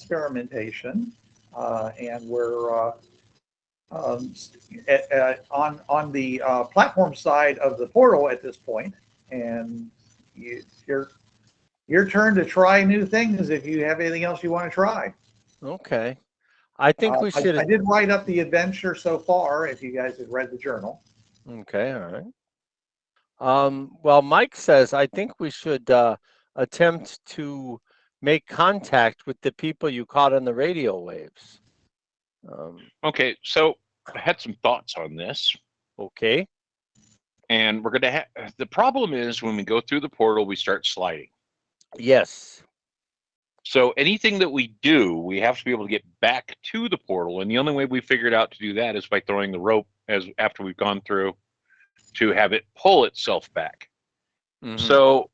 experimentation, and we're on the platform side of the portal at this point, and your turn to try new things if you have anything else you want to try. Okay. I think we should. I did write up the adventure so far, if you guys had read the journal. Okay, all right. Well, Mike says, I think we should attempt to make contact with the people you caught on the radio waves. Okay, so I had some thoughts on this. Okay. And we're going to have, the problem is when we go through the portal, we start sliding. Yes. So anything that we do, we have to be able to get back to the portal. And the only way we figured out to do that is by throwing the rope after we've gone through to have it pull itself back. Mm-hmm. So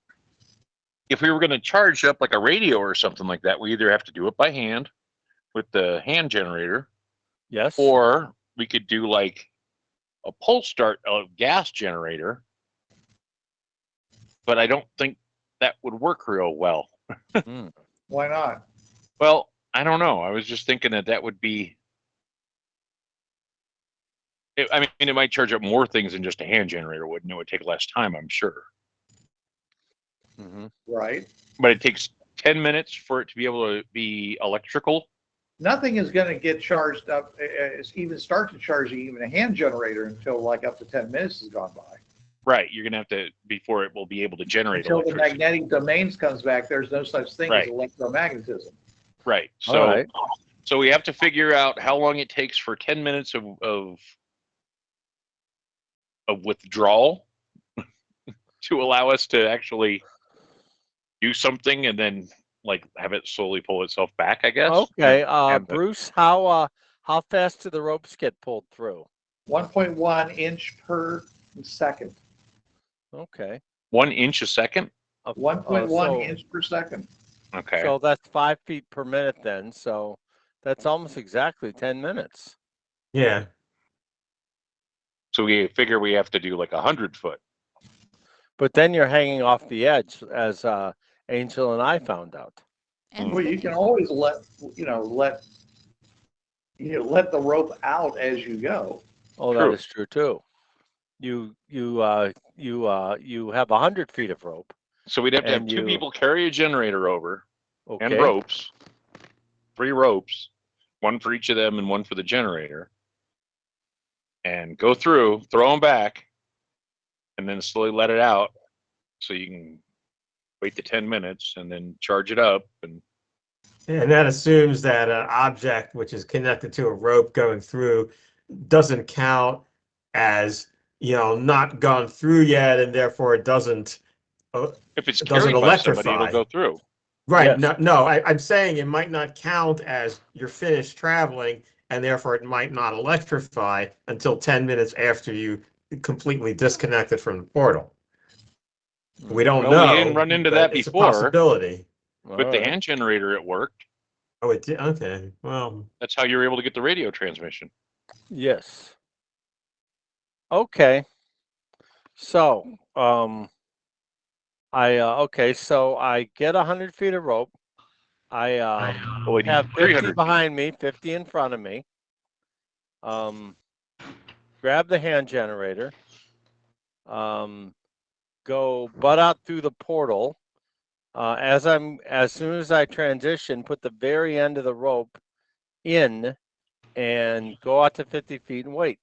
if we were going to charge up like a radio or something like that, we either have to do it by hand with the hand generator. Yes. Or we could do like a pulse start gas generator. But I don't think that would work real well. Why not? Well, I don't know. I was just thinking that would be. I mean, it might charge up more things than just a hand generator, wouldn't it? It would take less time, I'm sure. Mm-hmm. Right. But it takes 10 minutes for it to be able to be electrical. Nothing is going to get charged up, even start to charge even a hand generator until like up to 10 minutes has gone by. Right. You're going to have to, before it will be able to generate until the magnetic domains comes back, there's no such thing as electromagnetism. Right. So we have to figure out how long it takes for 10 minutes of withdrawal to allow us to actually do something and then like have it slowly pull itself back, I guess. Okay. Bruce, how fast do the ropes get pulled through? 1.1 inch per second. Okay. 1 inch a second? 1.1 inch per second. Okay. So that's 5 feet per minute then. So that's almost exactly 10 minutes. Yeah. So we figure we have to do like 100 foot. But then you're hanging off the edge, as Angel and I found out. Well, you can always let the rope out as you go. Oh, that is true too. You have 100 feet of rope. So we'd have to have two people carry a generator over and ropes, 3 ropes, one for each of them and one for the generator, and go through, throw them back, and then slowly let it out so you can wait the 10 minutes and then charge it up. And that assumes that an object which is connected to a rope going through doesn't count as not gone through yet, and therefore it doesn't. If it's carried by somebody, it'll go through. Right. Yes. No. I'm saying it might not count as you're finished traveling, and therefore it might not electrify until 10 minutes after you completely disconnected from the portal. We don't know. We didn't run into that before. It's a possibility. With the hand generator, it worked. Oh, it did? Okay. Well, that's how you were able to get the radio transmission. Yes. Okay. So, so I get 100 feet of rope. I have 50 behind me, 50 in front of me. Grab the hand generator. Go butt out through the portal. As soon as I transition, put the very end of the rope in and go out to 50 feet and wait.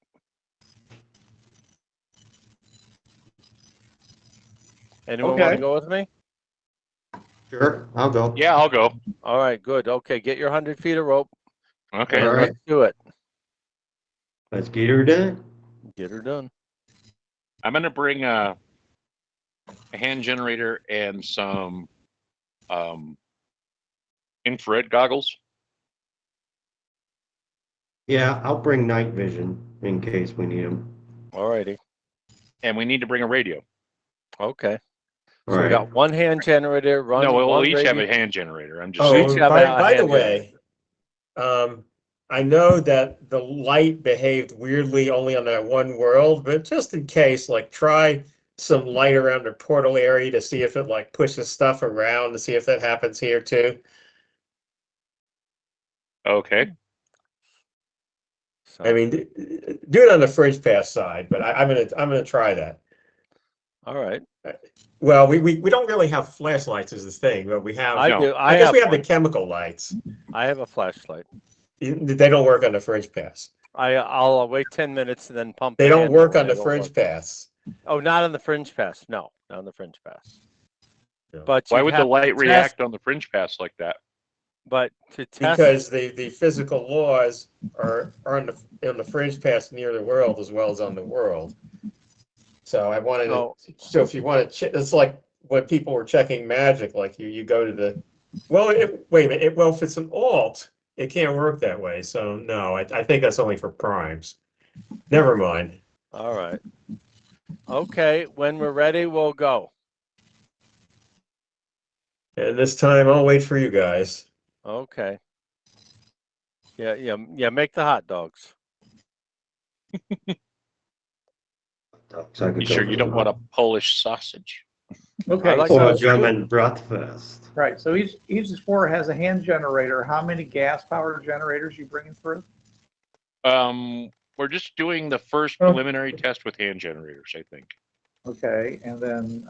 Anyone want to go with me? Sure, I'll go. Yeah, I'll go. All right, good. Okay, get your 100 feet of rope. Okay. All right. Let's do it. Let's get her done. Get her done. I'm going to bring a hand generator and some infrared goggles. Yeah, I'll bring night vision in case we need them. All righty. And we need to bring a radio. Okay. All So right. we got one hand generator. No, we'll each radio. have a hand generator. I'm just Oh, saying. by the way, I know that the light behaved weirdly only on that one world, but just in case, like try some light around the portal area to see if it like pushes stuff around to see if that happens here too. Okay. So, I mean, do it on the fringe pass side, but I'm gonna try that. all right. Well, we don't really have flashlights is the thing, but we have. I No. do. I guess we have the one. chemical lights. I have a flashlight. They don't work on the fringe pass. I'll wait 10 minutes and then pump. They don't handle work on and the it'll fringe work. pass. Oh, not on the fringe pass. No, not on the fringe pass. No. But Why you'd would the have to light test- react on the fringe pass like that? But to test, Because the physical laws are on the fringe pass near the world as well as on the world. So I wanted to. Oh. So if you want to, it's like when people were checking magic. Like you go to the. Well, wait a minute. Well, if it's an alt, it can't work that way. So no, I think that's only for primes. Never mind. all right. Okay, when we're ready, we'll go. And this time I'll wait for you guys. Okay. Yeah. Make the hot dogs. So I could You go sure for you the don't want a Polish sausage? Okay, I like Or that. a German Bratwurst. right, so each explorer has a hand generator. How many gas-powered generators you bringing through? We're just doing the first preliminary test with hand generators, I think. Okay, and then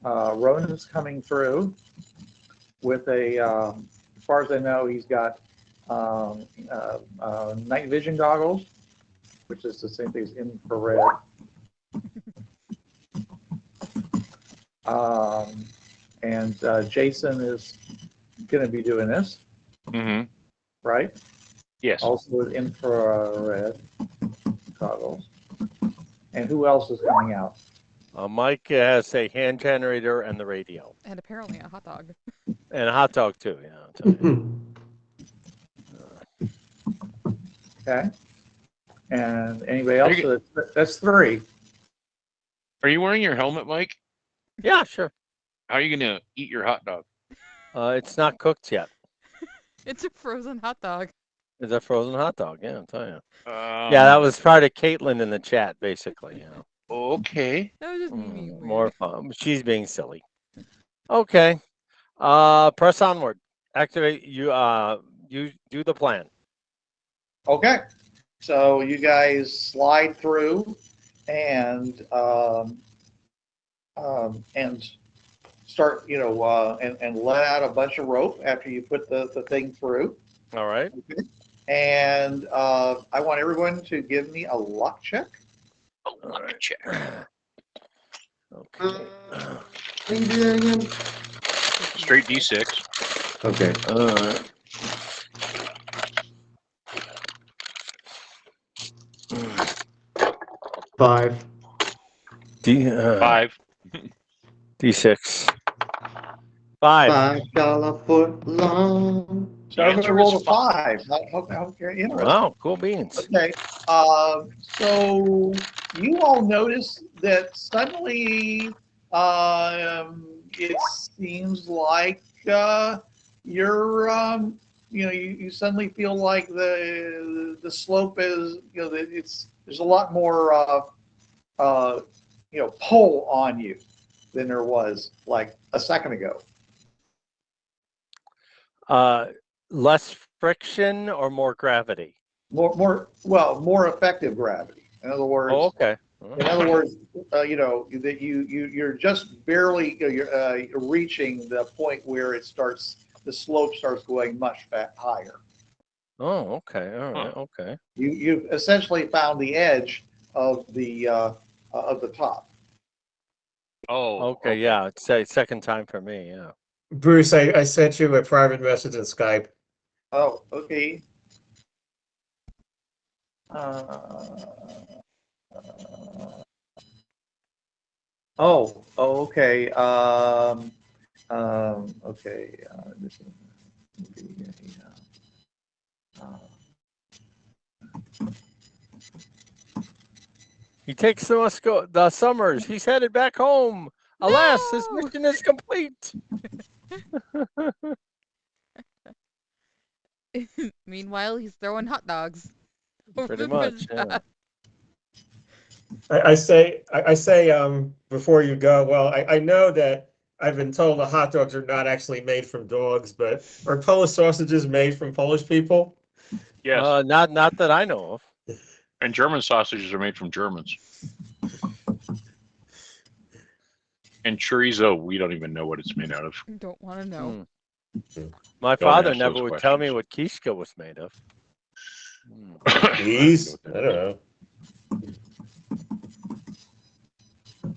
Ronan's coming through with a, as far as I know, he's got night vision goggles, which is the same thing as infrared. And Jason is going to be doing this, Mm-hmm. right? Yes. Also with infrared goggles. And who else is coming out? Mike has a hand generator and the radio. And apparently a hot dog. And a hot dog, too. Yeah, I'll tell you. Okay. And anybody else? So that's three. Are you wearing your helmet, Mike? Yeah, sure. How are you going to eat your hot dog? It's not cooked yet. It's a frozen hot dog. It's a frozen hot dog. Yeah, I'll tell you. Yeah, That was part of Kaitlin in the chat, basically. You know. Okay. That was just me being weird. More fun. She's being silly. Okay. Press onward. Activate. You do the plan. Okay. So you guys slide through and start, and let out a bunch of rope after you put the thing through. All right. Okay. And I want everyone to give me a luck check. Luck check. Okay. Can you do that again? Straight D6. Okay. Five. Five. D6. 5. $5 foot long. So everybody rolled a 5. Okay, interesting. Wow, cool beans. Okay. So you all notice that suddenly it seems like you're you suddenly feel like the slope is there's a lot more pull on you than there was like a second ago. Less friction or more gravity? More effective gravity. In other words, Oh, okay. In other words, that you're just barely reaching the point where the slope starts going much higher. Oh, okay. All right. Okay. You've essentially found the edge of the top. Oh. Okay. Yeah. It's a second time for me. Yeah. Bruce, I sent you a private message in Skype. Oh, okay. Okay. Okay. This is He takes the summers. He's headed back home. Alas, his No! mission is complete. Meanwhile, he's throwing hot dogs. over Pretty the much. fringe Yeah. path. I say before you go. Well, I know that I've been told the hot dogs are not actually made from dogs, but are Polish sausages made from Polish people? Yes. Not that I know of. And German sausages are made from Germans. And chorizo, we don't even know what it's made out of. Don't want to know. My Don't father ask never those would tell me questions. what quiche was made of. Cheese? I don't know.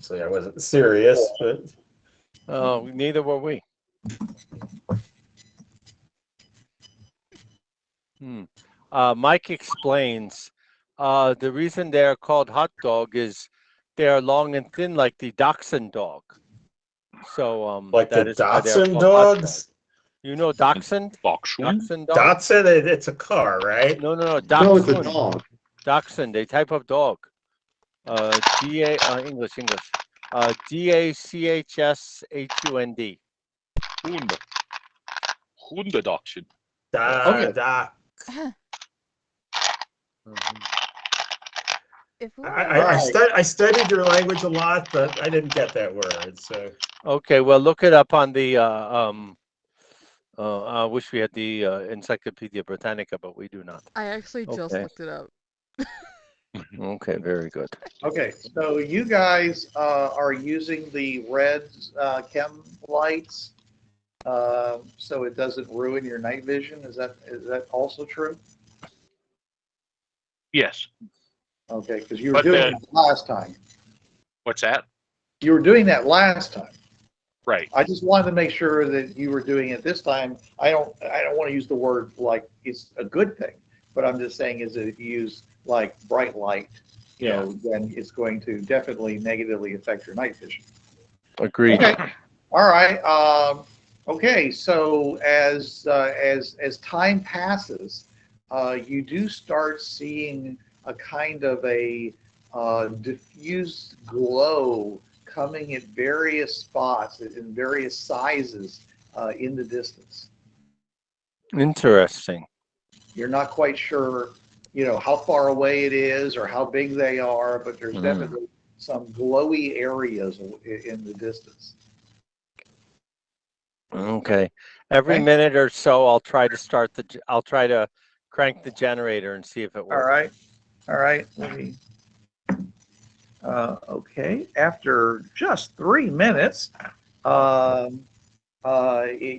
So I wasn't serious, but Oh, neither were we. Mike explains the reason they're called hot dog is they are long and thin like the Dachshund dog. So like that the is why they are Datsun called hot dogs? dog. You know Dachshund? Dachshund? Dachshund dog? Datsun, it's a car, right? No, No, it's a Dachshund. dog. Dachshund, a type of dog. English. DACHSHUND. Hunde. Hundedachshund. Okay. If we were I studied your language a lot, but I didn't get that word. So Okay, well, look it up on the. I wish we had the Encyclopedia Britannica, but we do not. I actually just Okay. looked it up. Okay, very good. Okay, so you guys are using the red chem lights, so it doesn't ruin your night vision. Is that also true? Yes. Okay, because you were But doing it last time. What's that? You were doing that last time. Right. I just wanted to make sure that you were doing it this time. I don't want to use the word like it's a good thing, but I'm just saying is that if you use like bright light, you know, then it's going to definitely negatively affect your night vision. Agreed. Okay. All right. Okay. So as time passes, you do start seeing a kind of a diffused glow coming at various spots in various sizes in the distance. Interesting. You're not quite sure, you know, how far away it is or how big they are, but there's definitely some glowy areas in the distance. Okay. Every Okay. minute or so, I'll try to crank the generator and see if it works. All right. Let me. Okay. After just 3 minutes,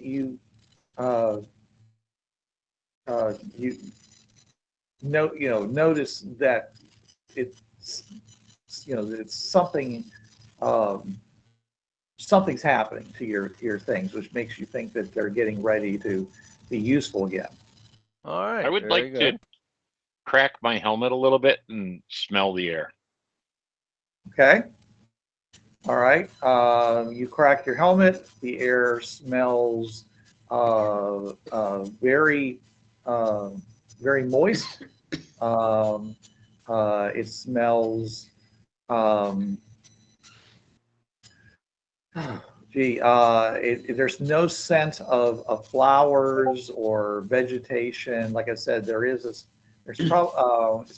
you notice that it's it's something something's happening to your things, which makes you think that they're getting ready to be useful again. All right. I would very like good. to crack my helmet a little bit and smell the air. Okay. All right. You crack your helmet. The air smells very moist. It smells. There's no scent of flowers or vegetation. Like I said, there's it's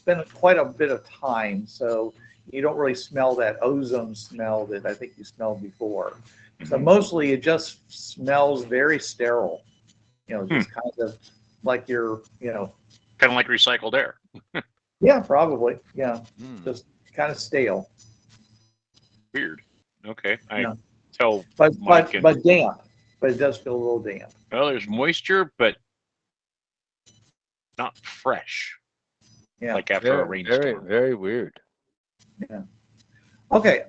been quite a bit of time, so you don't really smell that ozone smell that I think you smelled before. So mostly it just smells very sterile, just kind of like kind of like recycled air. Yeah, probably. Yeah, just kind of stale. Weird. Okay. Yeah. Tell but Mike but damp. But it does feel a little damp. Well, there's moisture, but not fresh. Yeah. Like after a rainstorm. Very, very weird. Yeah. Okay.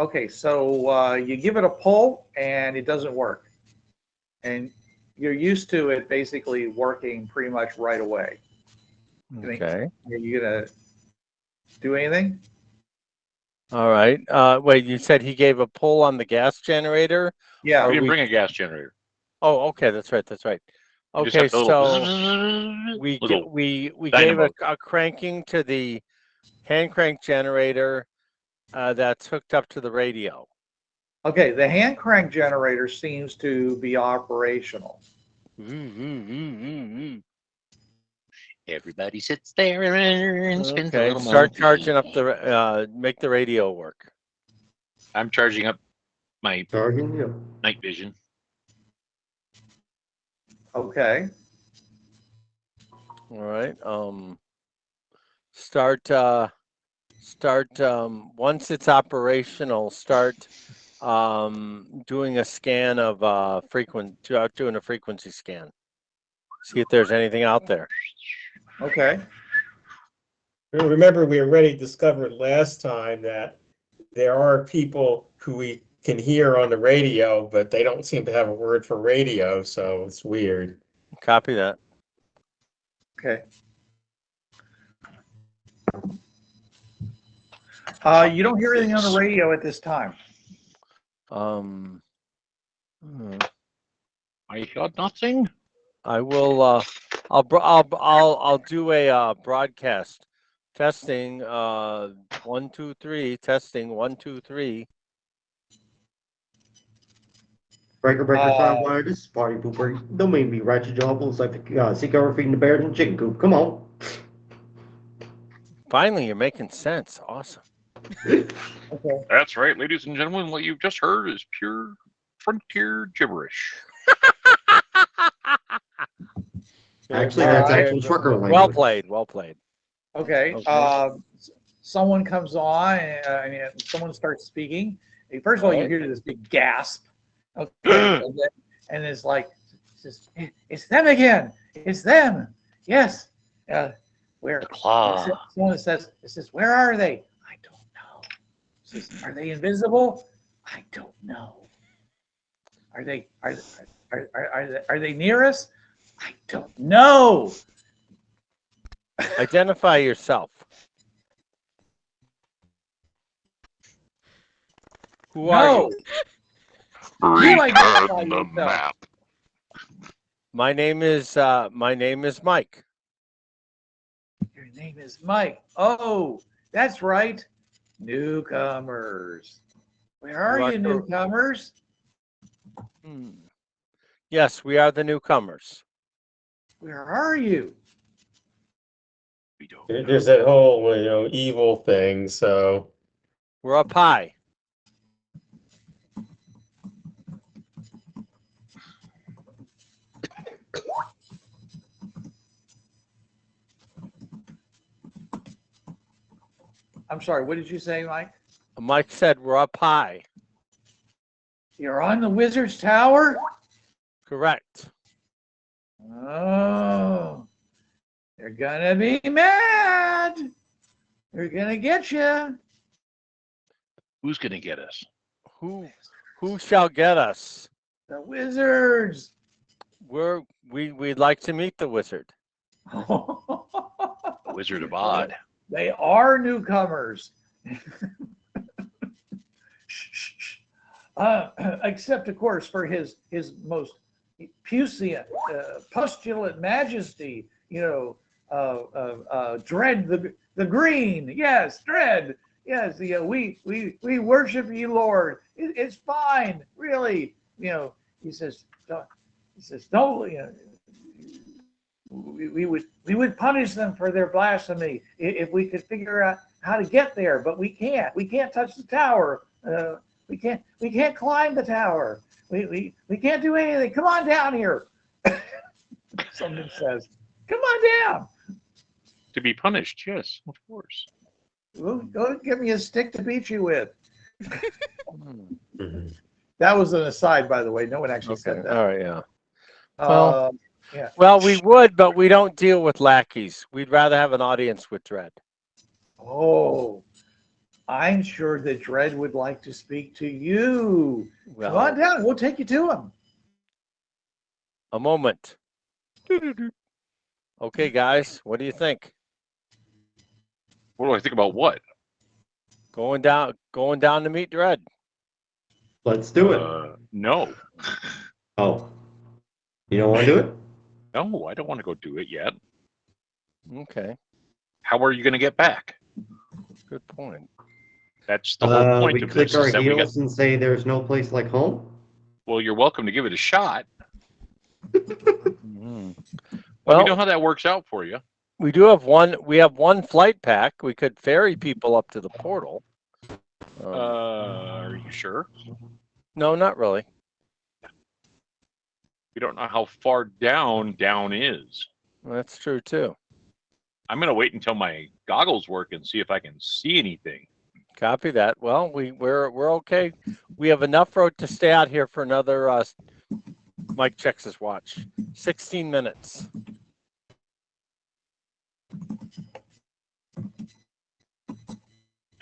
Okay. So you give it a pull and it doesn't work, and you're used to it basically working pretty much right away. Okay. Are you gonna do anything? All right. Wait, you said he gave a pull on the gas generator? Yeah. We didn't bring a gas generator. Oh, okay. That's right. Okay, so we gave a cranking to the hand crank generator that's hooked up to the radio. Okay, the hand crank generator seems to be operational. Everybody sits there and spins a little start monkey. charging up the make the radio work. I'm charging up my Charging, yeah. night vision. Okay. All right. Start. Once it's operational, start doing a scan of doing a frequency scan. See if there's anything out there. Okay. Remember, we already discovered last time that there are people who we can hear on the radio, but they don't seem to have a word for radio, so it's weird. Copy that. Okay. You don't hear anything on the radio at this time. Hmm. I heard nothing. I will. I'll do a broadcast. Testing. 1, 2, 3. Testing. 1, 2, 3. Breaker, sound wire, this is Party Pooper. Don't make me ratchet job. Looks like the cigar feeding the bears in the chicken coop. Come on. Finally, you're making sense. Awesome. Okay. That's right, ladies and gentlemen. What you've just heard is pure frontier gibberish. Actually, that's actual trucker language. Well played. Well played. Okay. Okay. Someone comes on and someone starts speaking. First of all, you hear this big gasp. Okay. and it's like, it's them again. It's them. Yes. Where? Claw. Someone says, where are they? I don't know. Says, are they invisible? I don't know. Are they near us? I don't know. Identify yourself. Who are you? You identify yourself. My name is Mike. Your name is Mike. Oh, that's right. Newcomers. Where are you, newcomers? Yes, we are the newcomers. Where are you? There's that whole, evil thing, so. We're up high. I'm sorry, what did you say, Mike? Mike said we're up high. You're on the Wizard's Tower? Correct. Oh, they're gonna be mad. They're gonna get you. Who's gonna get us? Who shall get us? The wizards. We'd like to meet the wizard. The Wizard of Odd. They are newcomers. Except, of course, for his most puissant, postulant majesty, Dread the Green. Yes, Dread. Yes, we worship you, Lord. It's fine, really. He says, don't. We would punish them for their blasphemy if we could figure out how to get there, but we can't. We can't touch the tower. We can't climb the tower. We can't do anything. Come on down here. Someone says, come on down. To be punished, yes, of course. Go give me a stick to beat you with. That was an aside, by the way. No one actually said that. All right, yeah. Yeah. Well, we would, but we don't deal with lackeys. We'd rather have an audience with Dread. Oh, I'm sure that Dread would like to speak to you. Well, Come on down. We'll take you to him. A moment. Okay, guys, what do you think? What do I think about what? Going down to meet Dread. Let's do it. No. Oh. You don't want to do it? No, I don't want to go do it yet. Okay, How are you going to get back? good point. That's the whole point We of click this. our Is that we got, heels and say there's no place like home? well, you're welcome to give it a shot. Mhm. Let me Well, know how that works out for you. we do have one. We have one flight pack. We could ferry people up to the portal. Are you sure? No, not really. We don't know how far down is. That's true too. I'm gonna wait until my goggles work and see if I can see anything. Copy that. Well, we're okay. We have enough road to stay out here for another. Mike checks his watch. 16 minutes.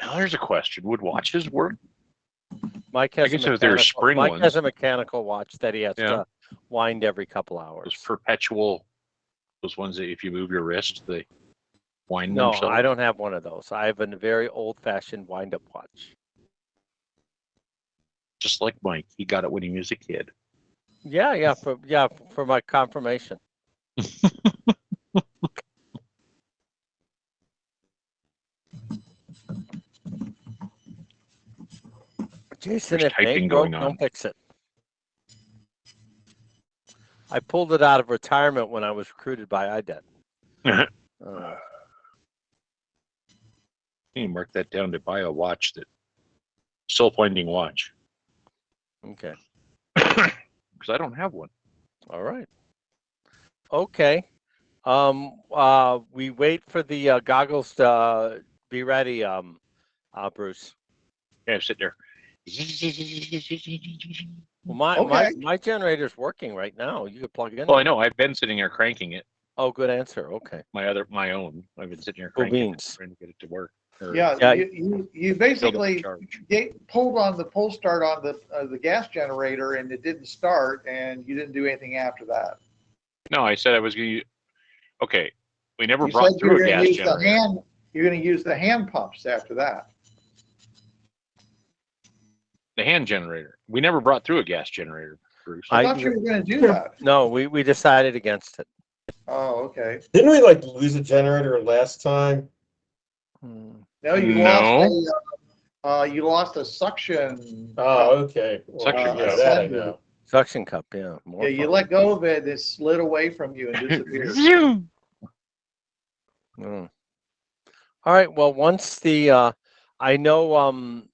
Now there's a question: would watches work? Mike has I guess if there's spring Mike ones. has a mechanical watch that he has Yeah. to wind every couple hours. Those perpetual, those ones that if you move your wrist, they wind No, themselves. I don't have one of those. I have a very old-fashioned wind-up watch. Just like Mike, he got it when he was a kid. Yeah, for my confirmation. Jason, There's if it ain't typing broke, going on. don't fix it. I pulled it out of retirement when I was recruited by IDET. You mark that down to buy a watch that self-winding watch Okay. because I don't have one. All right. Okay. We wait for the goggles to be ready. Bruce. Yeah, sit there. Well, Okay. my generator's working right now. You could plug it in. Well, I know. I've been sitting here cranking it. Oh, good answer. Okay. My own. I've been sitting here Cool cranking it, beans. trying to get it to work. Yeah, Yeah. you Build up basically the charge. pulled on the pull start on the gas generator and it didn't start, and you didn't do anything after that. No, I said I was going to. Okay, we never You brought said you were through a going to gas use generator. you're going to use the hand pumps after that. The hand generator. We never brought through a gas generator, Bruce. I thought you were going to do that. No, we decided against it. Oh, okay. Didn't we like lose a generator last time? No, you No. lost a suction. Oh, okay. Well, Suction yeah, cup. that I know. Suction cup, yeah. More Yeah, you fun. let go of it, and it slid away from you and disappeared. Zoom. Mm. All right. Well, once the I know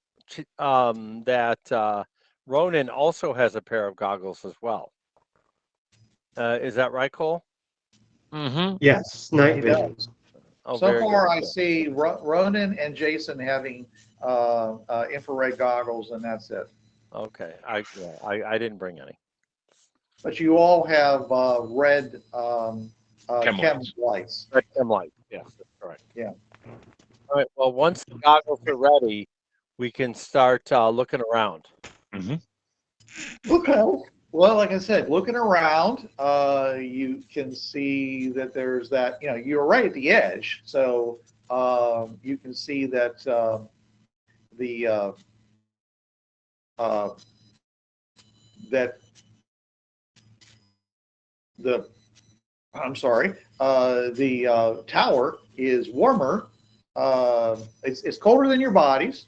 that Ronan also has a pair of goggles as well. Is that right, Cole? Mm-hmm. Yes, night He vision. does. Oh, So very far, good. I see Ronan and Jason having infrared goggles, and that's it. Okay. I didn't bring any. But you all have red Chem chem lights. lights. Red chem light. Yes, that's correct. Yeah. All right. Well, once the goggles are ready, we can start looking around. Mm-hmm. Okay. Well, like I said, looking around, you can see that there's that. You're right at the edge, so you can see that the tower is warmer. It's colder than your bodies.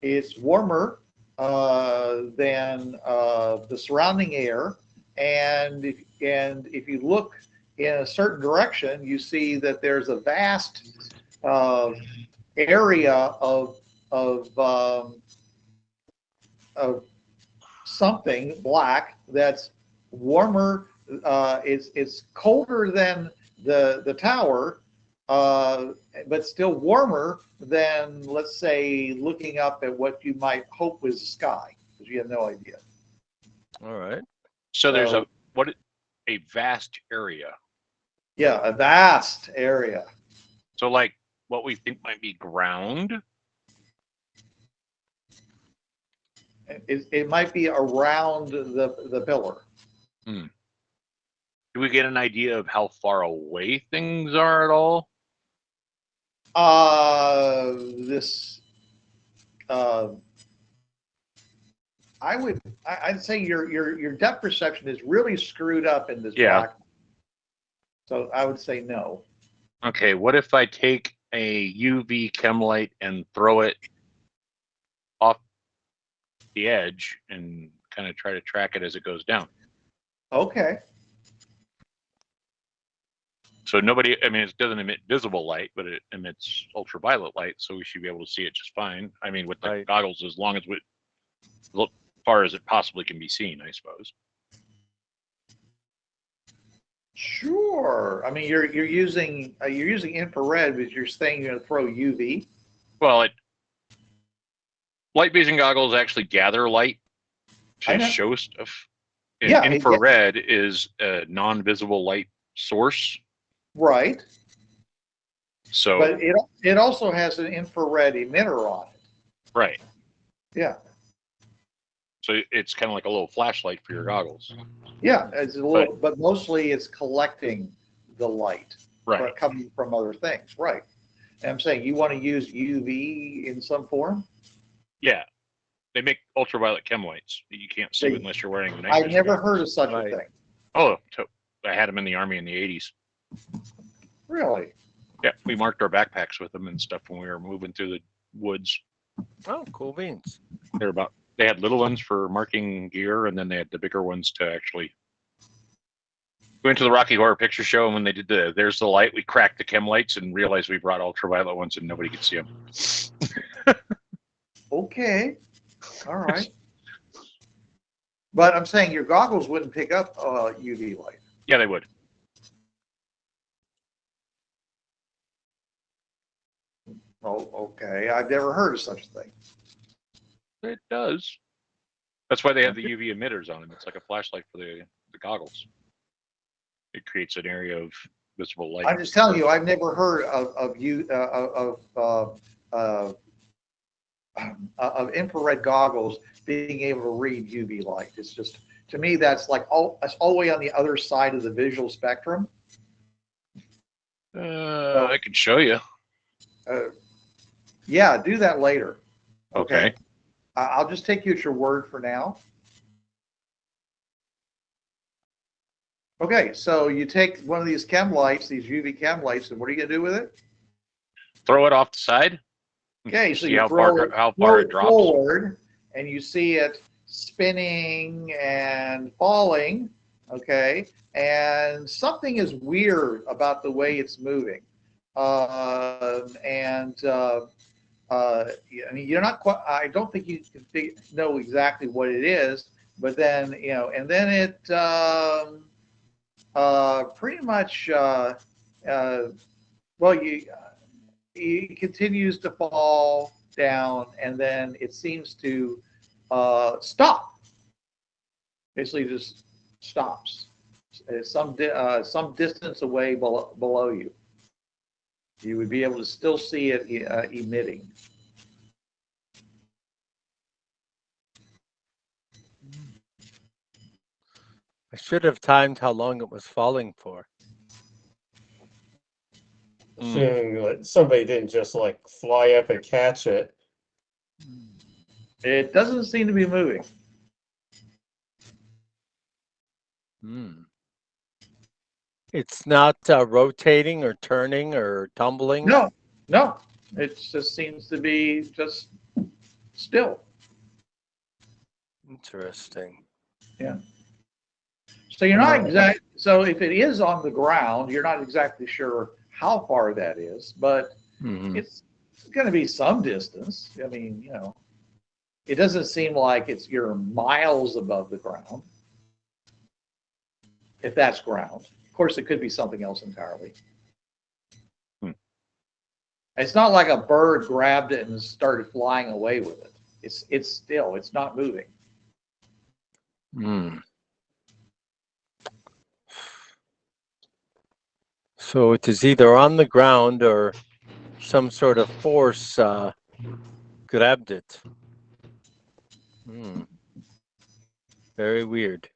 It's warmer than the surrounding air, and if you look in a certain direction, you see that there's a vast area of something black that's warmer. It's colder than the tower, but still warmer than, let's say, looking up at what you might hope was the sky, because you have no idea. All right. So there's a vast area. Yeah, a vast area. So like what we think might be ground. It might be around the pillar. Do we get an idea of how far away things are at all? I'd say your depth perception is really screwed up in this Yeah. black. So I would say no. Okay, what if I take a UV chem light and throw it off the edge and kind of try to track it as it goes down? Okay. So nobody, I mean, it doesn't emit visible light, but it emits ultraviolet light, so we should be able to see it just fine. I mean, with the Right. goggles, as long as we look far as it possibly can be seen, I suppose. Sure. I mean, you're using infrared, but you're saying you're going to throw UV. Well, light vision goggles actually gather light I to know. show stuff. And Yeah, infrared is a non-visible light source. Right. So, But it also has an infrared emitter on it. right. Yeah. So it's kind of like a little flashlight for your goggles. Yeah. It's a little, but mostly it's collecting the light Right. coming from other things. Right. And I'm saying you want to use UV in some form. Yeah. They make ultraviolet chem lights that you can't see unless you're wearing the night I've vision never goggles. heard of such Right. a thing. Oh, I had them in the Army in the 80s. Really? Yeah, we marked our backpacks with them and stuff when we were moving through the woods. Oh, cool beans. They had little ones for marking gear, and then they had the bigger ones to actually. We went to the Rocky Horror Picture Show, and when they did there's the light, we cracked the chem lights and realized we brought ultraviolet ones and nobody could see them. Okay. All right. But I'm saying your goggles wouldn't pick up UV light. Yeah, they would. Oh, okay. I've never heard of such a thing. It does. That's why they have the UV emitters on them. It's like a flashlight for the goggles. It creates an area of visible light. I'm just telling you, I've never heard of infrared goggles being able to read UV light. It's just, to me, that's like that's all the way on the other side of the visual spectrum. I can show you. Yeah, do that later. Okay. I'll just take you at your word for now. Okay, so you take one of these chem lights, these UV chem lights, and what are you going to do with it? Throw it off the side. Okay, so See you how throw far it it drops. forward, and you see it spinning and falling, okay? And something is weird about the way it's moving. I mean, you're not quite, I don't think you can know exactly what it is, but then, and then it pretty much, it continues to fall down, and then it seems to stop. Basically, just stops. Some distance away below you. You would be able to still see it emitting. I should have timed how long it was falling for. Assuming that somebody didn't just like fly up and catch it. It doesn't seem to be moving. It's not rotating or turning or tumbling. No. It just seems to be just still. Interesting. Yeah. So you're not exact. So if it is on the ground, you're not exactly sure how far that is, but it's going to be some distance. I mean, it doesn't seem like you're miles above the ground. If that's ground, of course, it could be something else entirely. It's not like a bird grabbed it and started flying away with it. It's still. It's not moving. So it is either on the ground or some sort of force grabbed it. Very weird.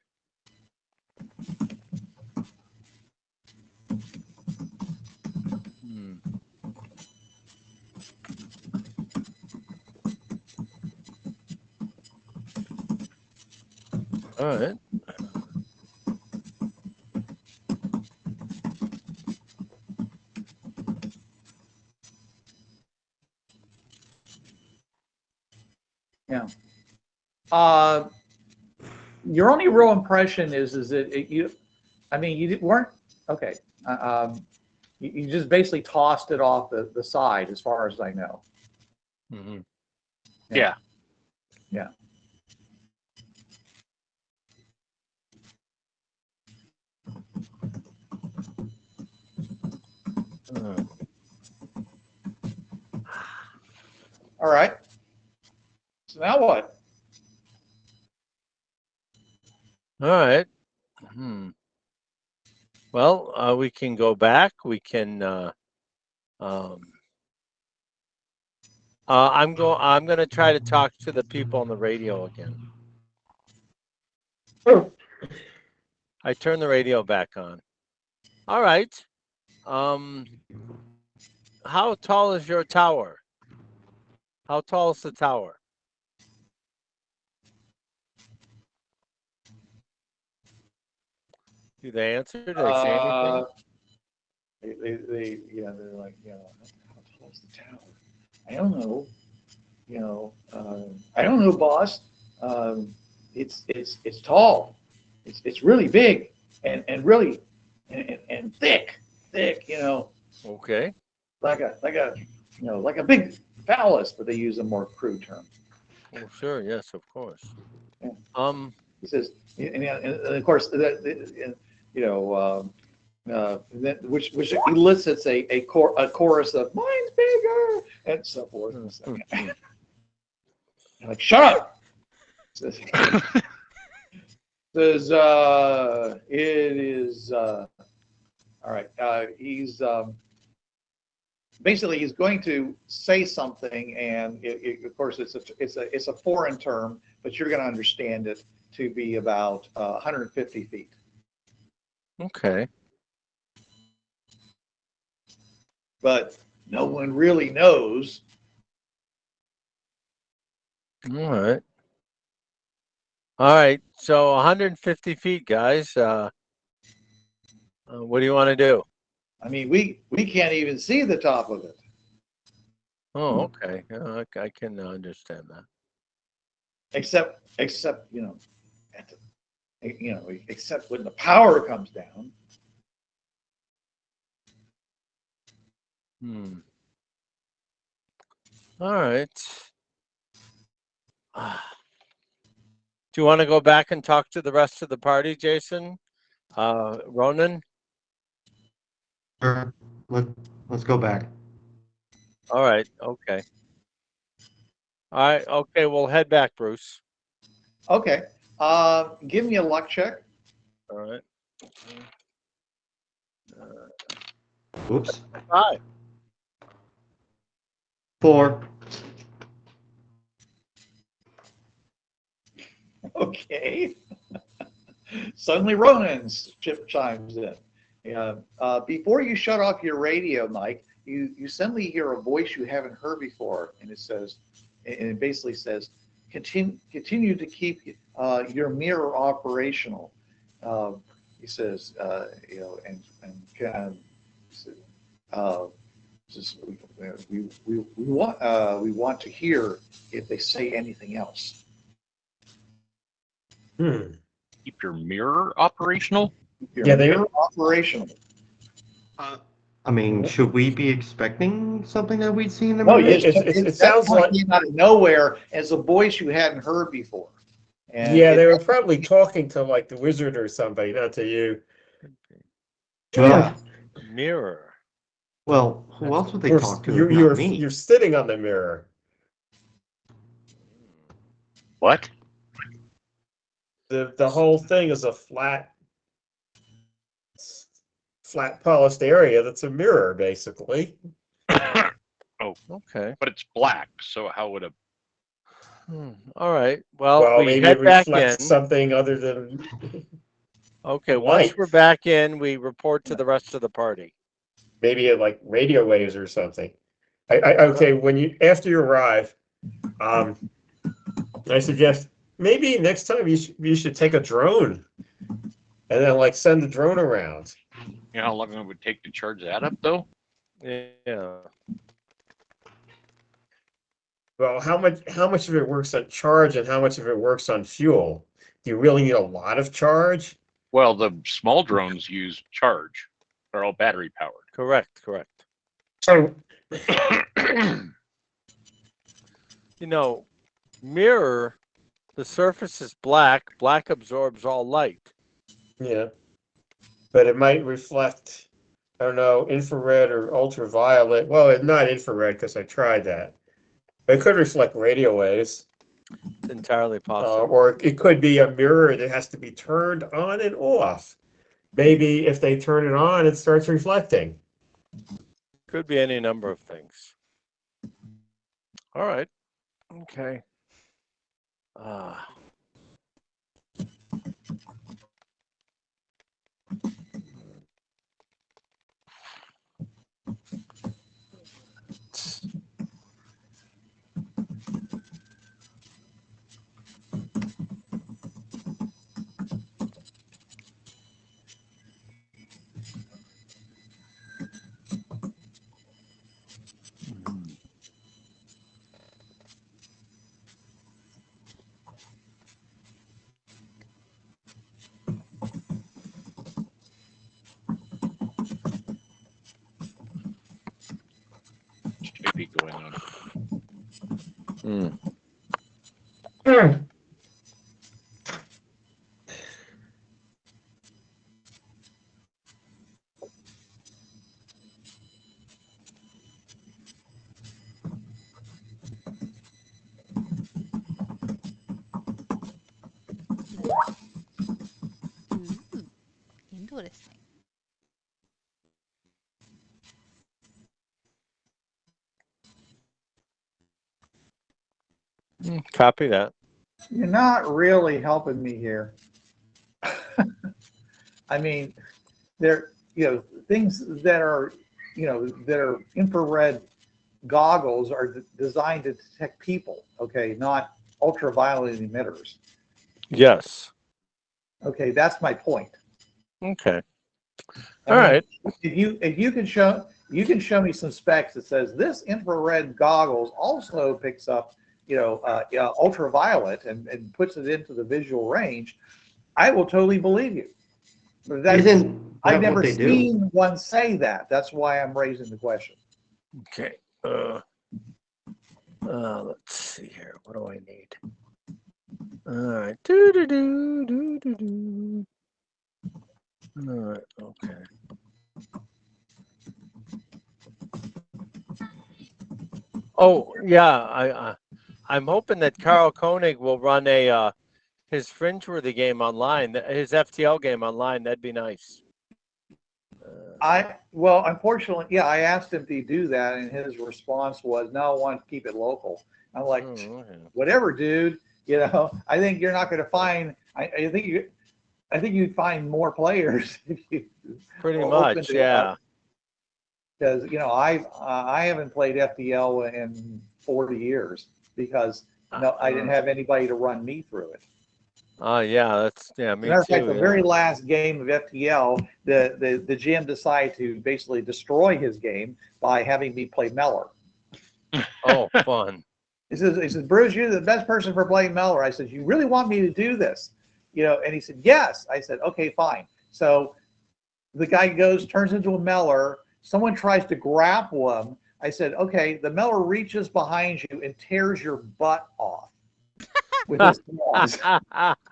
All right. Yeah. Your only real impression is that you weren't okay. You just basically tossed it off the side, as far as I know. Mm-hmm. Yeah. Yeah. All right. So now what? All right. Well, we can go back. We can. I'm going to try to talk to the people on the radio again. I turn the radio back on. All right. How tall is your tower? How tall is the tower? Do they answer? Do they say anything? They're like, how tall is the tower? I don't know. I don't know, boss. It's tall. It's really big and really and thick. Okay. Like a big phallus, but they use a more crude term. Oh, sure. Yes, of course. Yeah. He says, and of course, which elicits a chorus of "mine's bigger" and so forth. Like, shut up. Says it is all right. He's basically he's going to say something, and of course it's a foreign term, but you're going to understand it to be about 150 feet. Okay. But no one really knows. All right. All right. So 150 feet, guys. What do you want to do? I mean, we can't even see the top of it. Oh, okay. I can understand that. Except except when the power comes down. All right. Do you want to go back and talk to the rest of the party, Jason? Ronan? Sure. Let's go back. All right. Okay. All right. Okay. We'll head back, Bruce. Okay. Give me a luck check. All right. Oops. 5. 4. Okay. Suddenly Ronan's chip chimes in. Before you shut off your radio, Mike, you suddenly hear a voice you haven't heard before, and it basically says, continue to keep your mirror operational. He says, we want to hear if they say anything else. Keep your mirror operational? Your mirror operational. I mean, should we be expecting something that we'd seen in the No, movie? It sounds like came out of nowhere as a voice you hadn't heard before. And they were probably talking to like the wizard or somebody, not to you. Well, Mirror. well, who else would they talk to? If not me? You're sitting on the mirror. What? The whole thing is a flat polished area that's a mirror, basically. Oh, okay. But it's black, so how would a... All right. Well, we maybe head it back reflects in. something other than... Okay, light. once we're back in, we report to the rest of the party. Maybe like radio waves or something. Okay, after you arrive, I suggest maybe next time you should take a drone and then like send the drone around. You know how long it would take to charge that up, though? Yeah. Well, how much of it works on charge and how much of it works on fuel? Do you really need a lot of charge? Well, the small drones use charge. They're all battery powered. Correct. So, You know, mirror, the surface is black. Black absorbs all light. yeah, but it might reflect, I don't know, infrared or ultraviolet. Well, it's not infrared because I tried that. But it could reflect radio waves. It's entirely possible. Or it could be a mirror that has to be turned on and off. Maybe if they turn it on, it starts reflecting. Could be any number of things. All right. Okay. JP going on. Ooh, interesting. Copy that. You're not really helping me here. I mean, there, things that are, that are infrared goggles are designed to detect people, okay, not ultraviolet emitters. Yes. Okay, that's my point. Okay. I All mean, right. if you can show me some specs that says this infrared goggles also picks up, ultraviolet and puts it into the visual range, I will totally believe you. But Isn't that I've never what they do? seen one say that. That's why I'm raising the question. Okay. Let's see here. What do I need? All right. Do. All right. Okay. Oh yeah. I'm hoping that Carl Koenig will run his Fringeworthy game online, his FTL game online. That'd be nice. Well, unfortunately, yeah, I asked him to do that, and his response was, "No, I want to keep it local." I'm like, Okay. "Whatever, dude. I think you're not going to find. I think you'd find more players if you Pretty were open much, to yeah. Because I haven't played FTL in 40 years because I didn't have anybody to run me through it. Yeah, me As a matter of fact, too. the very last game of FTL, the GM decided to basically destroy his game by having me play Meller. Oh, fun. He says, Bruce, you're the best person for playing Meller. I said, you really want me to do this? And he said, yes. I said, okay, fine. So the guy turns into a Meller. Someone tries to grapple him. I said, okay, the Meller reaches behind you and tears your butt off with his claws.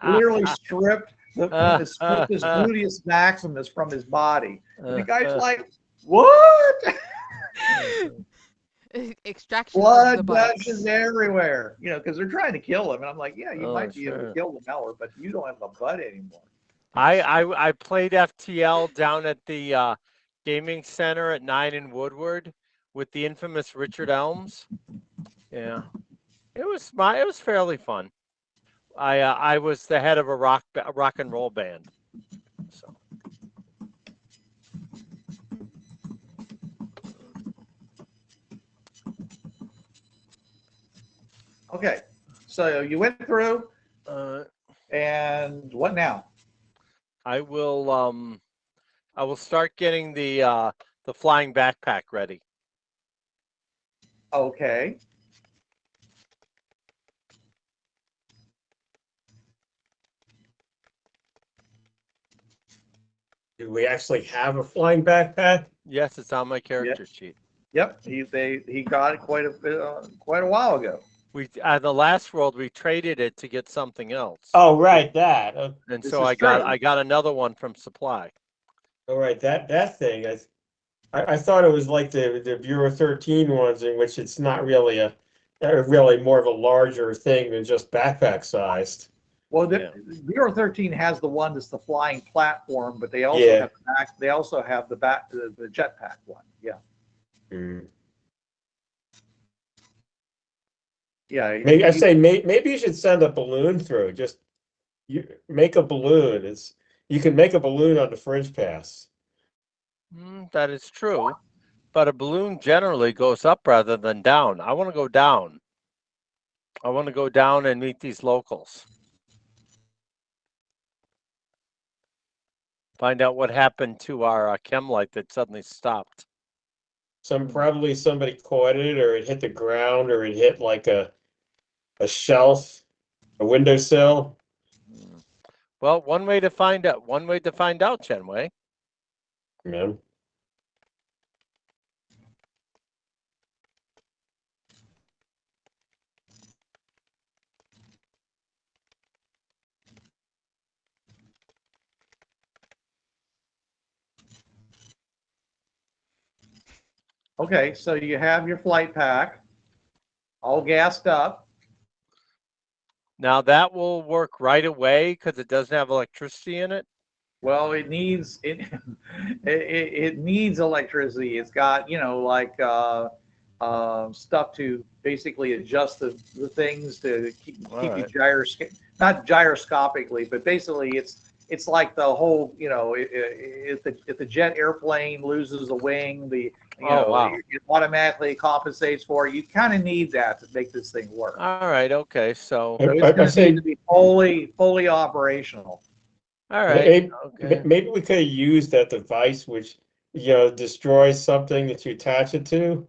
Literally stripped his gluteus maximus from his body. And the guy's like, what? Extraction of Blood the butts. gushes everywhere, because they're trying to kill him. And I'm like, yeah, you might be able to Sure. kill the Meller, but you don't have the butt anymore. I played FTL down at the gaming center at 9 in Woodward with the infamous Richard Elms. Yeah, it was fairly fun. I was the head of a rock and roll band. So. Okay, so you went through, and what now? I will start getting the flying backpack ready. Okay. Do we actually have a flying backpack? Yes, it's on my character sheet. Yep, he got it quite a while ago. We the last world we traded it to get something else. Oh, right, that. And This so is I got true. another one from supply. All right, that thing. I thought it was like the Bureau 13 ones, in which it's not really really more of a larger thing than just backpack sized. Well, Yeah. Bureau 13 has the one that's the flying platform, but they also Yeah. have they also have the jetpack one. Yeah. Mm. Yeah. Maybe I say maybe you should send a balloon through. Just you make a balloon. You can make a balloon on the Fringe Pass. That is true, but a balloon generally goes up rather than down. I want to go down. I want to go down and meet these locals. Find out what happened to our chem light that suddenly stopped. Probably somebody caught it, or it hit the ground, or it hit like a shelf, a windowsill. Well, one way to find out, Chenway. Yeah. Okay, so you have your flight pack all gassed up. Now that will work right away because it doesn't have electricity in it. Well, it needs it needs electricity. It's got like stuff to basically adjust the things to keep you not gyroscopically, but basically it's like the whole if the jet airplane loses a wing, it automatically compensates for it. You kind of need that to make this thing work. All right. Okay. So it's going to need to be fully operational. All right. Maybe we could have used that device which destroys something that you attach it to.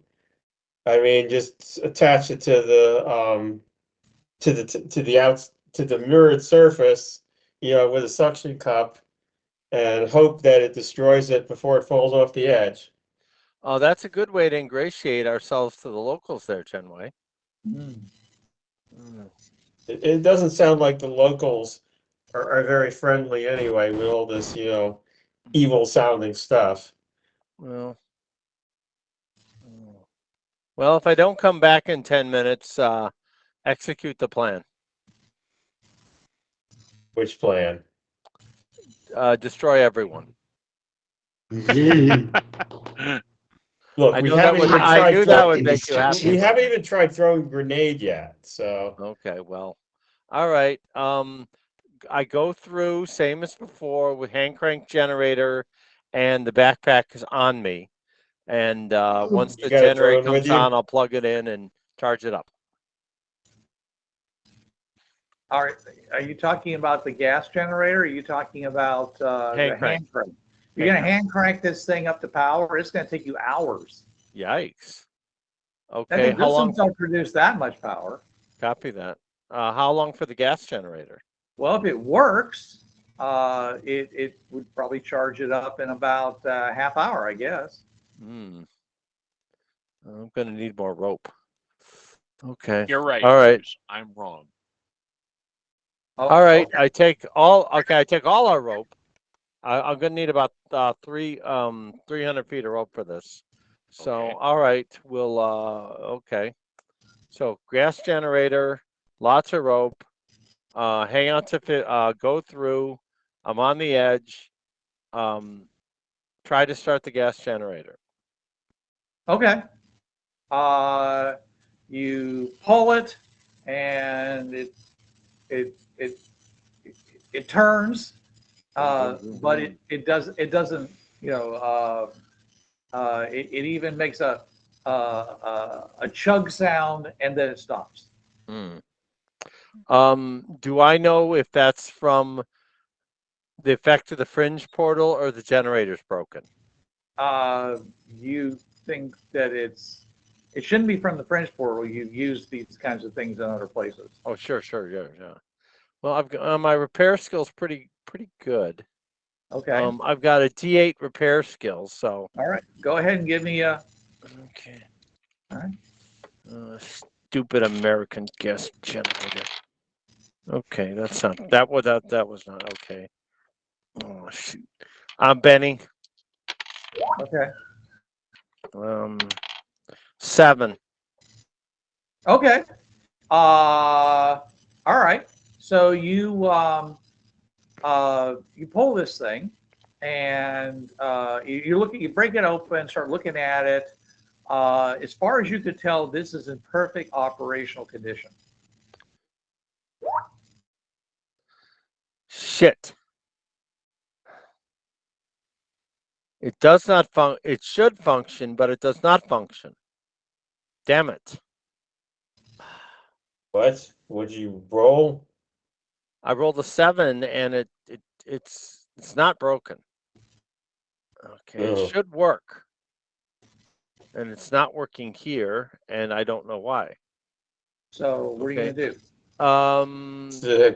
I mean, just attach it to the mirrored surface, with a suction cup, and hope that it destroys it before it falls off the edge. Oh, that's a good way to ingratiate ourselves to the locals there, Chenway. It doesn't sound like the locals are very friendly anyway with all this, evil sounding stuff. Well, if I don't come back in 10 minutes, execute the plan. Which plan? Destroy everyone. Look, I we knew haven't that would make you happy. We haven't even tried throwing a grenade yet, so. Okay, well, all right. I go through same as before with hand crank generator, and the backpack is on me. And once the generator comes on, I'll plug it in and charge it up. All right. Are you talking about the gas generator? Or are you talking about the hand crank? You're going to hand crank this thing up to power. It's going to take you hours. Yikes. Okay. How long? Don't produce that much power. Copy that. How long for the gas generator? Well, if it works, it would probably charge it up in about a half hour, I guess. I'm going to need more rope. Okay. You're right. All right. I'm wrong. All right. Okay. I take all our rope. I'm going to need about 300 feet of rope for this. So, okay. All right. We'll, okay. So gas generator, lots of rope, hang on to go through. I'm on the edge. Try to start the gas generator. Okay. You pull it, and it turns, but it doesn't. It even makes a chug sound, and then it stops. Do I know if that's from the effect of the fringe portal or the generator's broken? You think that it shouldn't be from the fringe portal. You've used these kinds of things in other places. Oh, sure, yeah. Well, I've got my repair skill's pretty good. Okay. I've got a D8 repair skill, so. All right. Go ahead and give me a. Okay. All right. Stupid American gas generator. Okay, that's not that was not okay. Oh shoot. I'm Benny. Okay. 7. Okay. All right. So you you pull this thing, and you break it open, start looking at it. As far as you could tell, this is in perfect operational condition. Shit. It does not it should function, but it does not function. Damn it. What? Would you roll? I rolled a 7 and it's not broken. Okay, it should work. And it's not working here, and I don't know why. So what are you gonna do?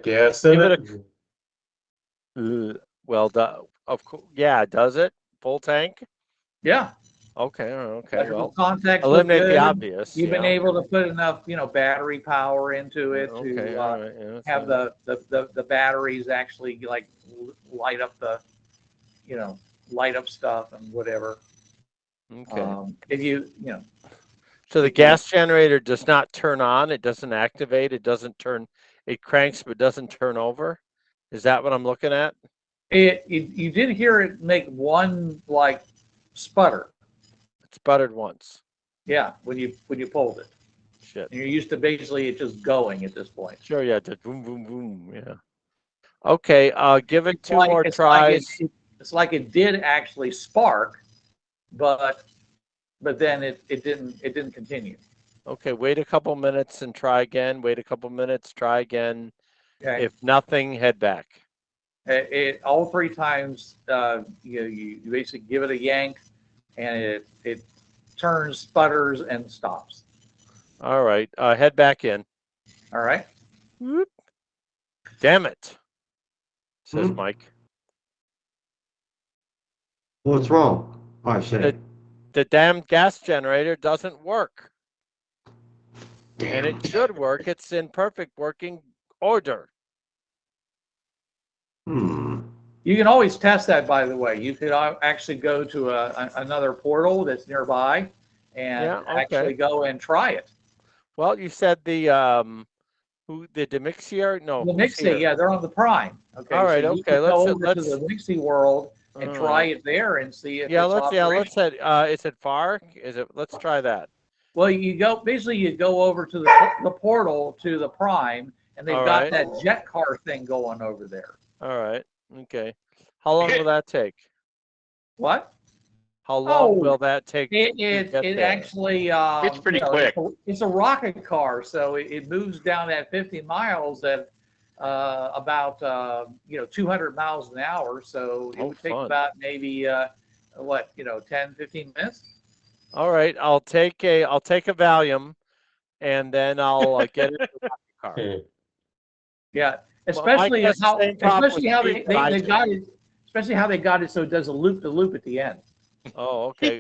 Gas in give it? Well, of course, yeah. Does it full tank? Yeah. Okay. Okay. Electrical Well, contacts look eliminate the good. obvious. You've been Yeah. able to put enough, battery power into it Okay. to All right. Yeah, have fine. the batteries actually like light up light up stuff and whatever. Okay. If So the gas generator does not turn on. It doesn't activate. It doesn't turn. It cranks, but doesn't turn over. Is that what I'm looking at? you did hear it make one like sputter. It sputtered once. Yeah, when you pulled it. Shit. And you're used to basically it just going at this point. Sure. Yeah. Just boom, boom, boom. Yeah. Okay. Give it It's 2 like more it's like tries. it's like it did actually spark, but then it didn't continue. Okay, wait a couple minutes and try again. Wait a couple minutes, try again. Okay. If nothing, head back. All 3 times, you basically give it a yank, and it turns, sputters, and stops. All right, head back in. All right. Whoop. Damn it, says Mike. What's wrong? I say. The damn gas generator doesn't work. Damn. And it should work. It's in perfect working order. You can always test that, by the way. You could actually go to another portal that's nearby and actually go and try it. Well, you said the Dimixi are? No, the Dimixi, yeah, they're on the Prime. Okay, all right, so you okay. can go over to the Dimixi world and try it there and see if it's operational. let's head. Is it far? Let's try that. Well, you go over to the portal to the Prime, and they've got that jet car thing going over there. All right. Okay. How long will that take? What? How long will that take? It actually it's pretty quick. It's a rocket car, so it moves down that 50 miles at about 200 miles an hour. So it would take about maybe 10, 15 minutes. All right, I'll take a Valium, and then I'll get it in the car. Yeah, especially how they got it. Especially how they got it so it does a loop the loop at the end. Oh, okay.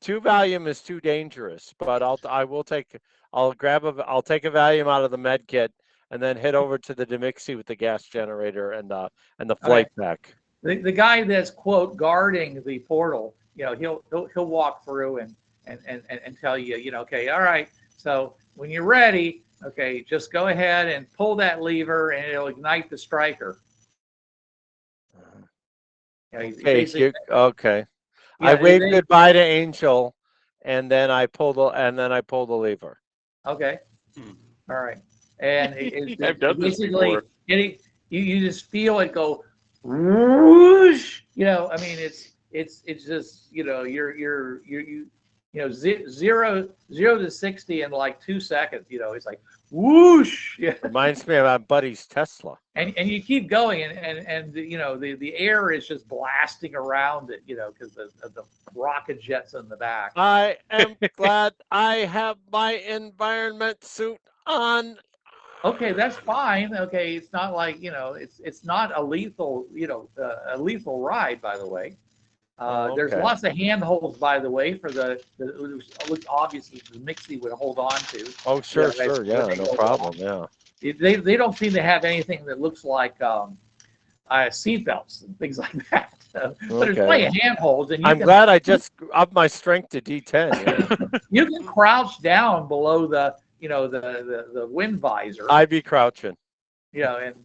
2 Valium is too dangerous, but I'll take a Valium out of the med kit and then head over to the Dimixi with the gas generator and the flight pack. The guy that's quote guarding the portal, he'll walk through and tell you, okay, all right. So when you're ready, okay, just go ahead and pull that lever and it'll ignite the striker. Okay. Yeah, I waved goodbye to Angel, and then I pull the lever. Okay. All right. And I've done this before. You just feel it go whoosh. I mean, it's just zero to 60 in like 2 seconds. It's like whoosh. Yeah. Reminds me of my buddy's Tesla. And you keep going and the air is just blasting around it, because of the rocket jets in the back. I am glad I have my environment suit on. Okay, that's fine. Okay, it's not like, it's not a lethal, a lethal ride, by the way. There's Okay. lots of handholds, by the way, for it looks obviously the Dimixi would hold on to. Oh, sure, Yeah, sure. Yeah, they no go problem. Yeah. They don't seem to have anything that looks like seatbelts and things like that. But there's plenty Okay. of handholds, and I'm glad I just upped my strength to D10. Yeah. you can crouch down below the the wind visor. I be crouching. And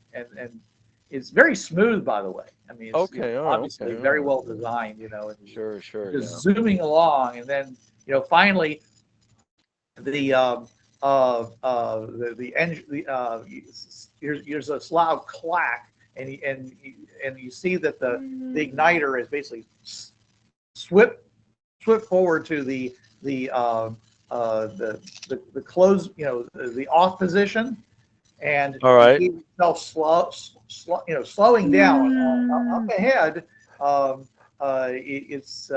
it's very smooth, by the way. I mean, it's Okay. All right. obviously Okay. very all well right. designed. And Sure, sure. just Yeah. zooming along, and then finally the here's a loud clack, and you see that the igniter is basically swept forward to the close, the off position, and All right. you keep yourself slowing down up ahead. It's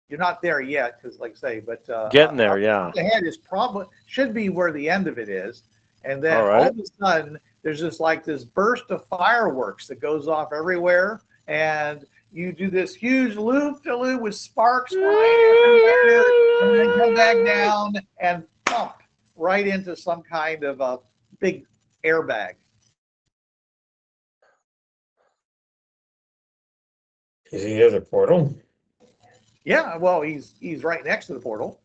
you're not there yet, because, like I say, but Getting there. Yeah. up ahead is probably should be where the end of it is, and then All right. all of a sudden there's just like this burst of fireworks that goes off everywhere, and you do this huge loop-de-loop with sparks flying everywhere, and then come back down and thump right into some kind of a big airbag. Is he near the portal? Yeah, well, he's right next to the portal.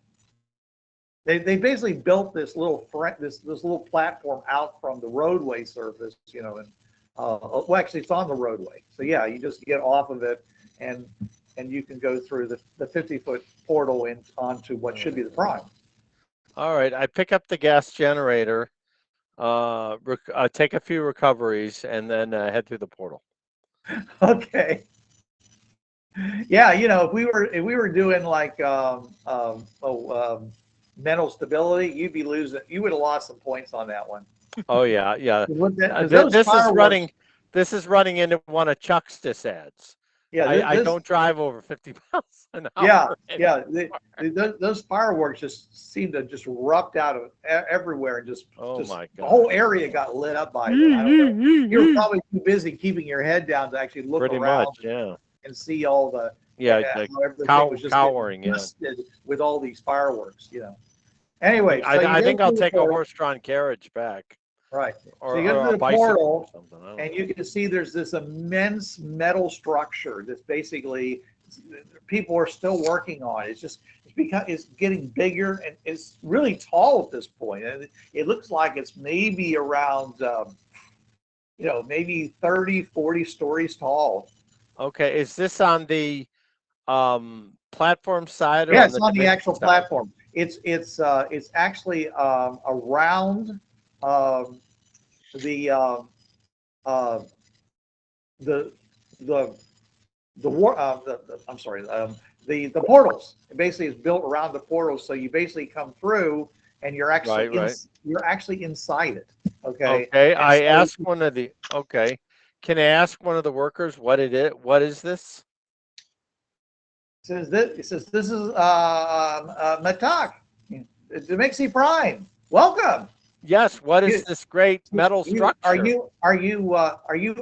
They basically built this little this little platform out from the roadway surface, and well, actually, it's on the roadway. So yeah, you just get off of it, and you can go through the 50-foot portal onto what should be the prime. All right. I pick up the gas generator, take a few recoveries, and then head through the portal. Okay. Yeah, if we were doing like mental stability, you would have lost some points on that one. Oh yeah, yeah. Those This is fireworks- running into one of Chuck's ads. Yeah, I don't drive over 50 miles an hour. Yeah. Those fireworks just seem to just erupt out of everywhere, and Oh just my the God. whole area got lit up by them. I don't know. You're probably too busy keeping your head down to actually look Pretty around much, yeah. and see all the Yeah, how like everything was just cowering, yeah. busted with all these fireworks. Anyway, so I you think go I'll through the take a portal. horse-drawn carriage back. Right. Or, So you go or through a the bicycle portal, or something. I don't and know. you can see there's this immense metal structure that's basically people are still working on. It's getting bigger, and it's really tall at this point. And it looks like it's maybe around, maybe 30, 40 stories tall. Okay, is this on the platform side or Yeah, on it's the on the Dimixi actual side? platform. It's actually around the I'm sorry, the portals. It basically is built around the portals, so you basically come through, and you're actually Right. you're actually inside it. Okay. Okay, And I so asked one of the. Okay, can I ask one of the workers what it is? What is this? it says this is Matak, Dimixi Prime. Welcome. Yes. What is this great metal structure? Are you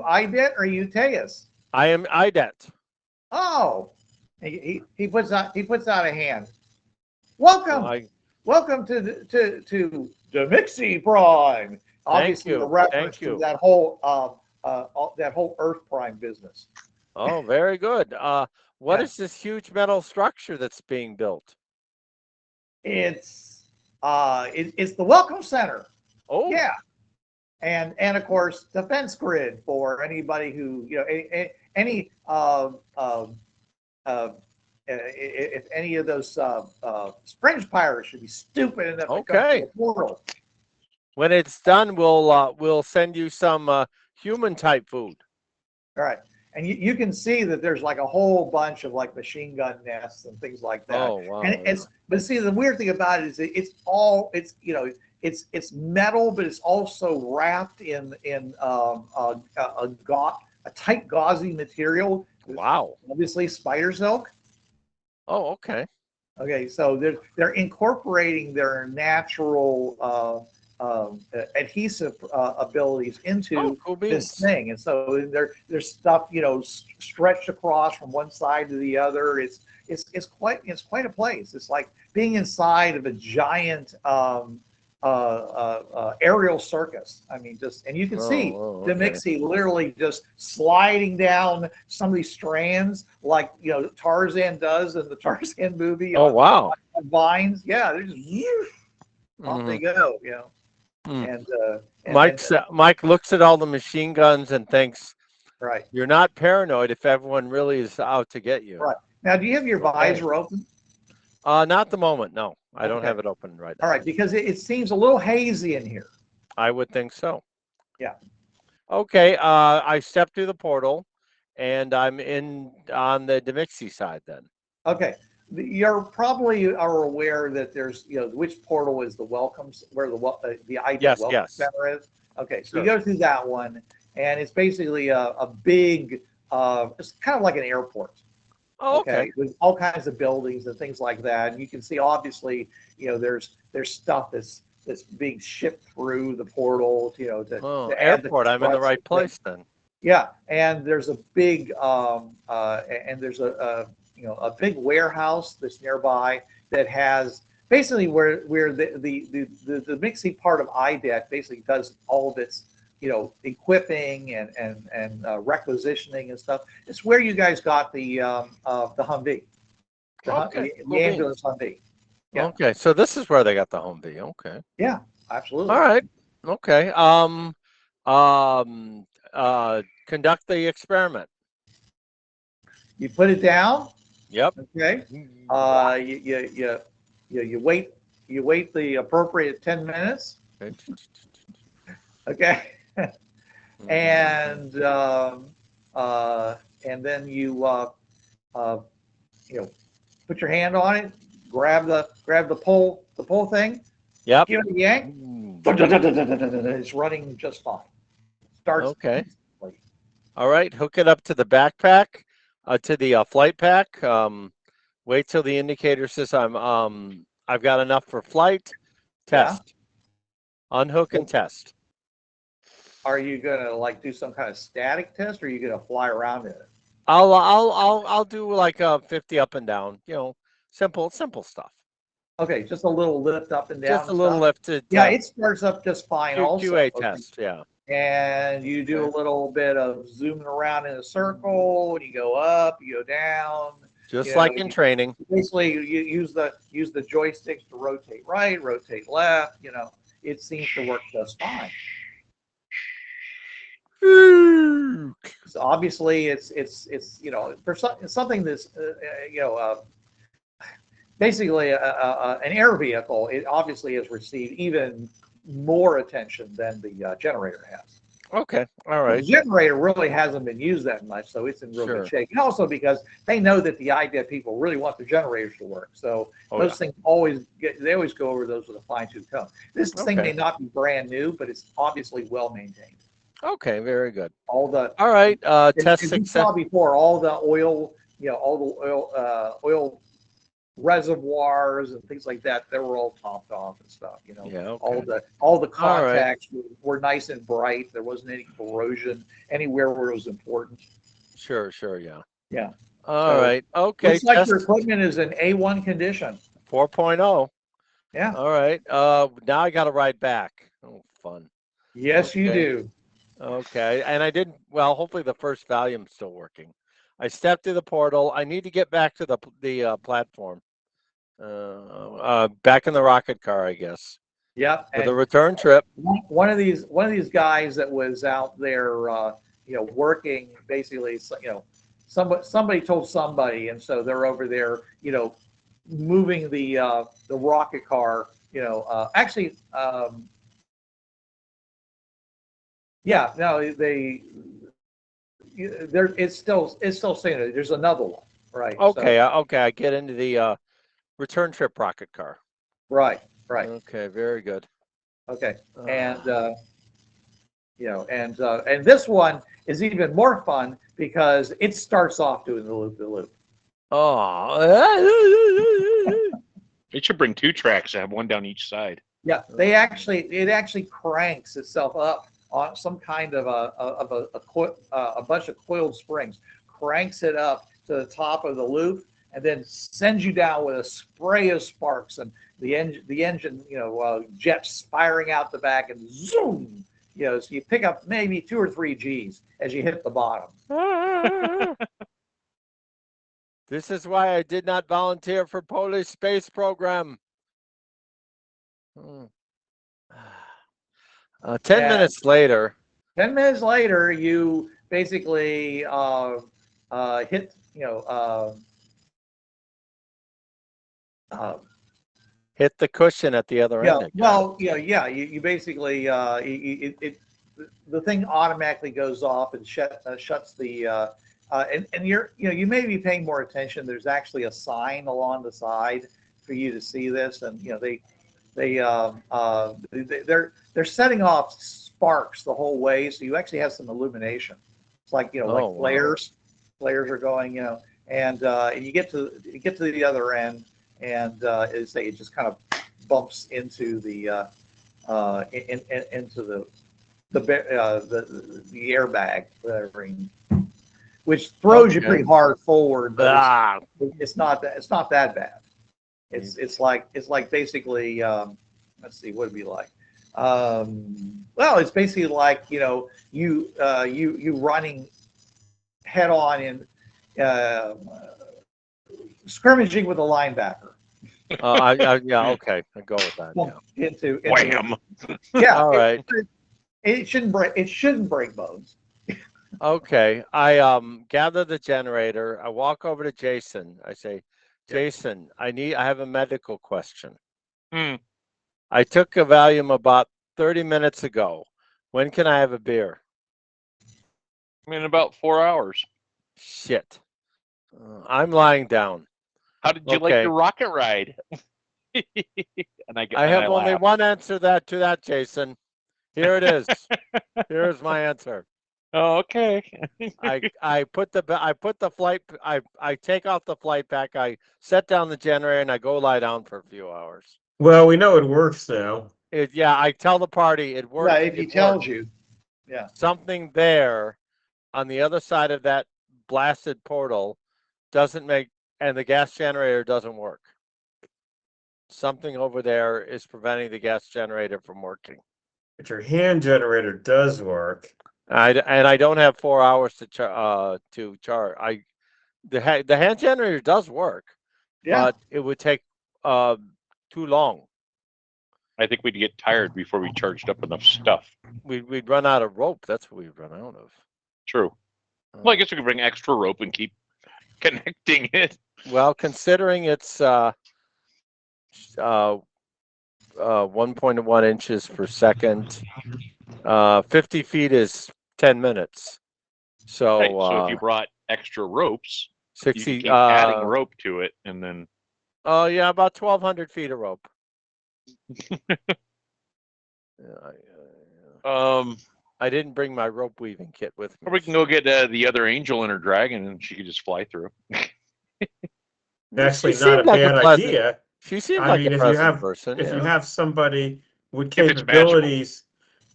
IDET or are you Teus? I am IDET. Oh, he puts out a hand. Welcome, welcome to Dimixi Prime. Obviously, you, a reference thank you. to that whole Earth Prime business. Oh, very good. What Yeah. is this huge metal structure that's being built? It's the Welcome Center. Oh, Yeah, and of course defense grid for anybody who if any of those Fringe pirates should be stupid enough to come Okay. to the portal. When it's done, we'll send you some human type food. All right, and you can see that there's like a whole bunch of like machine gun nests and things like that. Oh wow! And but see, the weird thing about it is it's metal, but it's also wrapped in a tight gauzy material. Wow. Obviously, spider silk. Oh, okay. Okay, so they're incorporating their natural adhesive abilities into cool this beans. thing, and so there's stuff stretched across from one side to the other. It's quite a place. It's like being inside of a giant aerial circus. I mean, and you can see okay. Dimixi literally just sliding down some of these strands, like Tarzan does in the Tarzan movie. Oh, wow. On vines, yeah, they're just off they go. And Mike looks at all the machine guns and thinks, right, you're not paranoid if everyone really is out to get you. right. Now, do you have your visor open? Not at the moment. No, I don't Okay. have it open right now. All right, because it seems a little hazy in here. I would think so. Yeah. Okay. I stepped through the portal, and I'm in on the Dimixi side then. Okay. You're probably are aware that there's, which portal is the welcomes, where the IDET welcome center is. Okay, so you go through that one, and it's basically a big, it's kind of like an airport. Oh, okay. With all kinds of buildings and things like that, and you can see obviously, there's stuff that's being shipped through the portal, to add airport. I'm in the right place then. Yeah, and there's a big and there's a big warehouse that's nearby that has basically where the Dimixi part of IDET basically does all of its equipping and requisitioning and stuff. It's where you guys got the Humvee, the ambulance Humvee. Yeah. Okay, so this is where they got the Humvee. Okay. Yeah, absolutely. All right. Okay. Conduct the experiment. You put it down. Yep. Okay. You wait the appropriate 10 minutes. Okay. And then you put your hand on it, grab the pull thing. Yep. Give it a yank. It's running just fine. Starts. Okay. All right. Hook it up to the backpack, to the flight pack. Wait till the indicator says I've got enough for flight. Test. Yeah. Unhook and test. Are you gonna do some kind of static test, or are you gonna fly around in it? I'll do like a 50 up and down. Simple stuff. Okay, just a little lift up and down. Just a little lift. It starts up just fine. Also, QA test. Yeah. And you do a little bit of zooming around in a circle, and you go up, you go down. Just like in training. Basically, you use the joysticks to rotate right, rotate left. It seems to work just fine. So obviously, it's for something that's basically an air vehicle. It obviously has received even more attention than the generator has. Okay, all right. The generator really hasn't been used that much, so it's in real good shape. And also because they know that the IDET people really want the generators to work, so things always go over those with a fine-tooth comb. This thing may not be brand new, but it's obviously well maintained. Okay, very good. All right. Test success. You saw before all the oil, oil reservoirs and things like that. They were all topped off and stuff. All the contacts were nice and bright. There wasn't any corrosion anywhere where it was important. Sure. Yeah. All right. Okay. Looks like your equipment is in A1 condition. 4.0. Yeah. All right. Now I got to ride back. Oh, fun. Yes, you do. Okay. And I didn't. Well, hopefully the first volume's still working. I stepped through the portal. I need to get back to the platform. Back in the rocket car, I guess. Yep. For the return trip. One of these guys that was out there, working basically, somebody told somebody, and so they're over there, moving the rocket car. Actually, yeah, no, it's still saying it. There's another one, right? Okay, okay. I get into the return trip rocket car. Right. Okay, very good. Okay, and and this one is even more fun because it starts off doing the loop-de-loop. Oh. It should bring 2 tracks. Have one down each side. Yeah, it actually cranks itself up on some kind of a bunch of coiled springs, cranks it up to the top of the loop, and then sends you down with a spray of sparks and the engine, jets firing out the back and zoom, so you pick up maybe 2 or 3 G's as you hit the bottom. This is why I did not volunteer for Polish space program. 10 minutes later. 10 minutes later, you basically hit, hit the cushion at the other end. Well, you basically the thing automatically goes off and shuts the and you may be paying more attention. There's actually a sign along the side for you to see this, and they're setting off sparks the whole way, so you actually have some illumination. It's like like flares. Wow. Flares are going, and you get to the other end, and it just kind of bumps into the into the airbag, whatever, which throws you pretty hard forward. But it's not that bad. It's like basically let's see, what it'd be like. Well, it's basically like you running head on in scrimmaging with a linebacker. Yeah, okay, I go with that. Yeah. Into wham. Yeah, all right. It shouldn't break bones. Okay, I gather the generator. I walk over to Jason. I say, Jason, I have a medical question. I took a Valium about 30 minutes ago. When can I have a beer? In about 4 hours. Shit. I'm lying down. How did you like your rocket ride? I have only one answer to that, Jason. Here it is. Here's my answer. Oh, okay. I put the flight. I take off the flight pack. I set down the generator and I go lie down for a few hours. Well, we know it works now. I tell the party it works. Yeah, if he tells you. Yeah. Something there on the other side of that blasted portal doesn't make, and the gas generator doesn't work. Something over there is preventing the gas generator from working. But your hand generator does work. I don't have 4 hours to charge. The hand generator does work, but it would take too long. I think we'd get tired before we charged up enough stuff. We'd run out of rope. That's what we'd run out of. True. Well, I guess we could bring extra rope and keep connecting it. Well, considering it's 1.1 inches per second, 50 feet is 10 minutes. So, right, so if you brought extra ropes, 60, you keep adding rope to it, and then. Oh yeah, about 1,200 feet of rope. I didn't bring my rope weaving kit with me. Or we can go get the other angel in her dragon, and she could just fly through. Actually, not a bad idea. She seemed like a pleasant person. If you have somebody with capabilities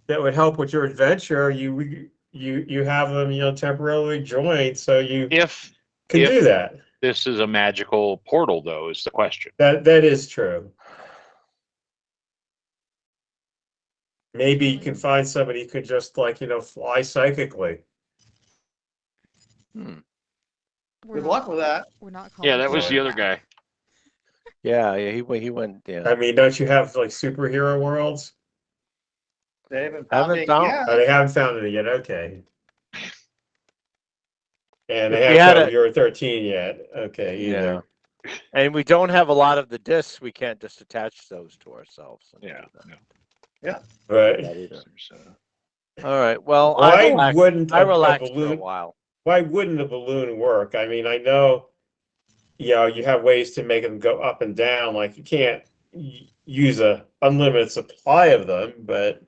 that would help with your adventure, you have them, temporarily joined, so you can do that. This is a magical portal, though, is the question. That is true. Maybe you can find somebody who could just fly psychically. Good luck with that. We're not. Yeah, that was the other guy. Yeah, he went. Yeah. I mean, don't you have superhero worlds? They haven't found it yet. Oh, they haven't found it yet. Okay. And they haven't found Euro 13 yet. Okay, either. Yeah. And we don't have a lot of the discs. We can't just attach those to ourselves. Yeah. Right. All right. Well, why wouldn't I relaxed for a while. Why wouldn't a balloon work? I mean, I know, you have ways to make them go up and down. Like you can't use a unlimited supply of them, but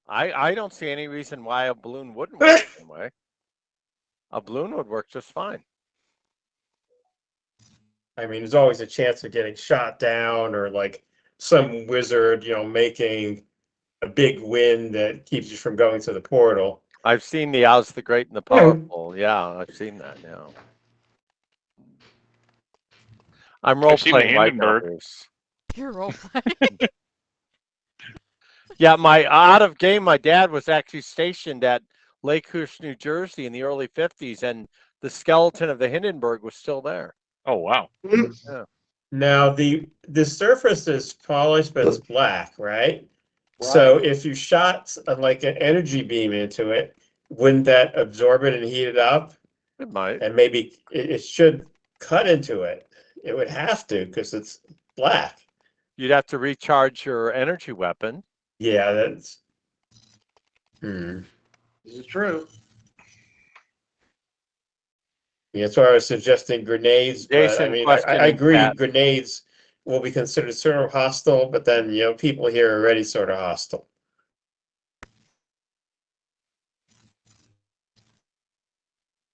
I don't see any reason why a balloon wouldn't work the same way. A balloon would work just fine. I mean, there's always a chance of getting shot down or some wizard, making a big wind that keeps you from going to the portal. I've seen the Oz the Great and the Powerful. Yeah, I've seen that now. I'm role I've seen the playing right now, Hindenburg. Bruce. You're role playing. Yeah, out of game, my dad was actually stationed at Lakehurst, New Jersey in the early 50s, and the skeleton of the Hindenburg was still there. Oh wow. Yeah. Now the surface is polished, but it's black, right? So if you shot like an energy beam into it, wouldn't that absorb it and heat it up? It might. And maybe it should cut into it. It would have to because it's black. You'd have to recharge your energy weapon. Yeah, that's. This is true. Yeah, that's why I was suggesting grenades. But Jason I mean, questioning I agree. that. Grenades will be considered sort of hostile, but then people here are already sort of hostile.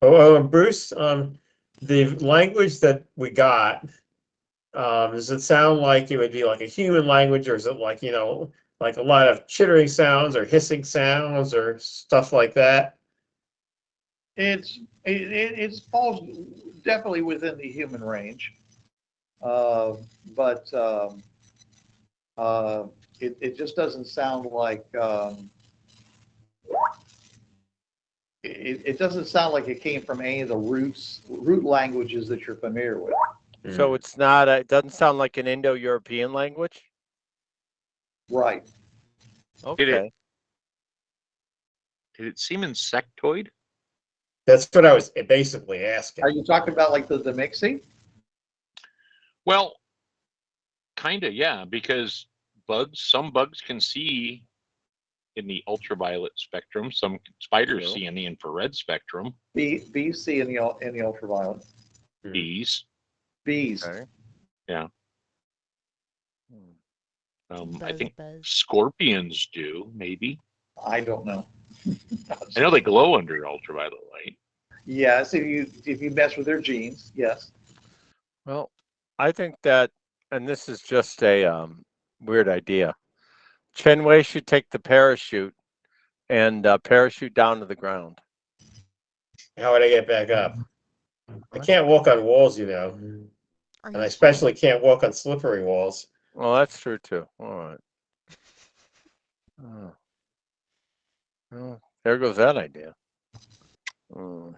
And Bruce, the language that we got, does it sound like it would be like a human language, or is it like like a lot of chittering sounds or hissing sounds or stuff like that? It falls definitely within the human range, but it just doesn't sound like it doesn't sound like it came from any of the root languages that you're familiar with. So it's not. It doesn't sound like an Indo-European language. Right. Okay. Did it seem insectoid? That's what I was basically asking. Are you talking about like the Dimixi? Well, kind of, yeah, because some bugs can see in the ultraviolet spectrum. Some spiders see in the infrared spectrum. Bees see in the ultraviolet. Bees. Okay. Yeah. I Buzz, think buzz. scorpions do, maybe. I don't know. I know they glow under ultraviolet light. Yes, if you mess with their genes, yes. Well, I think that, and this is just a weird idea. Chen Wei should take the parachute and parachute down to the ground. How would I get back up? I can't walk on walls, and I especially can't walk on slippery walls. Well, that's true too. All right. Oh. Well, there goes that idea. All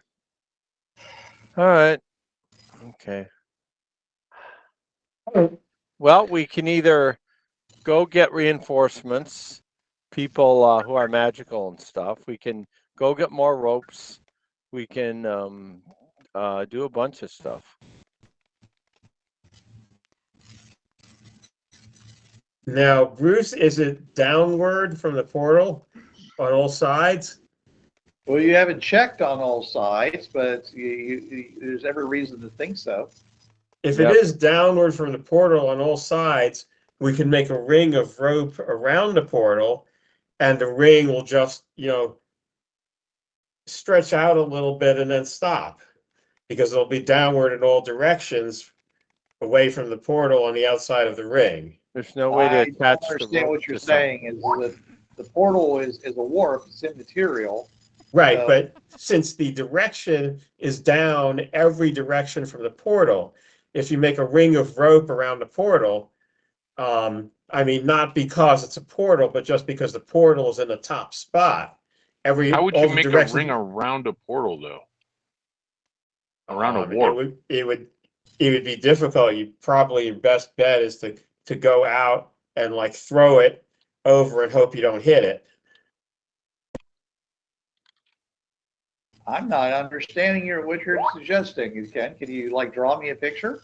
right. Okay. Well, we can either go get reinforcements, people who are magical and stuff. We can go get more ropes. We can do a bunch of stuff. Now, Bruce, is it downward from the portal on all sides? Well, you haven't checked on all sides, but there's every reason to think so. If it is downward from the portal on all sides, we can make a ring of rope around the portal, and the ring will just, stretch out a little bit and then stop, because it'll be downward in all directions away from the portal on the outside of the ring. There's no way to attach I the don't understand rope what you're to something. saying is that the portal is a warp, it's immaterial. Right, but since the direction is down every direction from the portal, if you make a ring of rope around the portal, not because it's a portal, but just because the portal is in the top spot. How would you make a ring around a portal, though? Around a warp? It would be difficult. Your best bet is to go out and throw it over and hope you don't hit it. I'm not understanding what you're suggesting, Ken. Can you draw me a picture?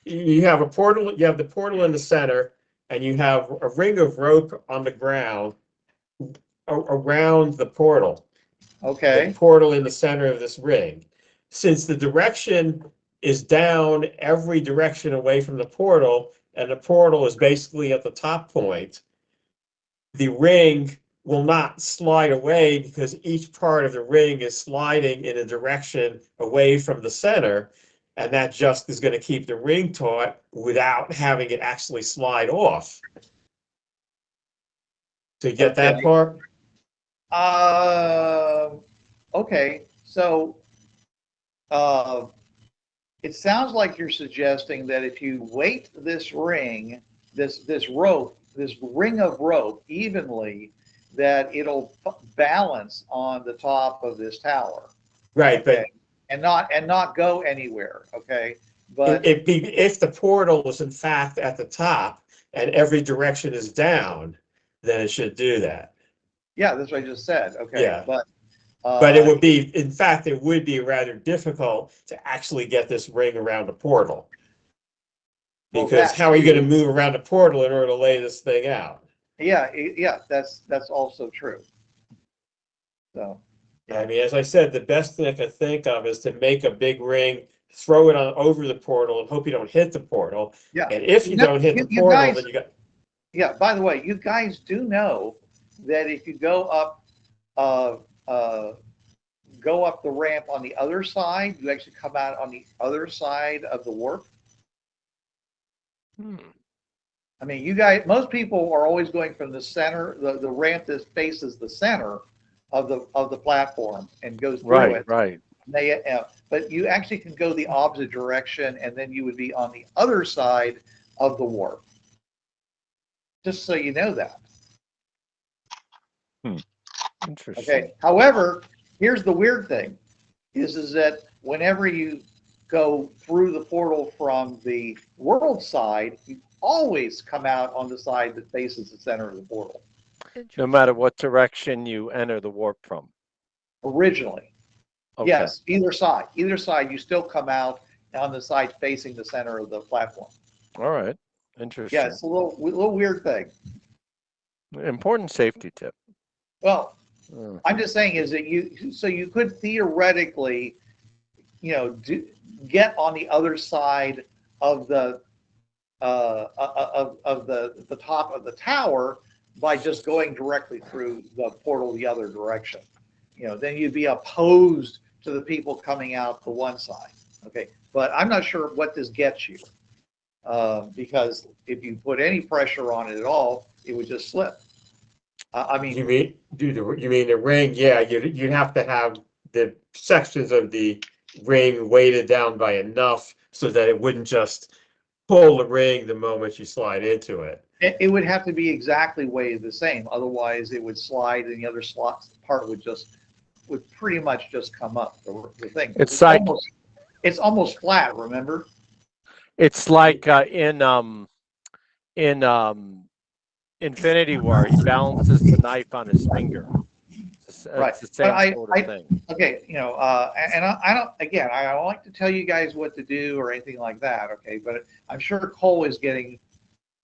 You have a portal. You have the portal in the center, and you have a ring of rope on the ground around the portal. Okay. The portal in the center of this ring. Since the direction is down every direction away from the portal, and the portal is basically at the top point, the ring will not slide away because each part of the ring is sliding in a direction away from the center. and that just is going to keep the ring taut without having it actually slide off. To get that part? Okay, so it sounds like you're suggesting that if you weight this ring, this ring of rope evenly, that it'll balance on the top of this tower. Right, Okay. And not go anywhere. Okay. but But if the portal is in fact at the top and every direction is down, then it should do that. yeah, that's what I just said. Okay. Yeah. But But it would be, in fact, it would be rather difficult to actually get this ring around a portal. Well, Because that how are you going to too. move around a portal in order to lay this thing out? Yeah, that's also true. So I mean, as I said, the best thing I can think of is to make a big ring, throw it on over the portal, and hope you don't hit the portal. yeah. And if you No, don't hit the you portal, guys- then you got. Yeah, by the way, you guys do know that if you go up the ramp on the other side, you actually come out on the other side of the warp. I mean, you guys, most people are always going from the center, the ramp that faces the center of the platform and goes through it. Right. But you actually can go the opposite direction, and then you would be on the other side of the warp. Just so you know that. Interesting. Okay. However, here's the weird thing: is that whenever you go through the portal from the world side, you always come out on the side that faces the center of the portal. No matter what direction you enter the warp from. Originally, Okay. yes, either side, you still come out on the side facing the center of the platform. All right. Interesting. Yeah, it's a little weird thing. Important safety tip. Well, I'm just saying is that you could theoretically, get on the other side of the the top of the tower by just going directly through the portal the other direction. Then you'd be opposed to the people coming out the one side. Okay, but I'm not sure what this gets you, because if you put any pressure on it at all, it would just slip. I mean, You mean the ring? Yeah, you'd have to have the sections of the ring weighted down by enough so that it wouldn't just pull the ring the moment you slide into it. it would have to be exactly weighted the same. Otherwise, it would slide, and the other part would pretty much just come up. The thing. It's like it's almost flat. Remember? it's like in Infinity War, he balances the knife on his finger. It's Right. the same But sort of thing. Okay, and I don't. Again, I don't like to tell you guys what to do or anything like that. Okay, but I'm sure Cole is getting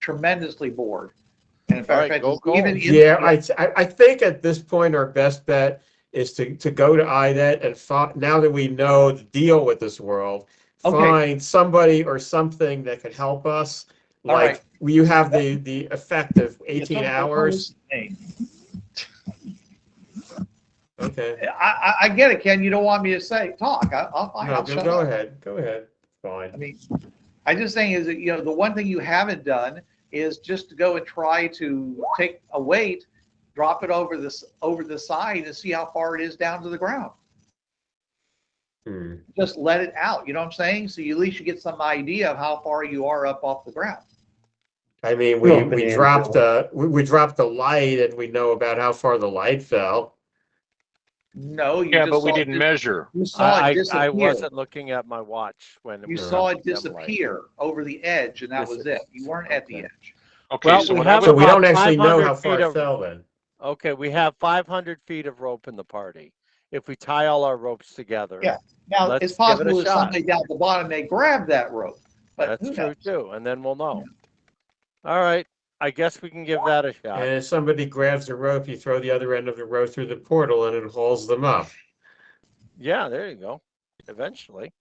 tremendously bored. And in fact, Right, go Cole. I think at this point our best bet is to go to IDET and now that we know the deal with this world, find somebody or something that could help us. All like right. you have the effect of 18 hours. Okay. I get it, Ken. You don't want me to talk. I'll shut go up. ahead. Go ahead. Fine. I mean, I just saying is that the one thing you haven't done is just to go and try to take a weight, drop it over the side, and see how far it is down to the ground. Just let it out. You know what I'm saying? So at least you get some idea of how far you are up off the ground. I mean, we dropped the light, and we know about how far the light fell. No, you Yeah, just but we saw didn't it, measure. You saw it disappear. I wasn't looking at my watch when you saw it disappear over the edge, and that was it. You weren't at the edge. Okay, Well, so we what have I So would we don't about actually know 500 how far feet it of- fell then. Okay, we have 500 feet of rope in the party. If we tie all our ropes together, Yeah. Now, let's it's give it a possible that shot. somebody down at the bottom may grab that rope, but That's who true knows? too, and then we'll know. All right, I guess we can give that a shot. And if somebody grabs the rope, you throw the other end of the rope through the portal, and it hauls them up. Yeah, there you go. Eventually.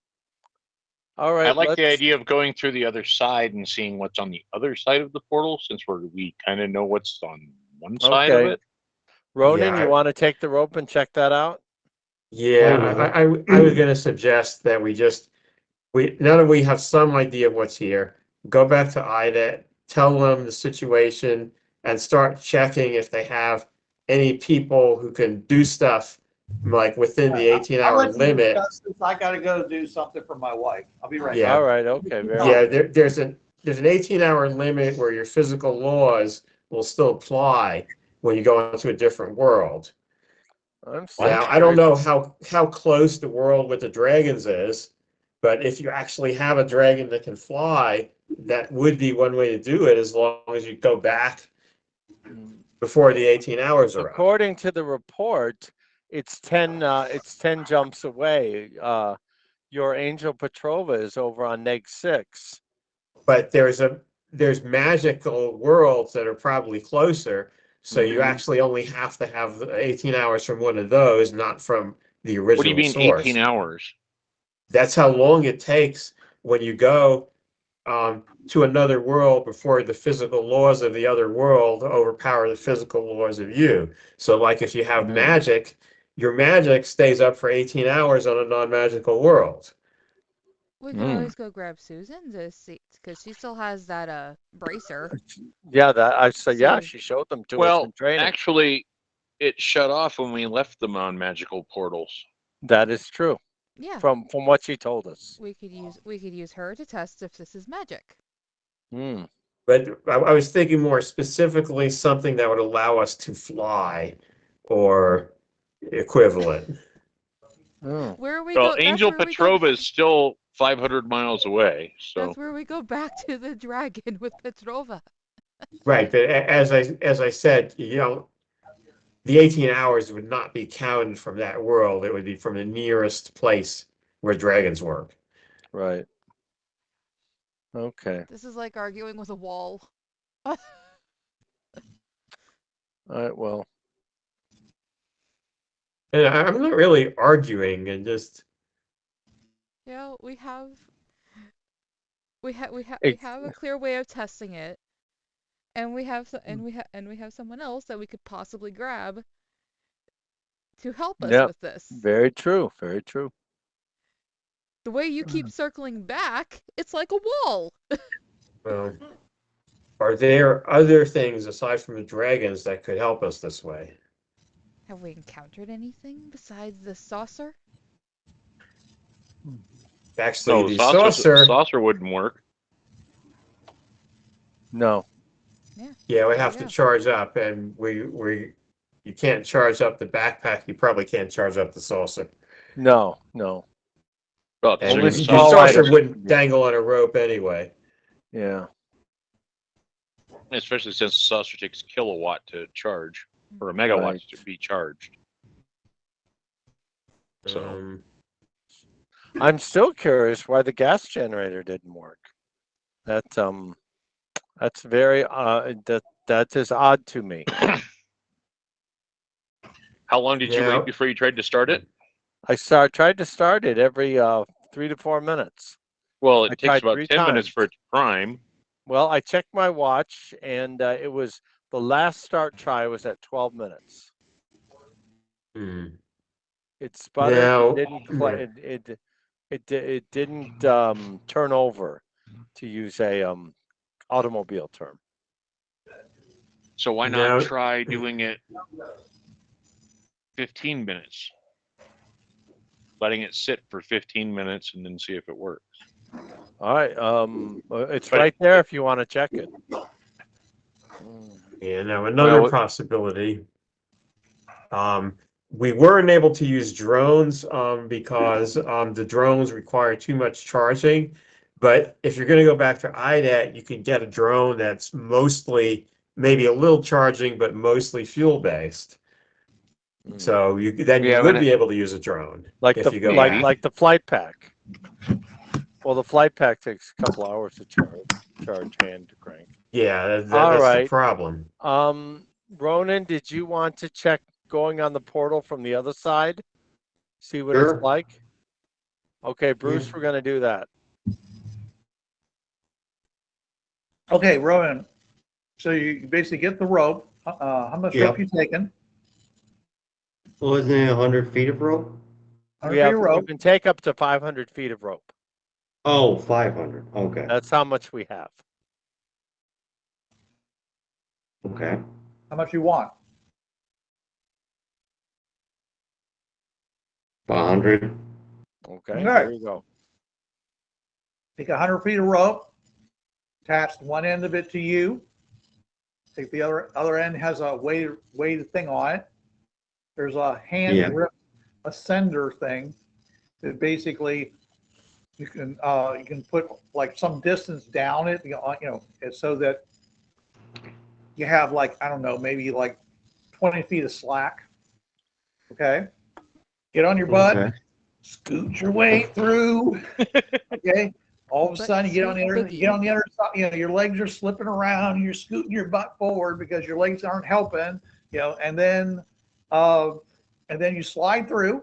All right. I like the idea of going through the other side and seeing what's on the other side of the portal, since we kind of know what's on one side of Okay. it. Ronan, Yeah, you want to take the rope and check that out? Yeah, I was going to suggest that we just now that we have some idea of what's here, go back to IDET, tell them the situation, and start checking if they have any people who can do stuff like within the I'll 18-hour let you limit. discuss this. I gotta go do something for my wife. I'll be right Yeah. All right. Okay. Very Yeah, good. there's an 18-hour limit where your physical laws will still apply when you go into a different world. I'm Now, I don't know how close the world with the dragons is, but if you actually have a dragon that can fly, that would be one way to do it, as long as you go back before the 18 hours are up. According to the report, it's 10 jumps away. Your Angel Petrova is over on neg 6. But there's magical worlds that are probably closer, so you actually only have to have 18 hours from one of those, not from the original What do you mean source. 18 hours? That's how long it takes when you go to another world before the physical laws of the other world overpower the physical laws of you. So like if you have magic, your magic stays up for 18 hours on a non-magical world. We could always go grab Susan to see, because she still has that bracer. Yeah, that I said. Yeah, So- she showed them to us Well, in training. actually, it shut off when we left the non-magical portals. That is true. Yeah, From what she told us. we could use her to test if this is magic. Hmm. But I was thinking more specifically something that would allow us to fly or equivalent. Oh. Where we Well, go, Angel that's where we go. Petrova is still 500 miles away, so That's where we go back to the dragon with Petrova. Right, but as I said, the 18 hours would not be counted from that world. It would be from the nearest place where dragons work. Right. Okay. This is like arguing with a wall. All right. Well. And I'm not really arguing, and just We have Ex- a clear way of testing it, and we have someone else that we could possibly grab to help us Yep. with this. Very true. Very true. The way you keep circling back, it's like a wall. are there other things aside from the dragons that could help us this way? Have we encountered anything besides the saucer? Actually, no, the saucer saucer, wouldn't work. No. yeah, we There have you to go. charge up, and you can't charge up the backpack. You probably can't charge up the saucer. No. No. Well, And Only the small saucer items. wouldn't dangle on a rope anyway. Yeah. especially since the saucer takes a kilowatt to charge, or a megawatt Right. to be charged. So I'm still curious why the gas generator didn't work. That's very that is odd to me. how long did you Yeah. wait before you tried to start it? Tried to start it every 3 to 4 minutes. Well, I it tried takes about 3 10 minutes times. for it to prime. Well, I checked my watch, and it was the last start try was at 12 minutes. It sputtered. Now- It didn't turn over, to use a automobile term. So why Now- not try doing it 15 minutes? Letting it sit for 15 minutes and then see if it works. All right. It's But- right there if you want to check it. Yeah, now another Well, possibility. We weren't able to use drones because the drones require too much charging. But if you're going to go back to IDET, you can get a drone that's mostly, maybe a little charging, but mostly fuel based. So you Yeah, would but- be able to use a drone Like if the you go like back. like the flight pack. Well, the flight pack takes a couple hours to charge hand to crank. Yeah, All that's right. the problem. Ronan, did you want to check going on the portal from the other side? See what Sure. it's like? Okay, Bruce, we're gonna do that. Okay, Ronan. So you basically get the rope. How much Yeah. rope you taking? Wasn't it 100 feet of rope? 100 We feet have of you rope. can take up to 500 feet of rope. Oh, 500. Okay. That's how much we have. Okay. How much you want? 100. Okay, Okay. there you go. Take 100 feet of rope, attach one end of it to you. Take the other end, has a weighted thing on it. There's a hand grip ascender thing that basically you can put like some distance down it, so that you have like, I don't know, maybe like 20 feet of slack. Okay. Get on your butt, Okay. scoot your way through. Okay. All of a Butt sudden you get on scoot the other side, your legs are slipping around and you're scooting your butt forward because your legs aren't helping, and then you slide through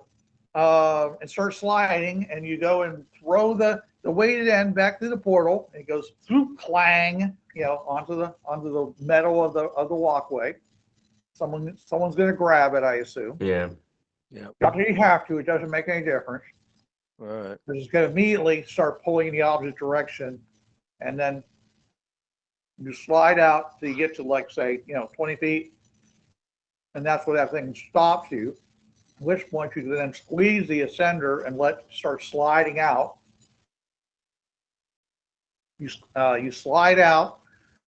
and start sliding, and you go and throw the weighted end back through the portal. And it goes through, clang, onto the metal of the walkway. Someone's going to grab it, I assume. Yeah. Yeah. Not that you have to. It doesn't make any difference. All right. They're just going to immediately start pulling in the opposite direction, and then you slide out till you get to, like, say, 20 feet, and that's where that thing stops you. At which point you can then squeeze the ascender and start sliding out. You slide out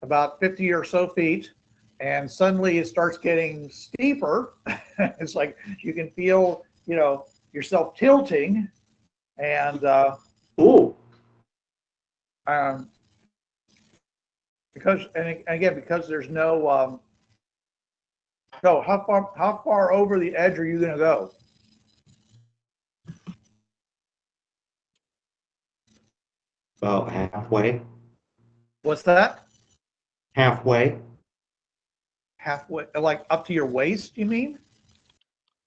about 50 or so feet, and suddenly it starts getting steeper. It's like you can feel, yourself tilting, and Ooh. because there's no so how far over the edge are you going to go? About halfway. What's that? Halfway. Halfway, like up to your waist, you mean?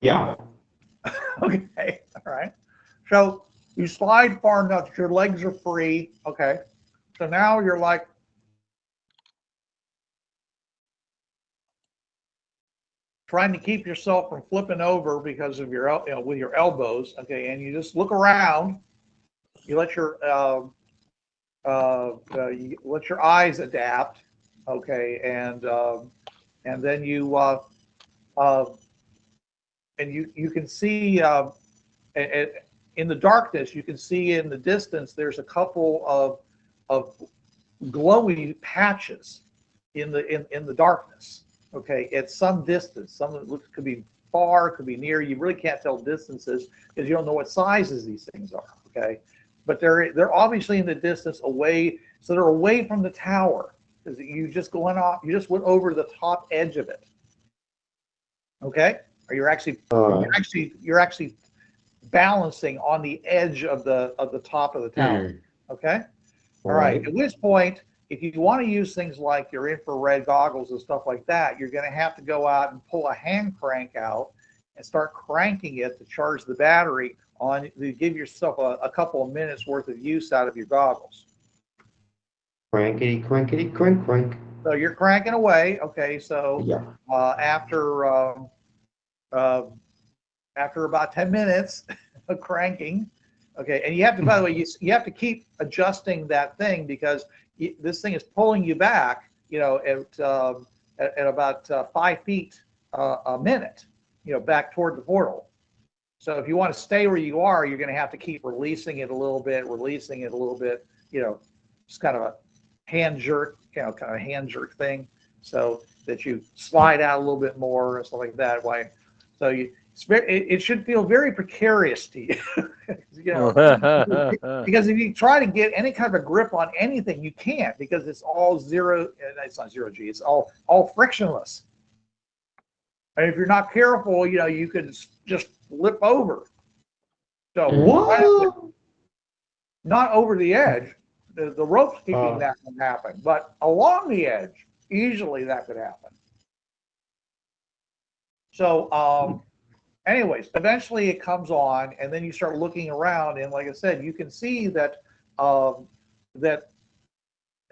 Yeah. Okay, all right. So you slide far enough that your legs are free. Okay. So now you're like trying to keep yourself from flipping over because of your, with your elbows. Okay, and you just look around. You let your eyes adapt. Okay, and then you you can see in the darkness. You can see in the distance. There's a couple of glowy patches in the darkness. Okay, at some distance. Some of it could be far, could be near. You really can't tell distances because you don't know what sizes these things are. Okay, but they're obviously in the distance away. So they're away from the tower because you just went over the top edge of it. Okay, or you're actually balancing on the edge of the top of the tower. Okay. All right. At which point, if you want to use things like your infrared goggles and stuff like that, you're going to have to go out and pull a hand crank out and start cranking it to charge the battery on to give yourself a couple of minutes worth of use out of your goggles. Crankety, crankety, crank, crank. So you're cranking away. Okay. So after about 10 minutes of cranking, okay, and you have to, by the way, you have to keep adjusting that thing because this thing is pulling you back, at about 5 feet a minute, back toward the portal. So if you want to stay where you are, you're going to have to keep releasing it a little bit, just kind of a hand jerk, thing, so that you slide out a little bit more and stuff like that. So it should feel very precarious to you, because if you try to get any kind of a grip on anything, you can't because it's all zero. It's not zero G. It's all frictionless. And if you're not careful, you could just flip over. So What? not over the edge. The rope's keeping that from happening, but along the edge, easily that could happen. So, anyways, eventually it comes on, and then you start looking around, and like I said, you can see that that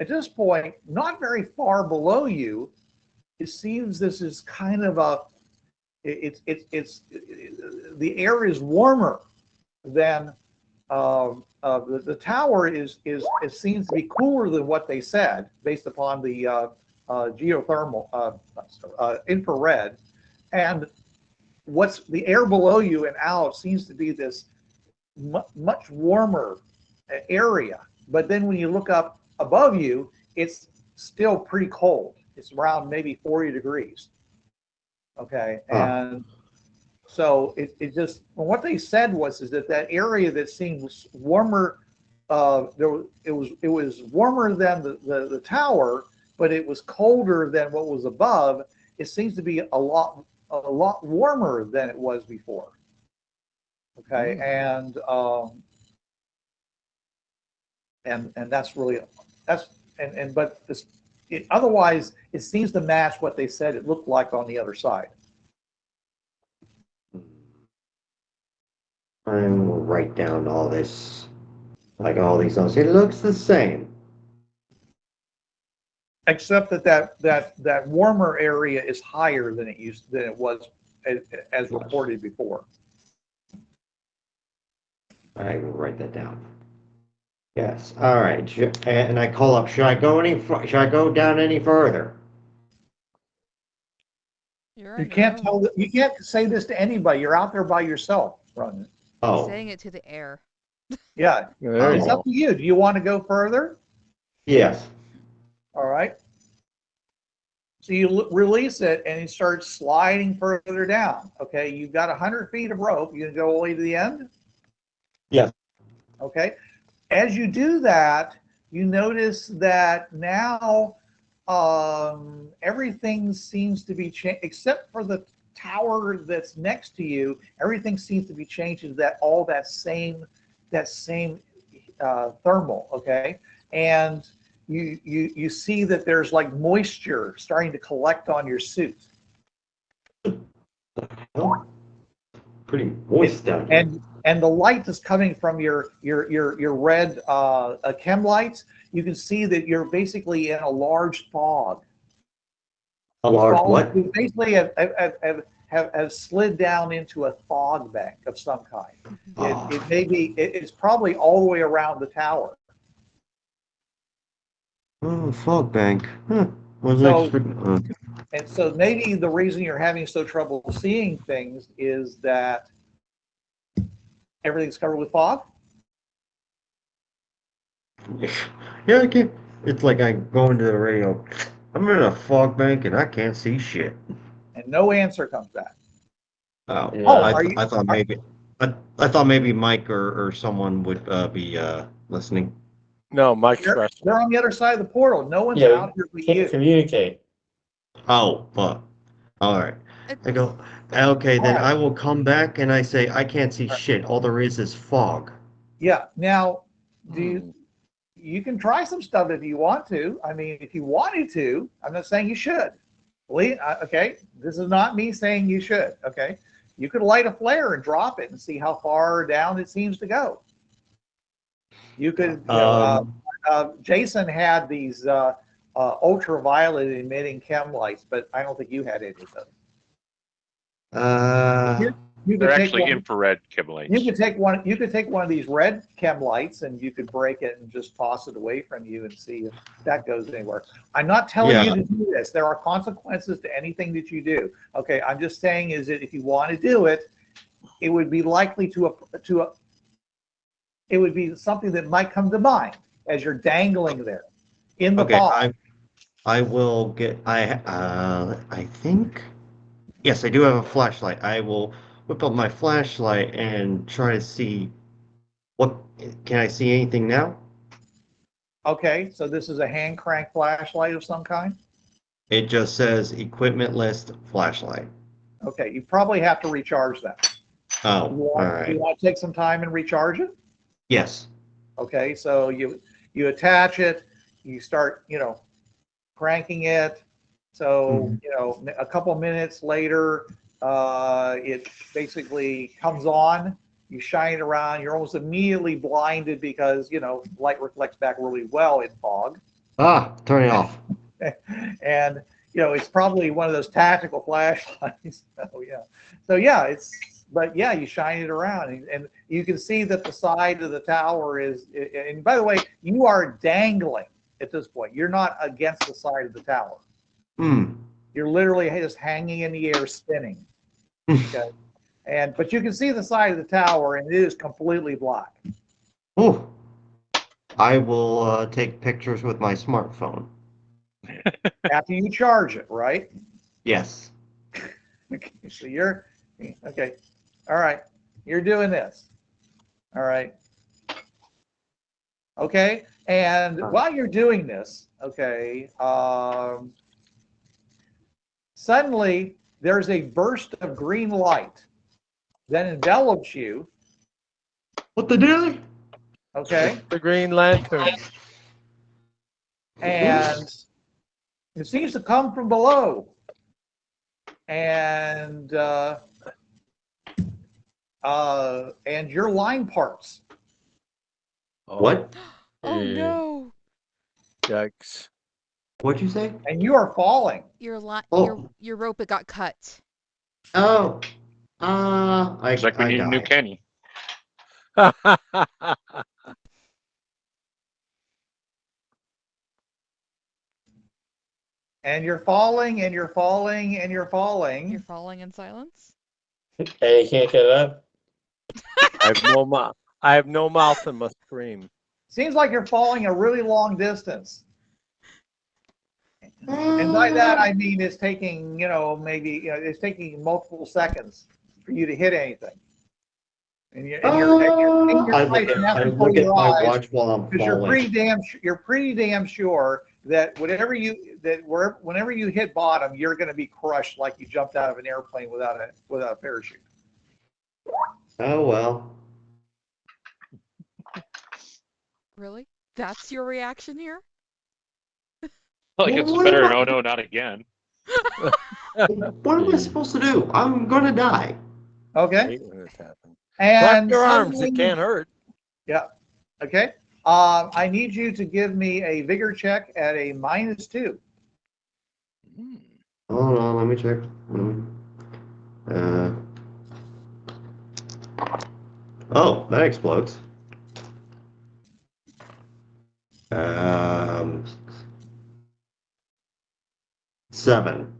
at this point, not very far below you, it seems this is kind of the air is warmer than the tower is it seems to be cooler than what they said based upon the geothermal infrared, and what's the air below you and out seems to be this much warmer area. But then when you look up above you, it's still pretty cold. It's around maybe 40 degrees. Okay, and so it just, well, what they said was is that area that seemed warmer, it was warmer than the tower, but it was colder than what was above. It seems to be a lot warmer than it was before. Okay, and that's really but this, otherwise it seems to match what they said it looked like on the other side. I will write down all this, like all these notes. It looks the same. Except that warmer area is higher than it was as reported before. I will write that down. Yes. All right. And I call up. Should I go down any further? You're You on your can't own. you can't say this to anybody. You're out there by yourself, Ronan. He's Oh, saying it to the air. Yeah, There you it's go. up to you. Do you want to go further? yes. All right. So you release it and it starts sliding further down. Okay, you've got 100 feet of rope. You can go all the way to the end? Yes. Okay. As you do that, you notice that now everything seems to be changed, except for the tower that's next to you. Everything seems to be changed to that same thermal. Okay, and you see that there's like moisture starting to collect on your suit. Oh, pretty moist down here. And the light is coming from your red chem lights. You can see that you're basically in a large fog. A large what? You basically have slid down into a fog bank of some kind. It's probably all the way around the tower. Oh, fog bank. Huh. And so maybe the reason you're having so trouble seeing things is that everything's covered with fog. Yeah, I can't. It's like I go into the radio. I'm in a fog bank and I can't see shit. And no answer comes back. Oh, Yeah. Oh, I thought maybe I thought maybe Mike or someone would be listening. No, Mike's resting. They're on the other side of the portal. No one's Yeah, out here but Can't you. communicate. Oh, fuck. All right. I go, okay, then I will come back and I say I can't see shit. All there is fog. Yeah. Now, you can try some stuff if you want to. I mean, if you wanted to, I'm not saying you should. Okay, this is not me saying you should. Okay, you could light a flare and drop it and see how far down it seems to go. You could, Jason had these ultraviolet emitting chem lights, but I don't think you had any of those. You could They're take actually one, infrared chem lights. You could take one of these red chem lights and you could break it and just toss it away from you and see if that goes anywhere. I'm not telling you to do this. There are consequences to anything that you do. Okay, I'm just saying is that if you want to do it, it would be likely it would be something that might come to mind as you're dangling there in the fog. I will get. I think. Yes, I do have a flashlight. I will whip up my flashlight and try to see what. Can I see anything now? Okay, so this is a hand crank flashlight of some kind? It just says equipment list flashlight. Okay, you probably have to recharge that. Oh, all Do right. you want to take some time and recharge it? Yes. Okay, so you attach it, you start, cranking it. So, a couple minutes later, it basically comes on. You shine it around. You're almost immediately blinded because, light reflects back really well in fog. Turn it off. And, it's probably one of those tactical flashlights. So, yeah, it's but yeah, you shine it around, and you can see that the side of the tower is. And by the way, you are dangling at this point. You're not against the side of the tower. Hmm. You're literally just hanging in the air, spinning. Okay, but you can see the side of the tower, and it is completely black. Oh, I will take pictures with my smartphone. After you charge it, right? Yes. Okay, so you're okay. All right, you're doing this. All right. Okay, and while you're doing this, okay, suddenly there's a burst of green light that envelops you. What the dilly? Okay, The Green Lantern. and it seems to come from below, and your line parts. What? Oh no! Yikes. What'd you say? And you are falling. Oh. Your rope got cut. Oh. Looks like we I need a new died. Kenny. And you're falling, and you're falling, and you're falling. You're falling in silence. And you can't get up. I have no mouth and must scream. Seems like you're falling a really long distance. And by that I mean it's taking, maybe it's taking multiple seconds for you to hit anything. And you're in your I place, and have I to look pull at your my eyes watch while I'm because you're falling. pretty damn sure that whenever you hit bottom, you're going to be crushed like you jumped out of an airplane without a parachute. Oh well. Really? That's your reaction here? Like Well, it's what better. am No, no, not again. What am I supposed to do? I'm gonna die. I Okay, hate when this happens. Clap and your arms. It suddenly, can't hurt. yeah. Okay. I need you to give me a vigor check at a -2. Hold on, let me check. Oh, that explodes. 7.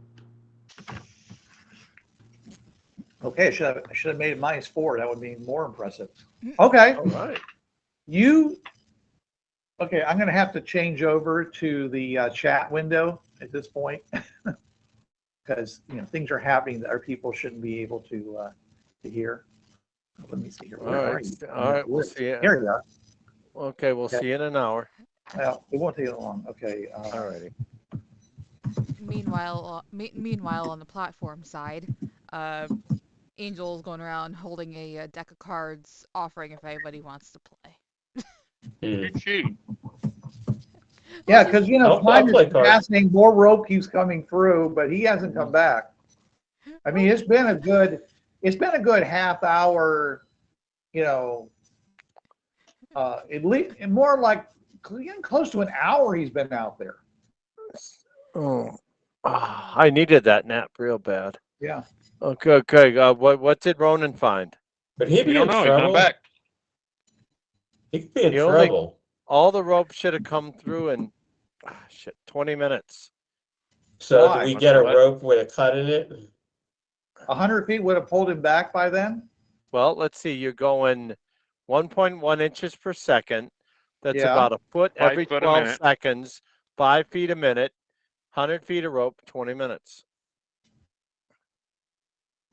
Okay, I should have made it -4. That would be more impressive. Okay. All right. Okay, I'm going to have to change over to the chat window at this point because things are happening that our people shouldn't be able to hear. Let me see here. Where are you? All right. We'll see you. Here you are. Okay, we'll see you in an hour. Well, it won't take that long. Okay. All righty. Meanwhile, on the platform side, Angel's going around holding a deck of cards, offering if anybody wants to play. Good cheating. Yeah, because I'll time play is cards. passing, more rope keeps coming through, but he hasn't come back. I mean, it's been a good half hour, at least more like getting close to an hour he's been out there. Oh, I needed that nap real bad. Yeah. Okay. What did Ronan find? But he'd We be don't in know. He's not trouble. back. He could be in He only- trouble. All the rope should have come through in 20 minutes. So Why? do we get a What? rope with a cut in it? 100 feet would have pulled him back by then. Well, let's see. You're going 1.1 inches per second. That's Yeah. about a foot 5 every foot a 12 minute. seconds. 5 feet a minute. 100 feet of rope. 20 minutes.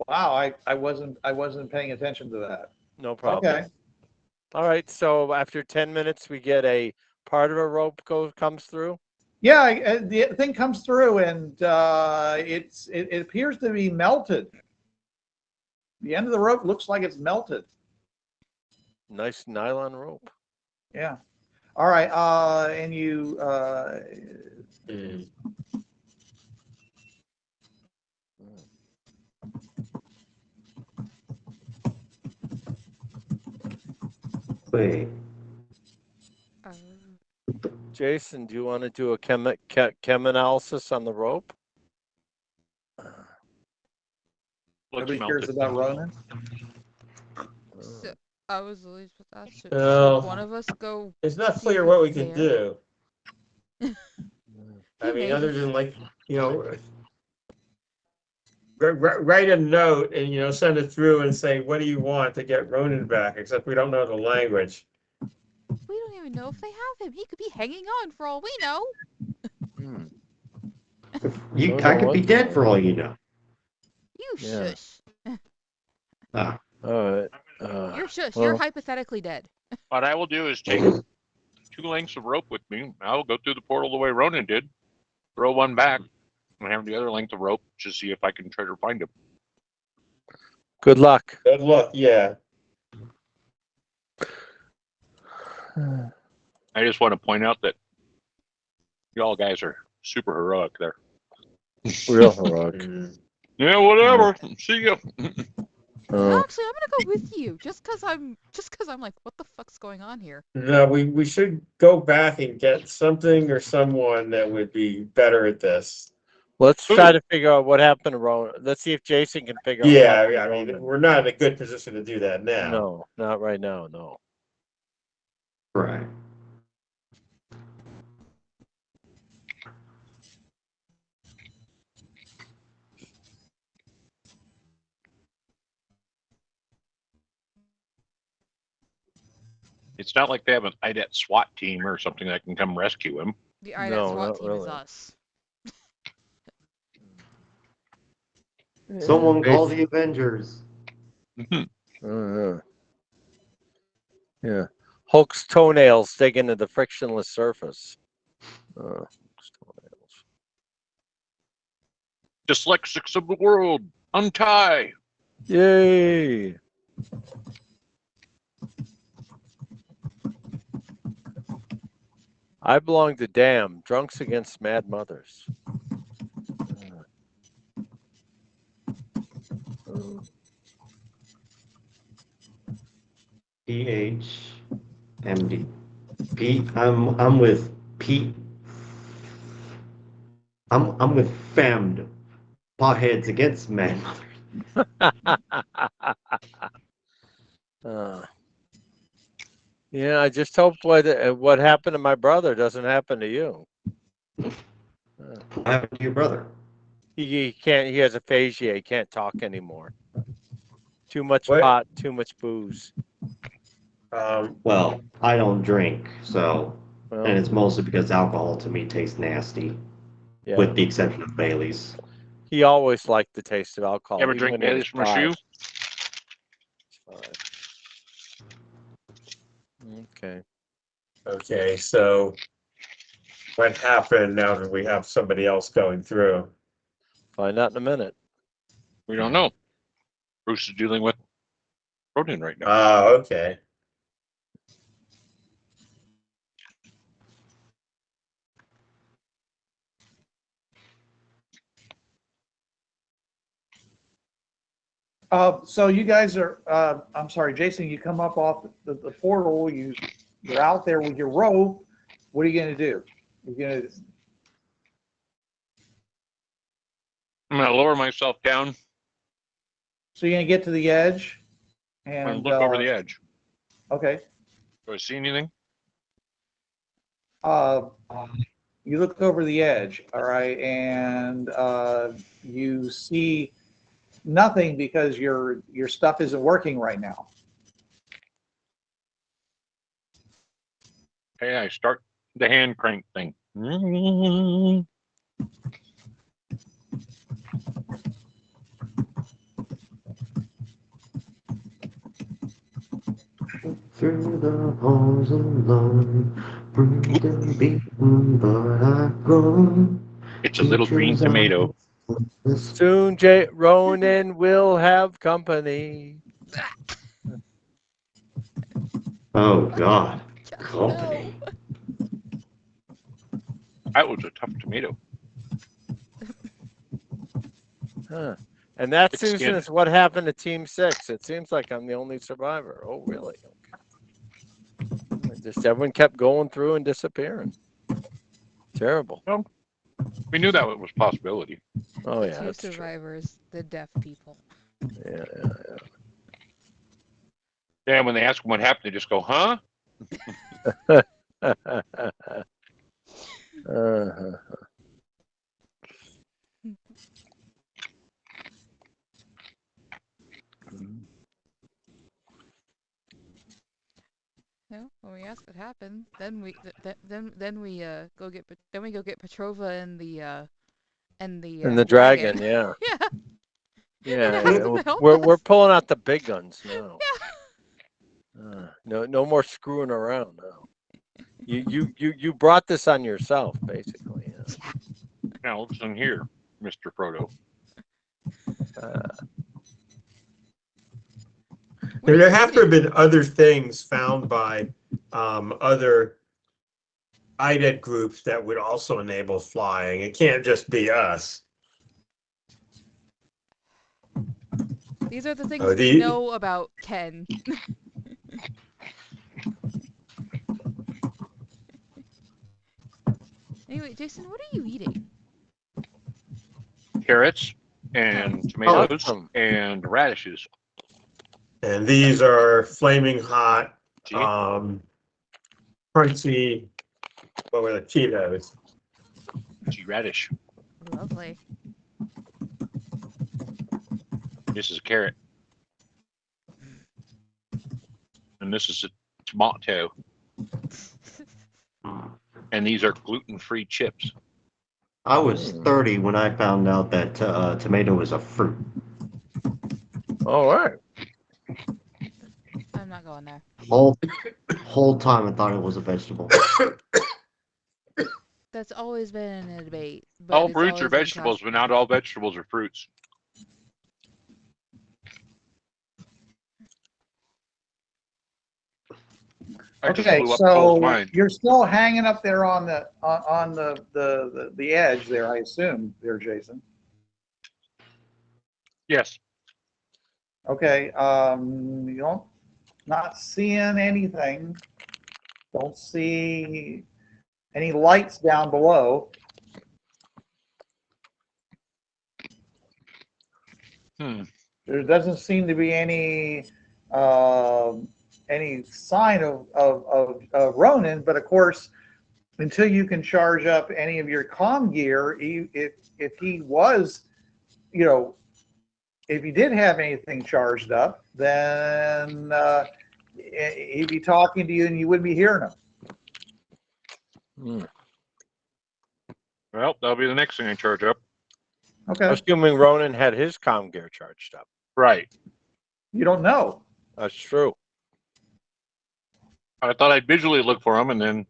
Wow, I wasn't paying attention to that. No problem. Okay. All right. So after 10 minutes, we get a part of a rope comes through. Yeah, the thing comes through, and it appears to be melted. The end of the rope looks like it's melted. Nice nylon rope. Yeah. All right. And you. Wait. Jason, do you want to do a chem analysis on the rope? Let's Nobody melt cares it. about Ronan? So, I was at least with that. Should No. one of us go? It's not see clear if what we he's could there? do. He I mean, may other just- than like, write a note and, send it through and say, what do you want to get Ronan back? Except we don't know the language. We don't even know if they have him. He could be hanging on for all we know. Hmm. I could be dead for all you know. You Yeah. shush. Ah, All right. You're shush. well, You're hypothetically dead. What I will do is take 2 lengths of rope with me. I'll go through the portal the way Ronan did, throw one back, and have the other length of rope to see if I can try to find him. good luck. Good luck, yeah. I just want to point out that y'all guys are super heroic there. Real heroic. Yeah, whatever. See ya. Oh, Actually, I'm gonna go with you, just cause I'm like, what the fuck's going on here? No, we should go back and get something or someone that would be better at this. let's try to figure out what happened to Ronan. Let's see if Jason can figure out what Yeah, happened to I mean, Ronan. we're not in a good position to do that now. No, not right now. No. right. It's not like they have an IDET SWAT team or something that can come rescue him. The IDET No, SWAT not team is really. us. Someone call the Avengers. Yeah. Hulk's toenails dig into the frictionless surface. Hulk's toenails. Dyslexics of the world, untie. Yay! I belong to Damn, Drunks Against Mad Mothers. PHMD. I'm with Pete. I'm with FAMD. Potheads against Mad Mothers. Yeah, I just hope what happened to my brother doesn't happen to you. What happened to your brother? He can't. He has aphasia. He can't talk anymore. Too much What? pot. Too much booze. Well, I don't drink, so, Well, and it's mostly because alcohol to me tastes nasty, yeah. with the exception of Bailey's. He always liked the taste of alcohol. Ever even drink when he was Bailey's from a shoe? 5. Okay. Okay, so what happened now that we have somebody else going through? Find out in a minute. We don't know. Bruce is dealing with Ronan right now. Oh, okay. So you guys are, I'm sorry, Jason, you come up off the portal, you're out there with your rope. What are you going to do? You're going to, I'm going to lower myself down so you're going to get to the edge and look over the edge. Okay. Do I see anything? You look over the edge, all right, and you see nothing because your stuff isn't working right now. Okay, I start the hand crank thing. Through the halls alone, bruised and beaten, but I've grown. It's a little green tomato. Soon, Ronan will have company. Oh, God. No. Company. That was a tough tomato. Huh. And that, It's Susan, skin. is what happened to Team 6. It seems like I'm the only survivor. Oh, really? Okay. Just everyone kept going through and disappearing. Terrible. Well, we knew that was a possibility. Oh, yeah, Two that's true. survivors, the deaf people. Yeah. Yeah, when they ask them what happened, they just go, huh? Uh-huh. No, when we ask what happened, then we go get Petrova and And the dragon. dragon, yeah. Yeah, Yeah, and ask them to help we're us. pulling out the big guns now. Yeah. No more screwing around now. You brought this on yourself, basically. Yeah. Now listen here, Mr. Frodo. What are There you have to have eating? been other things found by other IDET groups that would also enable flying. It can't just be us. These are the things Oh, we know about Ken. Anyway, Jason, what are you eating? Carrots and Oh. tomatoes Awesome. and radishes. And these are flaming hot, See? crunchy, what were the Cheetos? Gee, radish. Lovely. This is a carrot. And this is a tomato. And these are gluten-free chips. I was 30 when I found out that tomato was a fruit. All right. I'm not going there. Whole time I thought it was a vegetable. That's always been a debate, but All it's fruits are always been vegetables, tossed. but not all vegetables are fruits. I just Okay, blew up Cole's so mind. you're still hanging up there on the edge there, I assume, there, Jason. Yes. Okay, you don't not seeing anything. Don't see any lights down below. There doesn't seem to be any sign of Ronan, but of course, until you can charge up any of your comm gear, if he was, you know, if he did have anything charged up, then he'd be talking to you and you wouldn't be hearing him. Well, that'll be the next thing I charge up. Okay. Assuming Ronan had his comm gear charged up. Right. You don't know. That's true. I thought I'd visually look for them and then.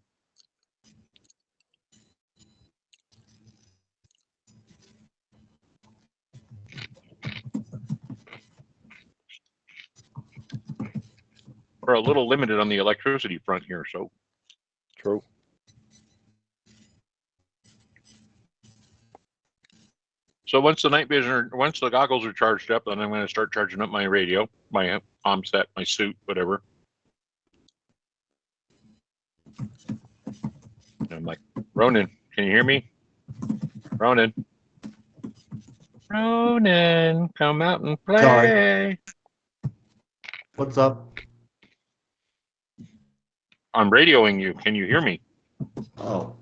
We're a little limited on the electricity front here, so. True. So once the night vision, once the goggles are charged up, then I'm going to start charging up my radio, my set, my suit, whatever. And I'm like, Ronan, can you hear me? Ronan. Ronan, come out and play. Sorry. What's up? I'm radioing you. Can you hear me? Oh,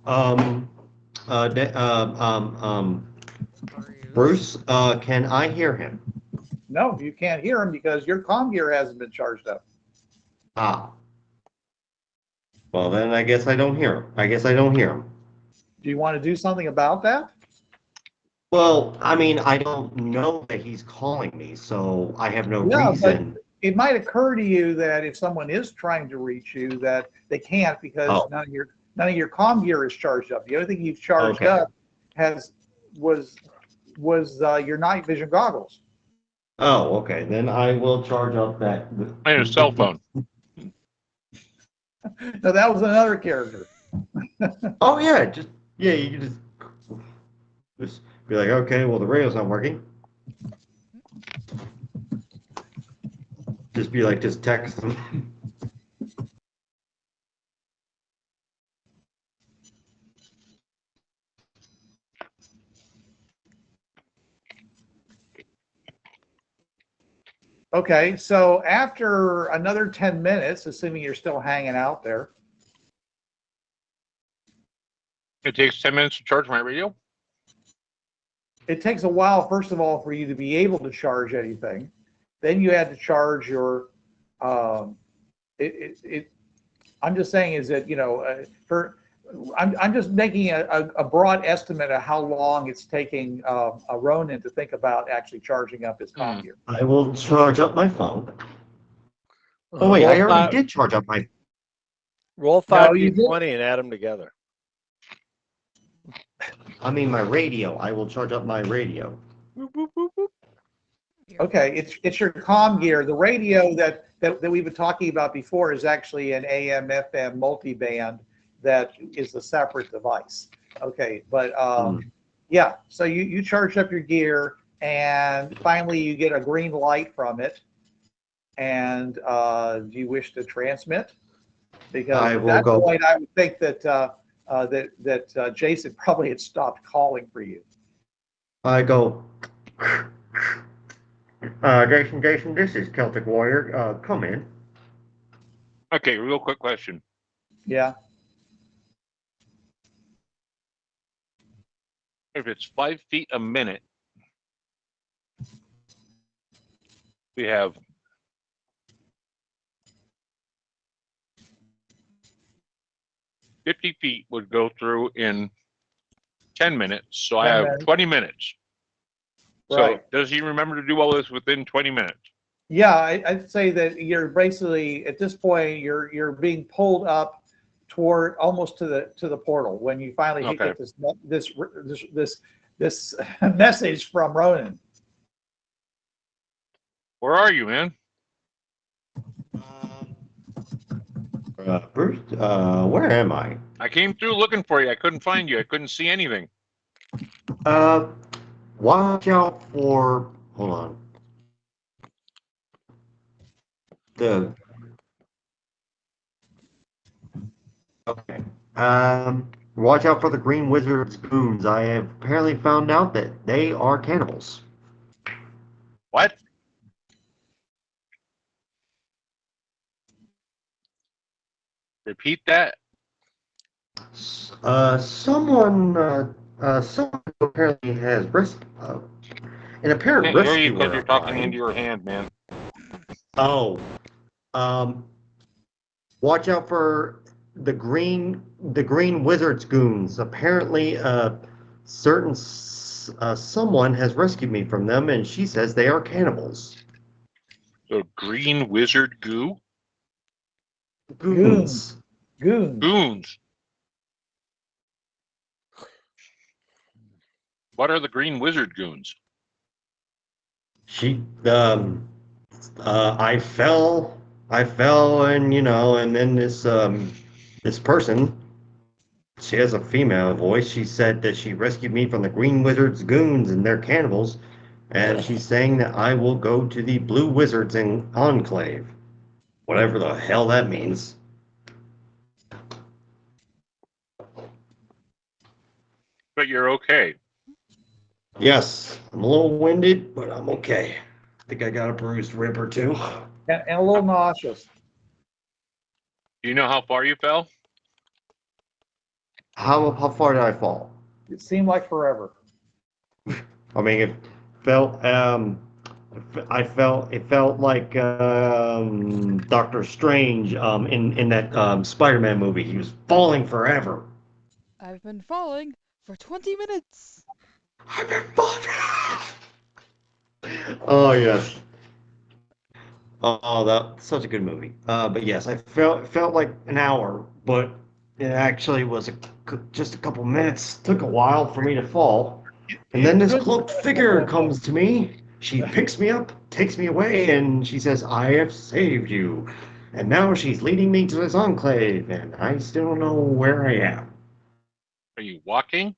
Bruce, can I hear him? No, you can't hear him because your comm gear hasn't been charged up. Ah. Well, then I guess I don't hear him. Do you want to do something about that? Well, I mean, I don't know that he's calling me, so I have no Yeah, but reason. it might occur to you that if someone is trying to reach you, that they can't because none of your comm gear is charged up. The other thing you've charged up was your night vision goggles. Oh, okay. Then I will charge up that. And a cell phone. No, that was another character. Oh yeah, you can just be like, okay, well the radio's not working. Just text them. Okay, so after another 10 minutes, assuming you're still hanging out there, It takes 10 minutes to charge my radio. it takes a while, first of all, for you to be able to charge anything. Then you had to charge your, I'm just saying is that, I'm just making a broad estimate of how long it's taking a Ronin to think about actually charging up his comm gear. I will charge up my phone. Oh wait, I already did charge up my. Roll No, 5 you did. d20 and add them together. I mean my radio. I will charge up my radio. Okay, it's your comm gear. The radio that we've been talking about before is actually an AM/FM multiband that is a separate device. Okay, but yeah, so you charge up your gear, and finally you get a green light from it. And do you wish to transmit? Because I at will that go. point, I would think that Jason probably had stopped calling for you. I go. Jason, this is Celtic Warrior. Come in. Okay, real quick question. Yeah. If it's 5 feet a minute, we have 50 feet would go through in 10 minutes. So I 10 have minutes. 20 minutes. Right. So does he remember to do all this within 20 minutes? Yeah, I'd say that you're basically at this point you're being pulled up toward almost to the portal when you finally get this message from Ronan. Where are you, man? Bruce, where am I? I came through looking for you. I couldn't find you. I couldn't see anything. Watch out for. Hold on. Okay. Watch out for the Green Wizard's goons. I have apparently found out that they are cannibals. What? Repeat that. Someone apparently has an apparent Can't hear you rescuer because you're of talking mine. into your hand, man. Oh, watch out for the green wizard's goons. Apparently, someone has rescued me from them, and she says they are cannibals. So green wizard goo? Goons. Goons. What are the green wizard goons? I fell, and then this person, she has a female voice. She said that she rescued me from the Green Wizard's goons and they're cannibals, and she's saying that I will go to the Blue Wizards in Enclave, whatever the hell that means. But you're okay. Yes, I'm a little winded, but I'm okay. I think I got a bruised rib or two. And a little nauseous. Do you know how far you fell? How far did I fall? It seemed like forever. I mean, it felt it felt like Doctor Strange in that Spider-Man movie. He was falling forever. I've been falling for 20 minutes. I've been falling. Oh yes. Oh, that's such a good movie. But yes, I felt like an hour, but it actually was just a couple minutes. Took a while for me to fall, and then this cloaked figure comes to me. She picks me up, takes me away, and she says, "I have saved you." And now she's leading me to this enclave, and I still don't know where I am. Are you walking?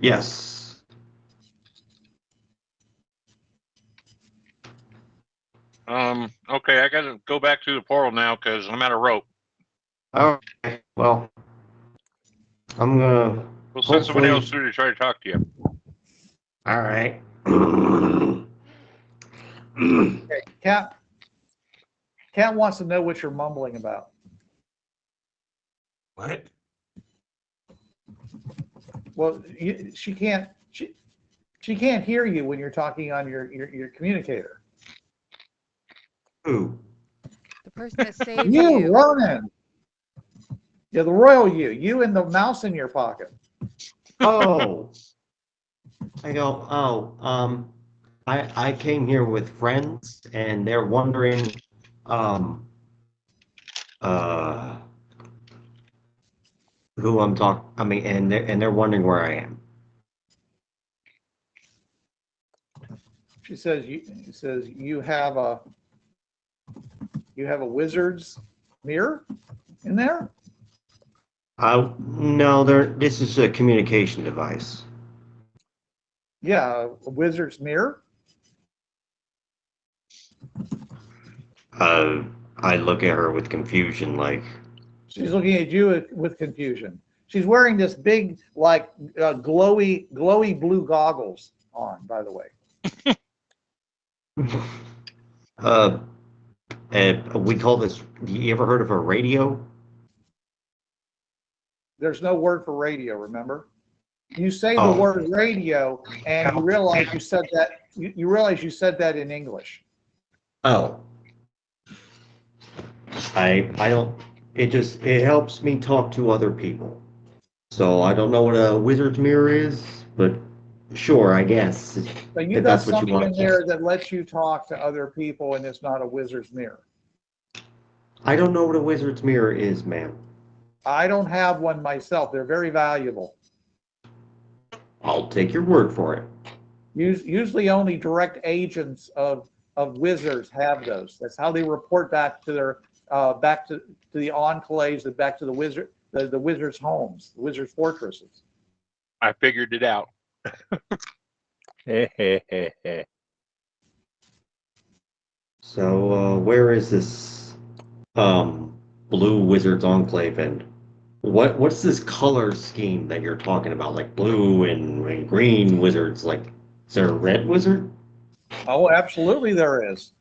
Yes. Okay, I gotta go back to the portal now because I'm out of rope. Okay. Well, I'm gonna. We'll send somebody Hopefully- else through to try to talk to you. All right. Okay, Cat wants to know what you're mumbling about. What? Well, she can't hear you when you're talking on your communicator. Who? The person that saved You, you. Ronan. Yeah, the royal you and the mouse in your pocket. Oh. I go, I came here with friends and they're wondering, um, uh, who I'm talking, I mean, and they're wondering where I am. She says you have a wizard's mirror in there. No, this is a communication device. Yeah, a wizard's mirror. I look at her with confusion, like, She's looking at you with confusion. She's wearing this big, like, glowy blue goggles on, by the way. uh, we call this, you ever heard of a radio? There's no word for radio, remember? You say the Oh. word radio, and you realize you said that. You realize you said that in English. Oh. I don't, it helps me talk to other people. So I don't know what a wizard's mirror is, but sure, I guess. So you If got that's what you something want in to there that lets you talk to other people, and it's not a wizard's mirror. I don't know what a wizard's mirror is, ma'am. I don't have one myself. They're very valuable. I'll take your word for it. Usually only direct agents of wizards have those. That's how they report back to their back to the enclaves and back to the wizards' homes, the wizards' fortresses. I figured it out. So, where is this blue wizard's enclave, and what's this color scheme that you're talking about? Like blue and green wizards, like is there a red wizard? Oh, absolutely, there is.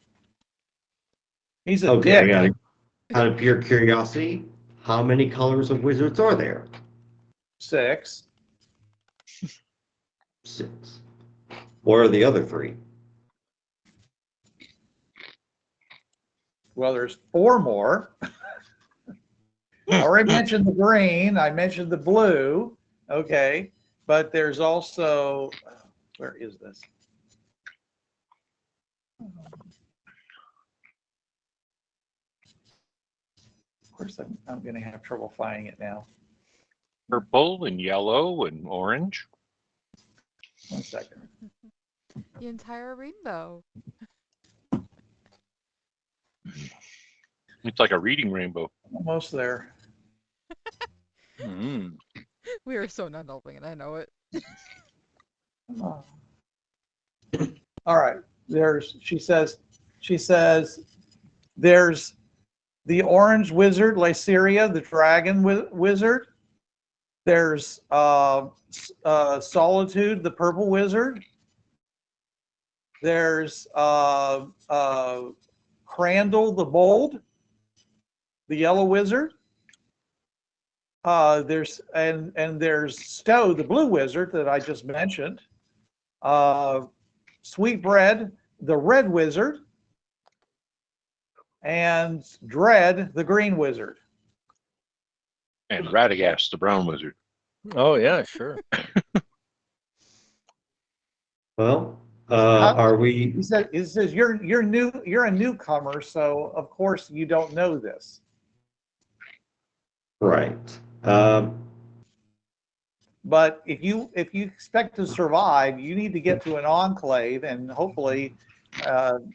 He's a Okay, I dick. got it. Out of pure curiosity, how many colors of wizards are there? 6. 6. What are the other 3? Well, there's 4 more. I already mentioned the green. I mentioned the blue. Okay, but there's also, where is this? Of course, I'm going to have trouble finding it now. Purple and yellow and orange. 1 second. The entire rainbow. It's like a reading rainbow. Almost there. Mm. We are so not helping, and I know it. Oh. All right. She says, there's the orange wizard, Lyceria, the dragon wizard. There's Solitude, the purple wizard. There's Crandall, the bold, the yellow wizard. There's Stowe, the blue wizard that I just mentioned. Sweetbread, the red wizard, and Dread, the green wizard. And Radagast, the brown wizard. Oh yeah, sure. Well, are we? He says you're new. You're a newcomer, so of course you don't know this. Right. But if you expect to survive, you need to get to an enclave and hopefully, and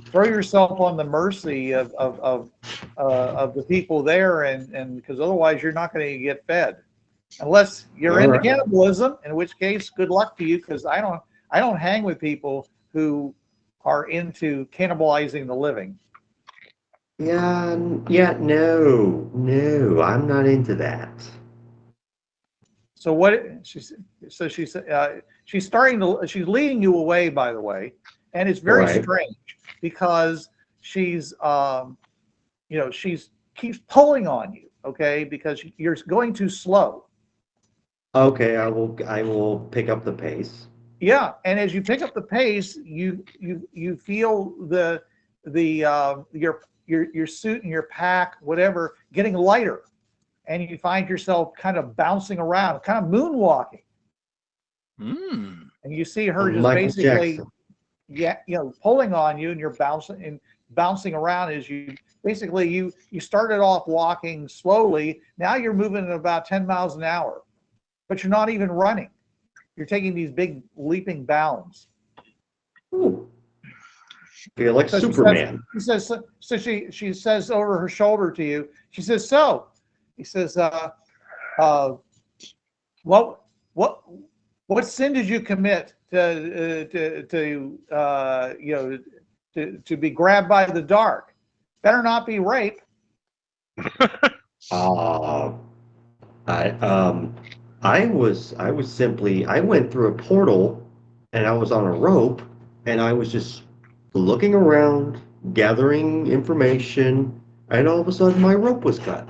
throw yourself on the mercy of the people there, and because otherwise you're not going to get fed, unless you're All into right. cannibalism, in which case good luck to you, because I don't hang with people who are into cannibalizing the living. Yeah, no, I'm not into that. So what she's so she's she's leading you away, by the way, and it's very Right. strange because she's she's keeps pulling on you, okay, because you're going too slow. Okay, I will pick up the pace. Yeah, and as you pick up the pace, you feel your suit and your pack, whatever, getting lighter, and you find yourself kind of bouncing around, kind of moonwalking, and you see her just Michael basically, Jackson. yeah, pulling on you, and you're bouncing around as you basically you started off walking slowly. Now you're moving at about 10 miles an hour, but you're not even running. You're taking these big leaping bounds. Ooh. Feel like So Superman. she says over her shoulder to you. She says, "So," he says, "what sin did you commit to be grabbed by the dark? Better not be rape." Uh, I was simply I went through a portal and I was on a rope and I was just looking around, gathering information, and all of a sudden my rope was cut.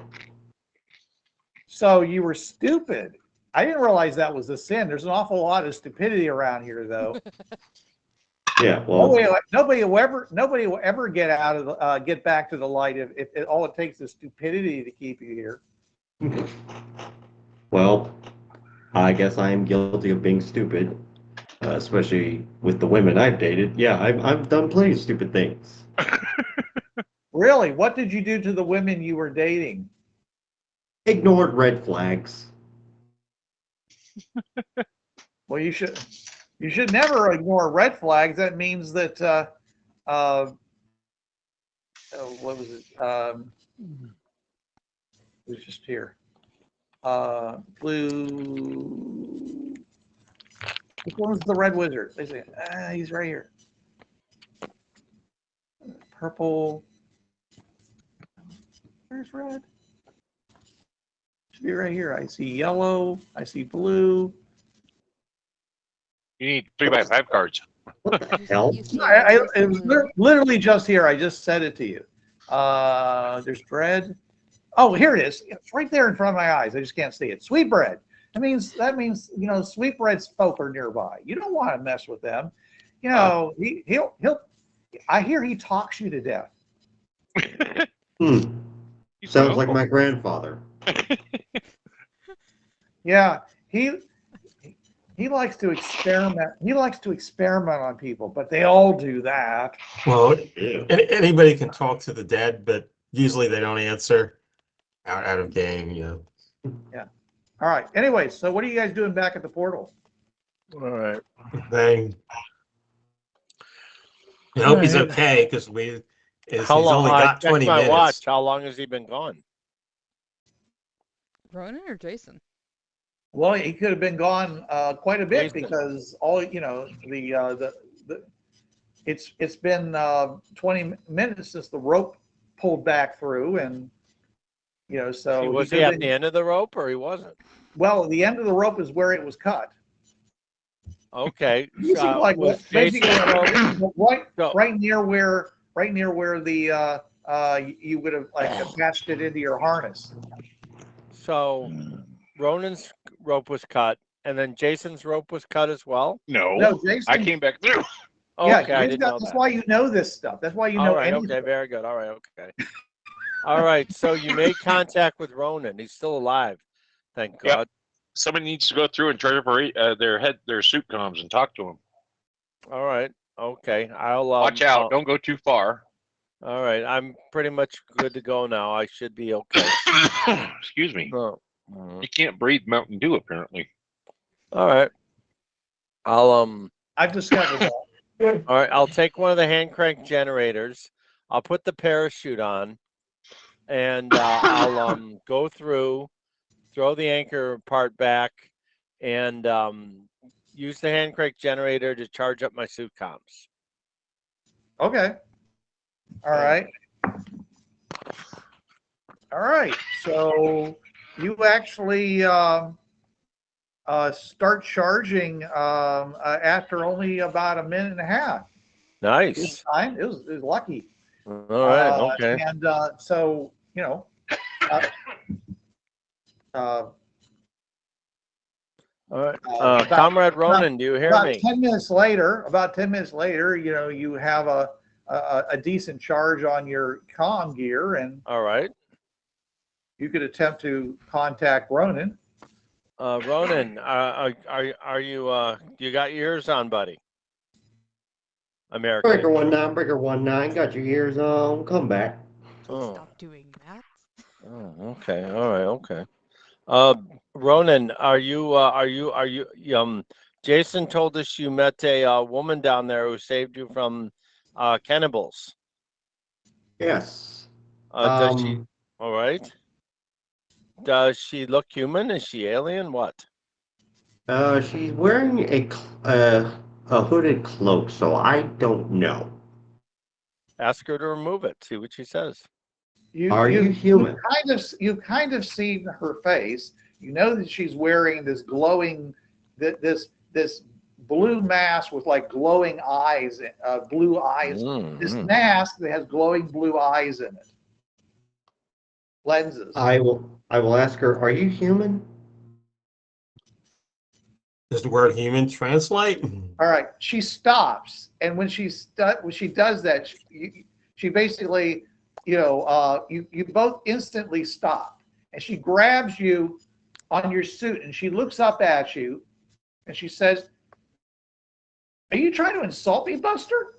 So you were stupid. I didn't realize that was a sin. There's an awful lot of stupidity around here, though. Yeah, well, Nobody will ever get back to the light if all it takes is stupidity to keep you here. well, I guess I am guilty of being stupid, especially with the women I've dated. Yeah, I've done plenty of stupid things. Really, what did you do to the women you were dating? Ignored red flags. Well, you should never ignore red flags. That means that what was it? It was just here. Blue. Which one was the red wizard? He's right here. Purple. Where's red? Should be right here. I see yellow. I see blue. You need 3x5 cards. What the hell? You see It was literally just here. I just said it to you. There's bread. Oh, here it is. It's right there in front of my eyes. I just can't see it. Sweetbread. That means sweetbread's folk are nearby. You don't want to mess with them. He'll. I hear he talks you to death. Sounds like my grandfather. Yeah, he likes to experiment. He likes to experiment on people, but they all do that. Well, anybody can talk to the dead, but usually they don't answer. Out of game, Yeah. All right. Anyway, so what are you guys doing back at the portal? All right. They hope he's okay because he's only got 20 my minutes. watch. How long has he been gone? Ronan or Jason? Well, he could have been gone quite a bit Jason. because it's been 20 minutes since the rope pulled back through, and so Was he at the end of the rope or he wasn't? Well, the end of the rope is where it was cut. Okay. You seem like was basically Jason right near where the you would have attached it into your harness. So Ronan's rope was cut, and then Jason's rope was cut as well? No, Jason. I came back through. Okay, I didn't know that's that. why you know this stuff. That's why you know All right, anything. okay, very good. All right, okay. All right, so you made contact with Ronan. He's still alive. Thank Yep. God. Somebody needs to go through and try to their suit comms and talk to them. All right, okay. I'll Watch out! Don't go too far. All right, I'm pretty much good to go now. I should be okay. Excuse me. No. You can't breathe Mountain Dew apparently. All right. I've discovered that. All right, I'll take one of the hand crank generators. I'll put the parachute on, and I'll go through, throw the anchor part back, and use the hand crank generator to charge up my suit comms. Okay. All right. All right. So you actually start charging after only about a minute and a half. Nice. Time it was lucky. All right. Okay. And so you know, All right. about- Comrade Ronan, do you hear about me? 10 minutes later, you know, you have a decent charge on your comm gear, and All right. you could attempt to contact Ronan. Ronan, are you you got your ears on, buddy? American. Breaker 19, got your ears on, come back. Oh. Stop doing that. Oh, okay. All right. Okay. Ronan, are you Jason told us you met a woman down there who saved you from cannibals. Yes. Does she? All right. Does she look human? Is she alien? What? She's wearing a hooded cloak, so I don't know. Ask her to remove it. See what she says. Are you human? You've kind of seen her face. You know that she's wearing this glowing, this blue mask with like glowing eyes, blue eyes. This mask that has glowing blue eyes in it. Lenses. I will ask her, are you human? Does the word human translate? All right. She stops, and when she does that, she basically, you know, you both instantly stop, and she grabs you on your suit, and she looks up at you, and she says, "Are you trying to insult me, Buster?"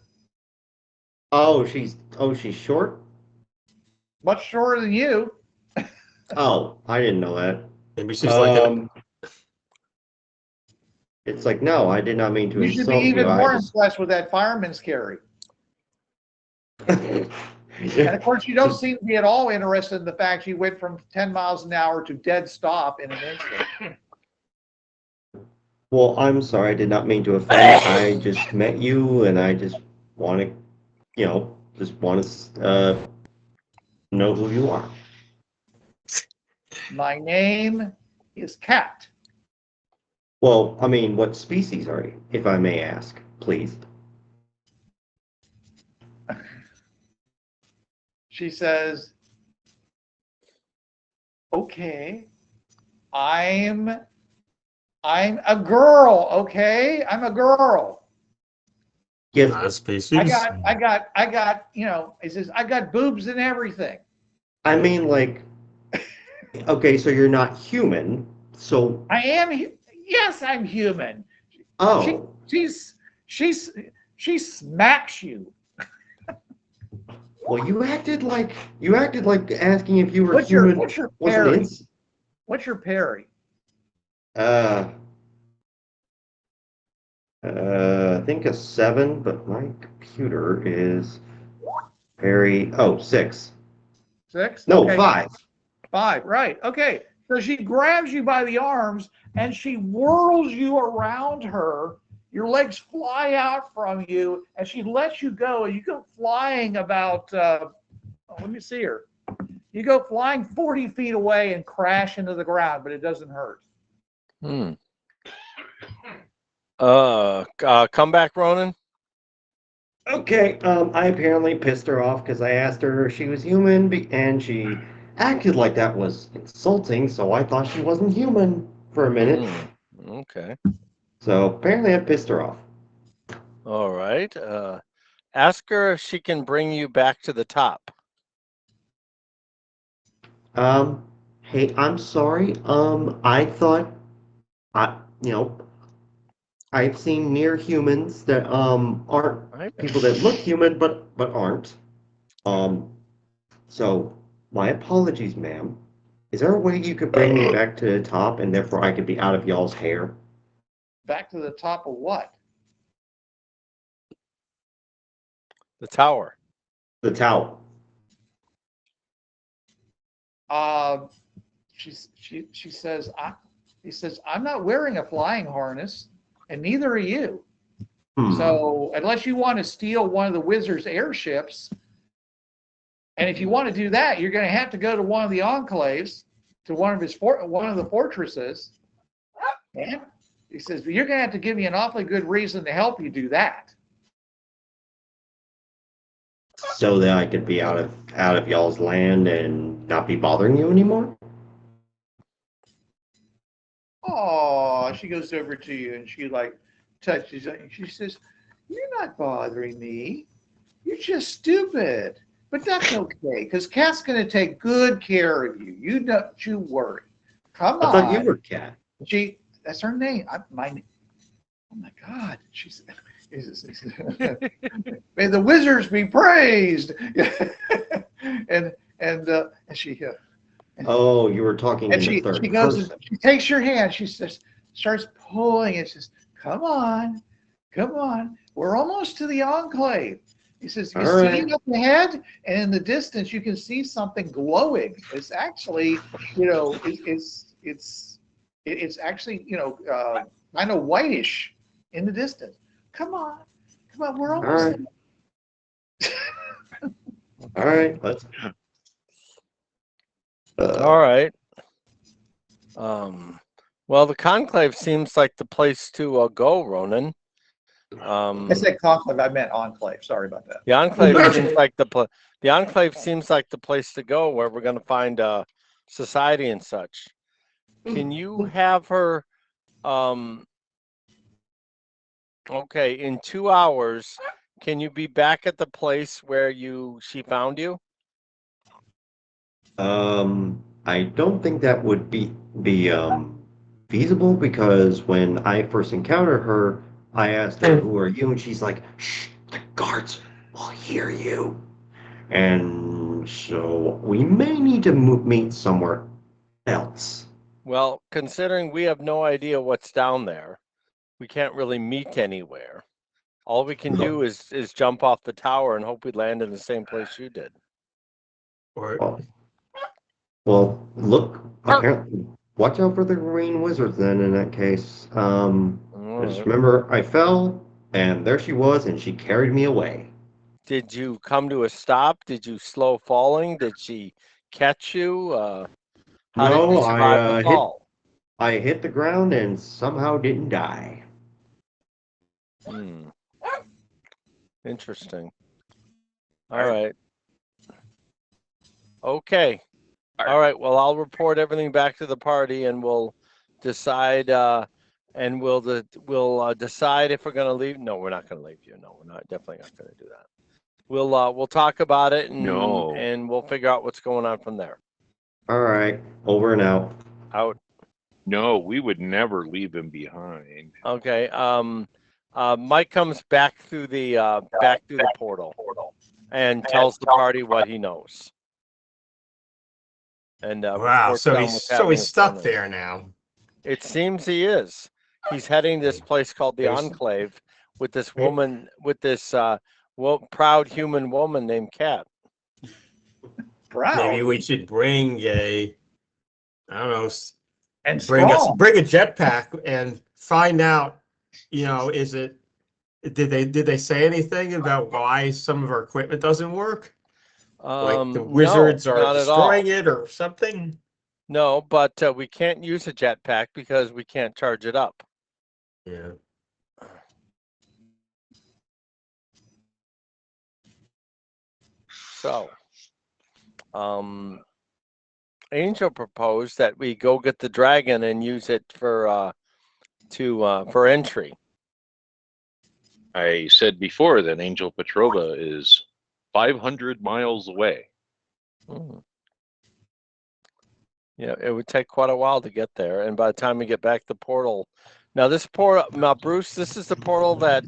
Oh, she's short? Much shorter than you. Oh, I didn't know that. Maybe she's like It's like, no, I did not mean to You should insult be even you. more impressed with that fireman's carry. And of course, you don't seem to be at all interested in the fact she went from 10 miles an hour to dead stop in an instant. Well, I'm sorry, I did not mean to offend. I just met you, and I just want to, you know, know who you are. My name is Cat. Well, I mean, what species are you, if I may ask, please? She says, "Okay, I'm a girl. Okay, I'm a girl. Yes, species. I got. You know," he says, "I got boobs and everything." I mean, like, okay, so you're not human, so, I am. Yes, I'm human. oh, She smacks you. well, you acted like asking if you were What's human. your wasn't parry? it? What's your parry? I think a 7, but my computer is very, 6. 6? No, Okay. 5. 5, right. Okay. So she grabs you by the arms and she whirls you around her. Your legs fly out from you and she lets you go. And you go flying about, let me see here. You go flying 40 feet away and crash into the ground, but it doesn't hurt. Come back, Ronan. Okay, I apparently pissed her off because I asked her if she was human, and she acted like that was insulting, so I thought she wasn't human for a minute. Okay. So apparently I pissed her off. All right. Ask her if she can bring you back to the top. Hey, I'm sorry. I thought, I've seen near humans that aren't people that look human but aren't. So my apologies, ma'am. Is there a way you could bring me back to the top and therefore I could be out of y'all's hair? Back to the top of what? The tower. The tower. She says, he says, "I'm not wearing a flying harness, and neither are you. So unless you want to steal one of the wizard's airships, and if you want to do that, you're going to have to go to one of the enclaves, to one of the fortresses, Yeah. He says, "You're going to have to give me an awfully good reason to help you do that." So that I could be out of y'all's land and not be bothering you anymore? Oh, she goes over to you and she like touches you. And she says, "You're not bothering me. You're just stupid. But that's okay, because Cat's going to take good care of you. You don't you worry. Come I thought you on." were Cat. That's her name. Oh my God. She's, may the wizards be praised. And she Oh, you were talking and in the she third goes and person. she takes your hand. She says, starts pulling. And says, "Come on, come on. We're almost to the enclave." He says, "You All see right. it up ahead, and in the distance you can see something glowing. It's actually, it's actually, kind of whitish in the distance. Come on, come on. We're All almost right. All right. Let's. All right. Well, the conclave seems like the place to go, Ronan. I said conclave. I meant enclave. Sorry about that. The enclave seems like the enclave seems like the place to go where we're going to find society and such. Can you have her? Okay, in 2 hours, can you be back at the place where she found you? I don't think that would be feasible because when I first encountered her, I asked her, "Who are you?" And she's like, "Shh, the guards will hear you." And so we may need to meet somewhere else. Well, considering we have no idea what's down there, we can't really meet anywhere. All we can do is jump off the tower and hope we land in the same place you did. Or Well, look, apparently, watch out for the green wizards then in that case. Just Alright. remember, I fell, and there she was, and she carried me away. Did you come to a stop? Did you slow falling? Did she catch you? How did you No, survive the fall? I hit the ground and somehow didn't die. Hmm. Interesting. All right. Okay. All right. Well, I'll report everything back to the party, and we'll decide. And we'll decide if we're going to leave. No, we're not going to leave you. No, we're not. Definitely not going to do that. We'll talk about it, No. and we'll figure out what's going on from there. All right, over and out. Out. No, we would never leave him behind. Okay. Mike comes back through the portal and tells the party what he knows. And wow, reports so on he's what's so happening he's in stuck front of him. there now. It seems he is. He's heading this place called the There's- Enclave with this woman, with this proud human woman named Kat. Proud Maybe we should bring I don't know, and bring strong. a jetpack and find out, is it, did they say anything about why some of our equipment doesn't work? Like the wizards no, are not at all. destroying it or something? No, but we can't use a jetpack because we can't charge it up. Yeah. So, Angel proposed that we go get the dragon and use it for entry. I said before that Angel Petrova is 500 miles away. Yeah, it would take quite a while to get there, and by the time we get back the portal, now Bruce, this is the portal that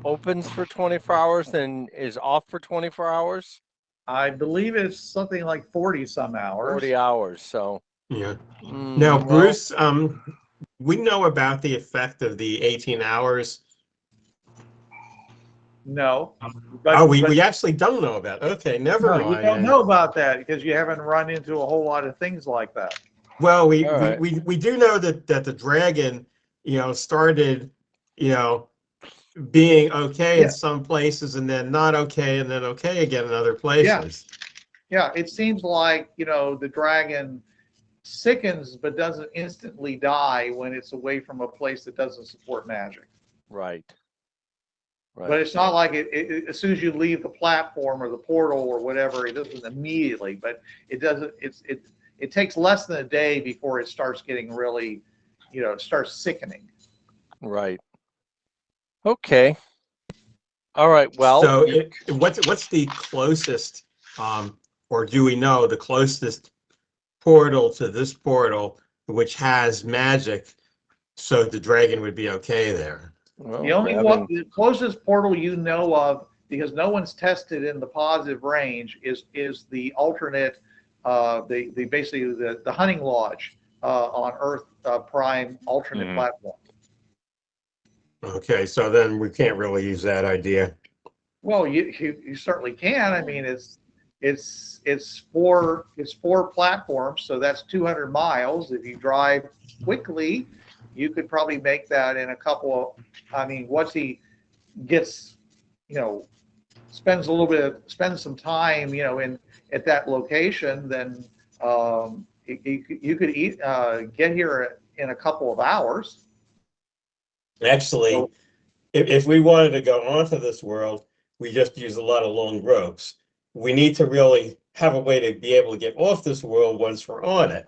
opens for 24 hours and is off for 24 hours. I believe it's something like 40 some hours. 40 hours. So Yeah. Now, Bruce, we know about the effect of the 18 hours. No. We actually don't know about it. Okay, never mind. You don't know about that because you haven't run into a whole lot of things like that. Well, we do know that the dragon, started, being okay in some places and then not okay and then okay again in other places. Yeah, it seems like, the dragon sickens but doesn't instantly die when it's away from a place that doesn't support magic. Right. But it's not like as soon as you leave the platform or the portal or whatever, it doesn't immediately. But it doesn't. It takes less than a day before it starts getting really, it starts sickening. Right. Okay. All right. Well, So what's the closest, or do we know the closest portal to this portal which has magic, so the dragon would be okay there? well, The only one, the closest portal you know of, because no one's tested in the positive range, is the alternate, basically the hunting lodge on Earth Prime alternate platform. Okay, so then we can't really use that idea. Well, you certainly can. I mean, it's four platforms, so that's 200 miles. If you drive quickly, you could probably make that in a couple of. I mean, once he gets, spends some time, at that location, then you could get here in a couple of hours. Actually, So, if we wanted to go onto this world, we just use a lot of long ropes. We need to really have a way to be able to get off this world once we're on it.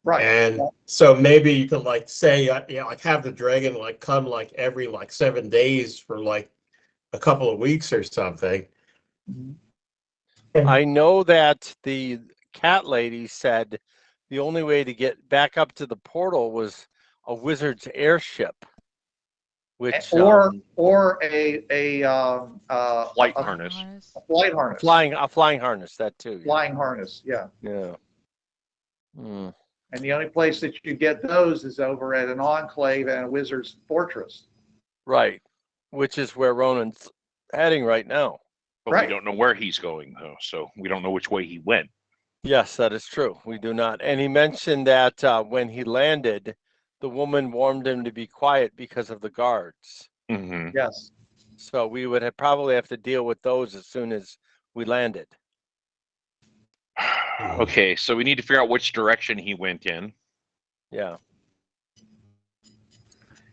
right. And so maybe you could say, have the dragon come every 7 days for a couple of weeks or something. I know that the cat lady said the only way to get back up to the portal was a wizard's airship, which or a Flight harness. A flight harness. a flying harness, that too. Yeah. Flying harness, yeah. Yeah. Mm. And the only place that you get those is over at an enclave and a wizard's fortress. Right, which is where Ronan's heading right now. But we don't know where he's going, though, so we don't know which way he went. Yes, that is true. We do not. And he mentioned that when he landed, the woman warned him to be quiet because of the guards. Mm-hmm. Yes. So we would probably have to deal with those as soon as we landed. Okay, so we need to figure out which direction he went in. Yeah.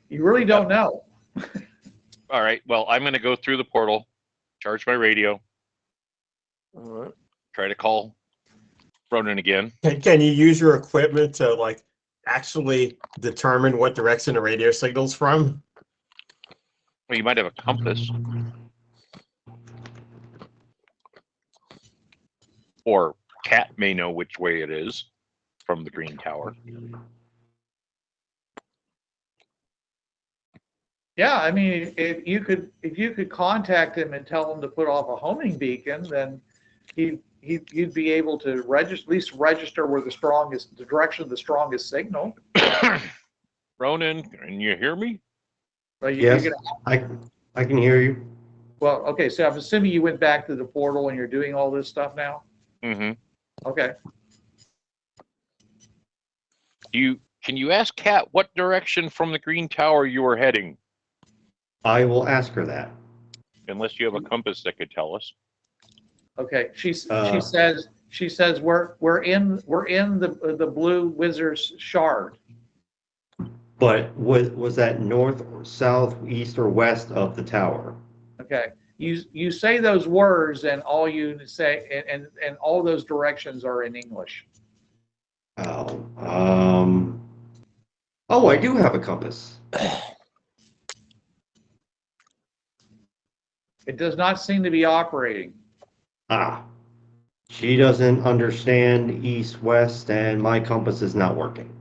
You really don't know. All right, well, I'm going to go through the portal, charge my radio, All right. try to call Ronan again. Can you use your equipment to actually determine what direction the radio signal's from? Well, you might have a compass. Or Cat may know which way it is from the green tower. Yeah, I mean, if you could contact him and tell him to put off a homing beacon, then you'd be able to at least register where the direction of the strongest signal. Ronan, can you hear me? But Yes, I can hear you. Well, okay, so I'm assuming you went back to the portal and you're doing all this stuff now? Mm-hmm. Okay. Can you ask Cat what direction from the green tower you were heading? I will ask her that. Unless you have a compass that could tell us. Okay. She says we're in the blue wizard's shard. But was that north, or south, east, or west of the tower? Okay. You say those words and all you say and all those directions are in English. Oh, I do have a compass. It does not seem to be operating. Ah, she doesn't understand east, west, and my compass is not working.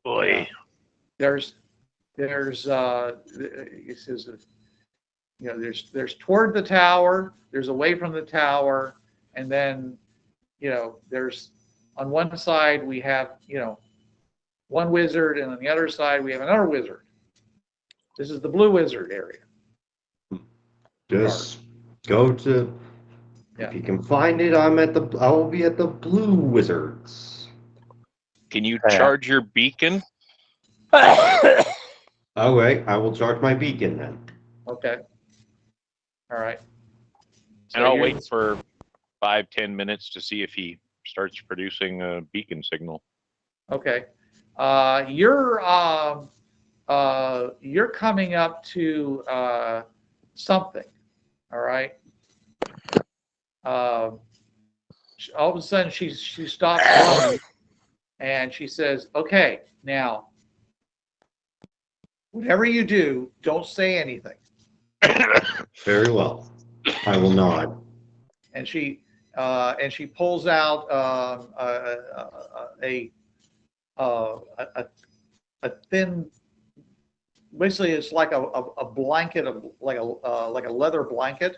Boy. There's it says, there's toward the tower, there's away from the tower, and then, there's on one side we have, one wizard, and on the other side we have another wizard. This is the blue wizard area. Just go to, if you can find it, I will be at the blue wizards. Can you charge your beacon? Okay, I will charge my beacon then. Okay. All right. And I'll wait for 5-10 minutes to see if he starts producing a beacon signal. Okay. You're coming up to something. All right. All of a sudden, she stops running, and she says, "Okay, now, whatever you do, don't say anything." Very well. I will nod. And she pulls out a thin, basically it's like a blanket of like a leather blanket.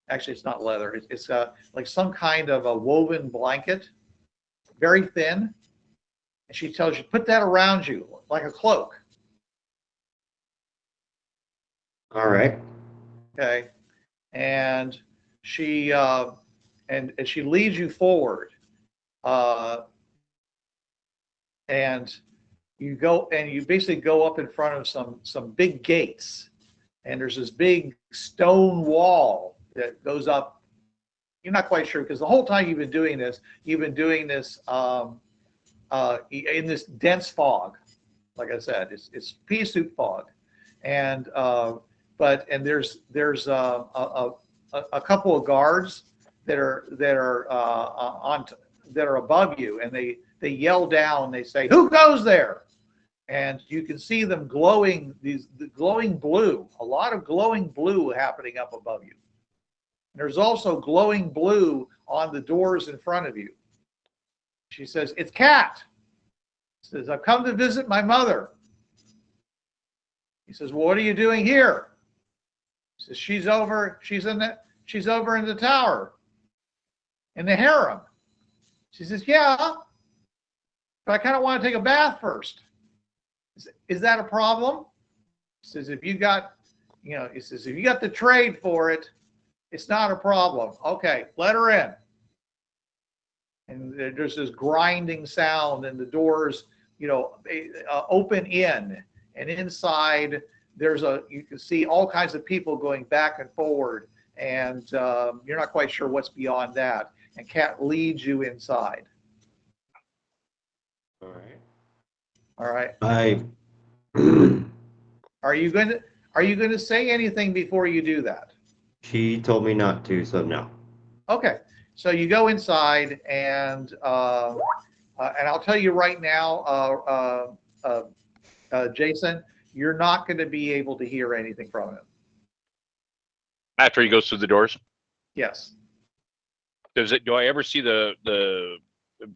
Actually, it's not leather. It's like some kind of a woven blanket, very thin. And she tells you, put that around you like a cloak. All right. Okay. And she she leads you forward. And you basically go up in front of some big gates. And there's this big stone wall that goes up. You're not quite sure because the whole time you've been doing this in this dense fog. Like I said, it's pea soup fog, and there's a couple of guards that are above you, and they yell down. They say, "Who goes there?" And you can see them glowing, the glowing blue, a lot of glowing blue happening up above you. There's also glowing blue on the doors in front of you. She says, "It's Kat." She says, "I've come to visit my mother." He says, "Well, what are you doing here?" She says, she's over in the tower, in the harem." She says, "Yeah, but I kind of want to take a bath first." Is that a problem? He says, if you got the trade for it, it's not a problem. Okay, let her in. And there's this grinding sound, and the doors, open in, and inside you can see all kinds of people going back and forward, and you're not quite sure what's beyond that. And Kat leads you inside. All right. All right. Are you going to say anything before you do that? She told me not to, so no. Okay. So you go inside, and I'll tell you right now, Jason, you're not going to be able to hear anything from him. After he goes through the doors? Yes. Do I ever see the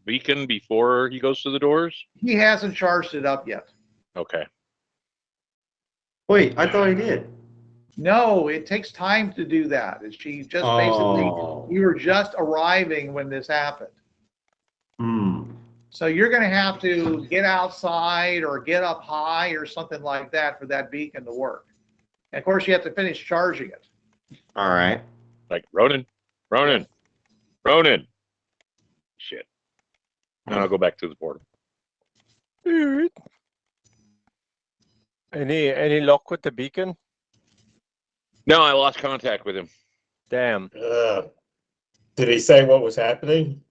beacon before he goes through the doors? He hasn't charged it up yet. Okay. Wait, I thought he did. No, it takes time to do that. She just basically, you were just arriving when this happened. So you're going to have to get outside or get up high or something like that for that beacon to work. And of course, you have to finish charging it. All right. Like Ronan. Shit. And I'll go back to the portal. Any luck with the beacon? No, I lost contact with him. Damn. Did he say what was happening?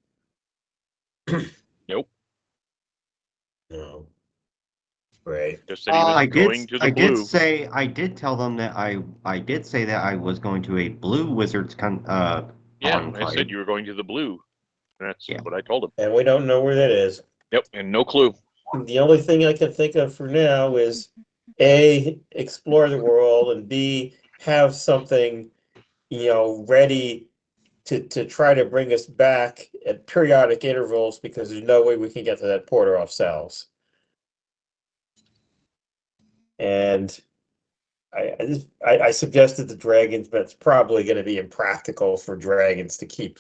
Nope. No. Right. Just that he was going to the blue. I did tell them that I did say that I was going to a blue wizard's Yeah, enclave. I said you were going to the blue. That's what I told him. And we don't know where that is. Yep, and no clue. The only thing I can think of for now is A, explore the world, and B, have something, ready to try to bring us back at periodic intervals, because there's no way we can get to that portal ourselves. And I suggested the dragons, but it's probably going to be impractical for dragons to keep,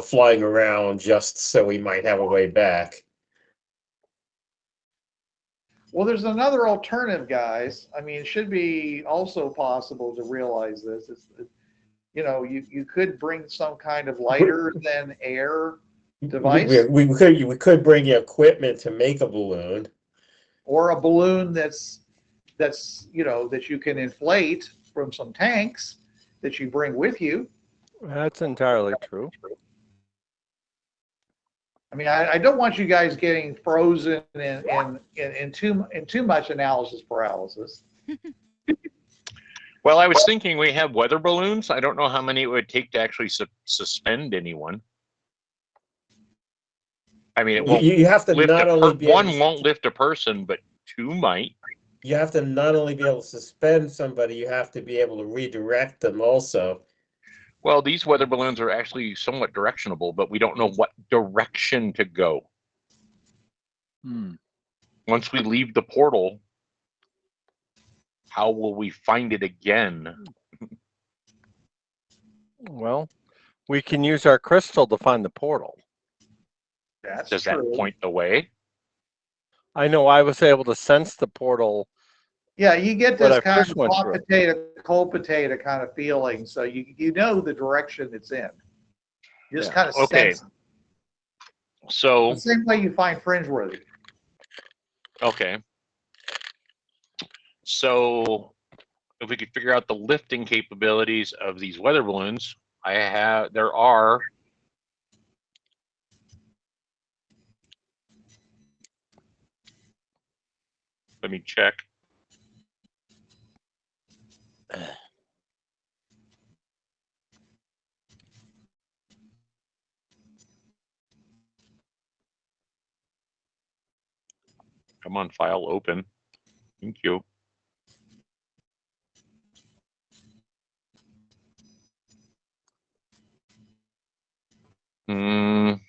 flying around just so we might have a way back. Well, there's another alternative, guys. I mean, it should be also possible to realize this. You could bring some kind of lighter than air device. We could bring equipment to make a balloon. Or a balloon that you can inflate from some tanks that you bring with you. That's entirely true. mean, I don't want you guys getting frozen in too much analysis paralysis. Well, I was thinking we have weather balloons. I don't know how many it would take to actually suspend anyone. I mean, it won't You have to lift not only be able one to, won't lift a person, but two might. you have to not only be able to suspend somebody, you have to be able to redirect them also. Well, these weather balloons are actually somewhat directionable, but we don't know what direction to go. Once we leave the portal, how will we find it again? Well, we can use our crystal to find the portal. That's Does true. that point the way? I know I was able to sense the portal. Yeah, you get When this I kind first of went hot through it. potato, cold potato kind of feeling, so you know the direction it's in. You just Yeah. kind of Okay. sense it. So, The same way you find Fringeworthy. okay. So, if we could figure out the lifting capabilities of these weather balloons, there are let me check. Come on, file open. Thank you. Mm.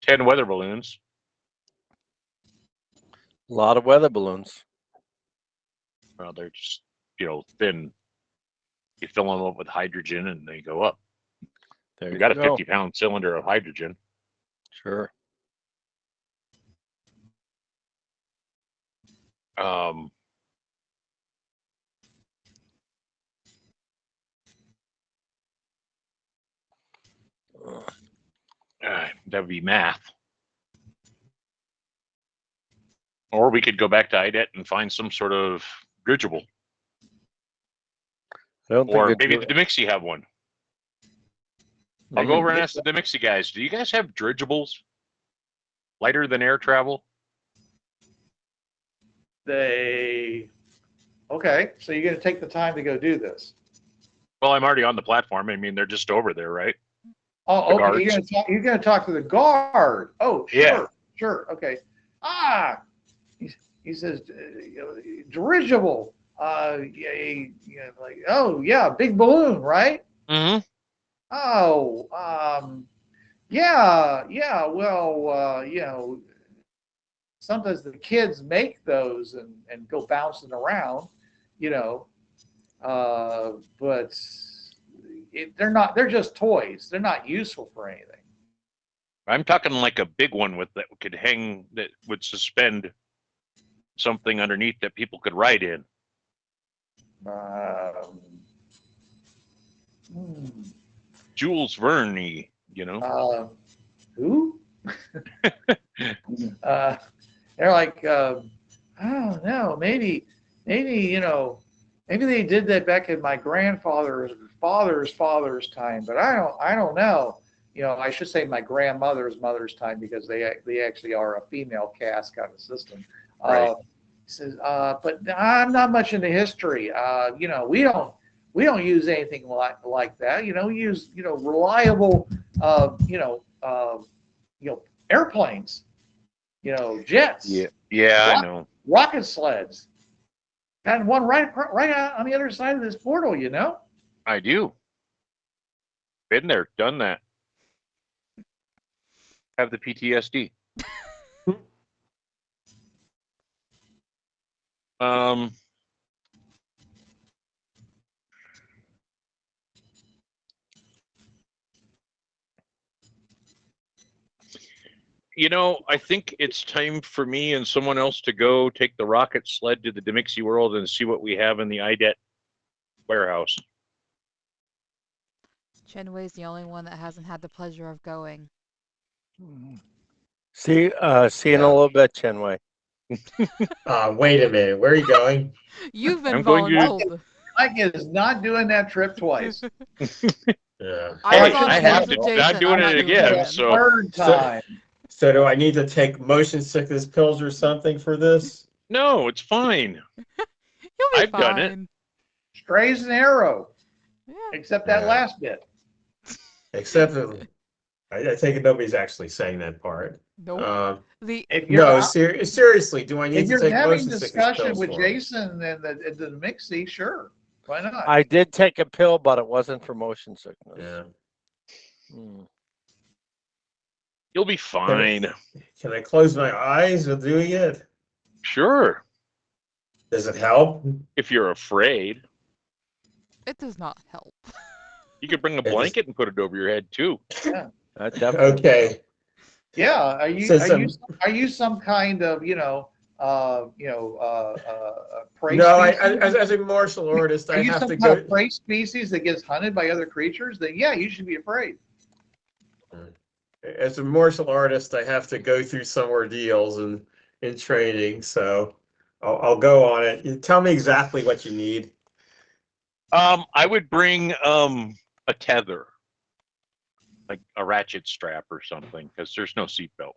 Ten weather balloons. A lot of weather balloons. Well, they're just, thin. You fill them up with hydrogen and they go up. There We you got a go. 50-pound cylinder of hydrogen. Sure. Um, that would be math. Or we could go back to IDET and find some sort of dirigible. I don't Or think maybe the Dimixi have one. I'll go over and ask the Dimixi guys, do you guys have dirigibles? Lighter than air travel? Okay, so you're going to take the time to go do this. Well, I'm already on the platform. I mean, they're just over there, right? Oh, The okay. guards. You're going to talk to the guard. Oh, sure, Yeah. sure. Okay. He says, dirigible. Like, oh yeah, big balloon, right? Mm-hmm. Oh, yeah. Well, sometimes the kids make those and go bouncing around, but they're just toys. They're not useful for anything. I'm talking like a big one that could hang, that would suspend something underneath that people could ride in. Jules Verne, Who? They're like, I don't know, maybe, maybe they did that back in my grandfather's father's time, but I don't know. I should say my grandmother's mother's time because they actually are a female caste kind of system. Right. He says, but I'm not much into history. We don't use anything like that. We use reliable airplanes. Jets. Yeah, I know. Rocket sleds. And one right out on the other side of this portal. I do. Been there, done that. Have the PTSD. I think it's time for me and someone else to go take the rocket sled to the Dimixi world and see what we have in the IDET warehouse. Chen Wei's the only one that hasn't had the pleasure of going. See in a Yeah. little bit, Chenwei. Wait a minute. Where are you going? You've been I'm going to- voluntold. Mike is not doing that trip twice. Yeah. I was Hey, on I the have page to. with Not Jason. doing I'm not it doing again. it So Third time. So do I need to take motion sickness pills or something for this? no, it's fine. You'll be I've done it. fine. Straight as an arrow, Yeah. except that Yeah. last bit. Except that I take it nobody's actually saying that part. Nope. The If you're No, out- seriously, do I need if to you're take having motion sickness discussion pills with for it? Jason and the Dimixi, sure, why not? I did take a pill, but it wasn't for motion sickness. Yeah. Hmm. You'll be fine. Can I close my eyes with doing it? Sure. Does it help? If you're afraid, it does not help. you could bring a It is- blanket and put it over your head too. That definitely. Okay. Yeah, are you Since are you some kind of prey No, species? as a martial artist, Are I you have some to kind go. of prey species that gets hunted by other creatures? Then yeah, you should be afraid. As a martial artist, I have to go through some ordeals and in training. So I'll go on it. You tell me exactly what you need. I would bring a tether, like a ratchet strap or something, because there's no seatbelt.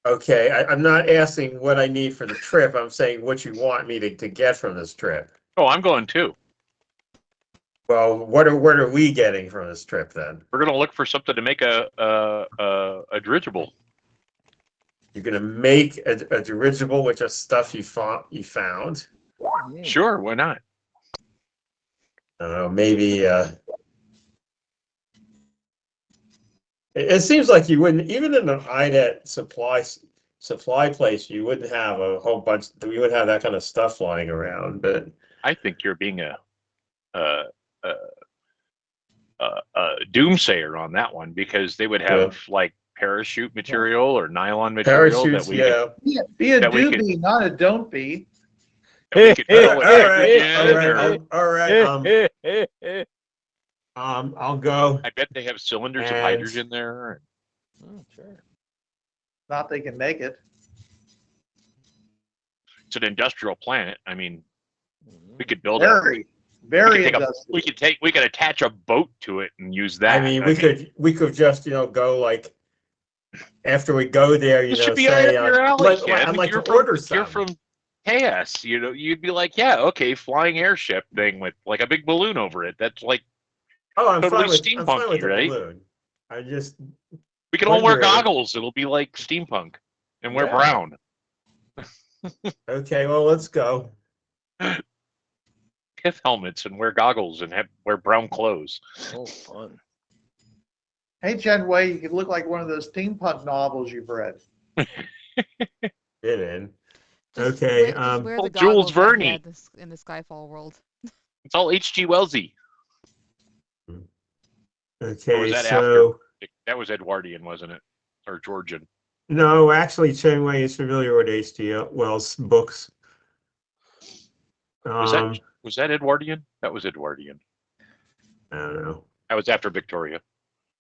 Okay, I'm not asking what I need for the trip. I'm saying what you want me to get from this trip. Oh, I'm going too. Well, what are we getting from this trip then? We're gonna look for something to make a dirigible. You're gonna make a dirigible with just stuff you found. Sure, why not? I don't know, maybe. It seems like you wouldn't, even in an IDET supply place, you wouldn't have a whole bunch. We would have that kind of stuff lying around. But I think you're being a doomsayer on that one, because they would have like parachute material or nylon material parachutes, that we yeah. Be a That we do could- be, not a don't be. could fill All with right, hydrogen, or all right. I'll go. I bet they have cylinders of And- hydrogen there. Oh, sure. Not they can make it. It's an industrial planet. I mean, we could build Very, very take a- industrial. we could attach a boat to it and use that. I mean, we could just go like after we go there, This should be right say up your alley, I'd Ken. like You're to order You're some. from Chaos. You'd be like, yeah, okay, flying airship thing with like a big balloon over it. That's like, Oh, I'm totally fine with steampunky, the right? balloon. I just we can all wear Wondering. goggles. It'll be like steampunk, and wear Yeah. brown. okay. Well, let's go. Pith helmets and wear goggles and wear brown clothes. Oh, fun. Hey, Chen Wei, you could look like one of those steampunk novels you've read. Get in. Just Okay, Just wear Oh, the Jules goggles that he Verne. had in the Skyfall world. It's all H.G. Wellsy. Okay, that so That was Edwardian, wasn't it? Or Georgian? no, actually, Chen Wei is familiar with H.G. Wells' books. Was that Edwardian? That was Edwardian. I don't know. That was after Victoria.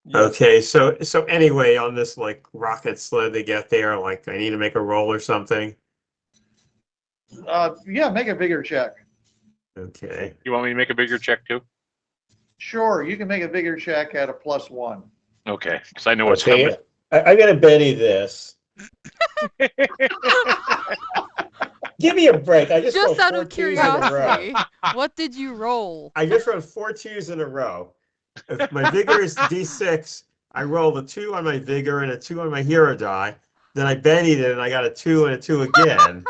Yeah. Okay, so anyway, on this like rocket sled to get there, like I need to make a roll or something. Yeah, make a bigger check. Okay. You want me to make a bigger check too? Sure, you can make a bigger check at a +1. Okay, because I know what's Okay, coming. I'm gonna Benny this. Give me a break. I just rolled Just out 4 of twos in a row. curiosity, what did you roll? I just rolled 4 twos in a row. If my vigor is D6, I rolled a 2 on my vigor and a 2 on my hero die. Then I Bennied it and I got a 2 and a 2 again.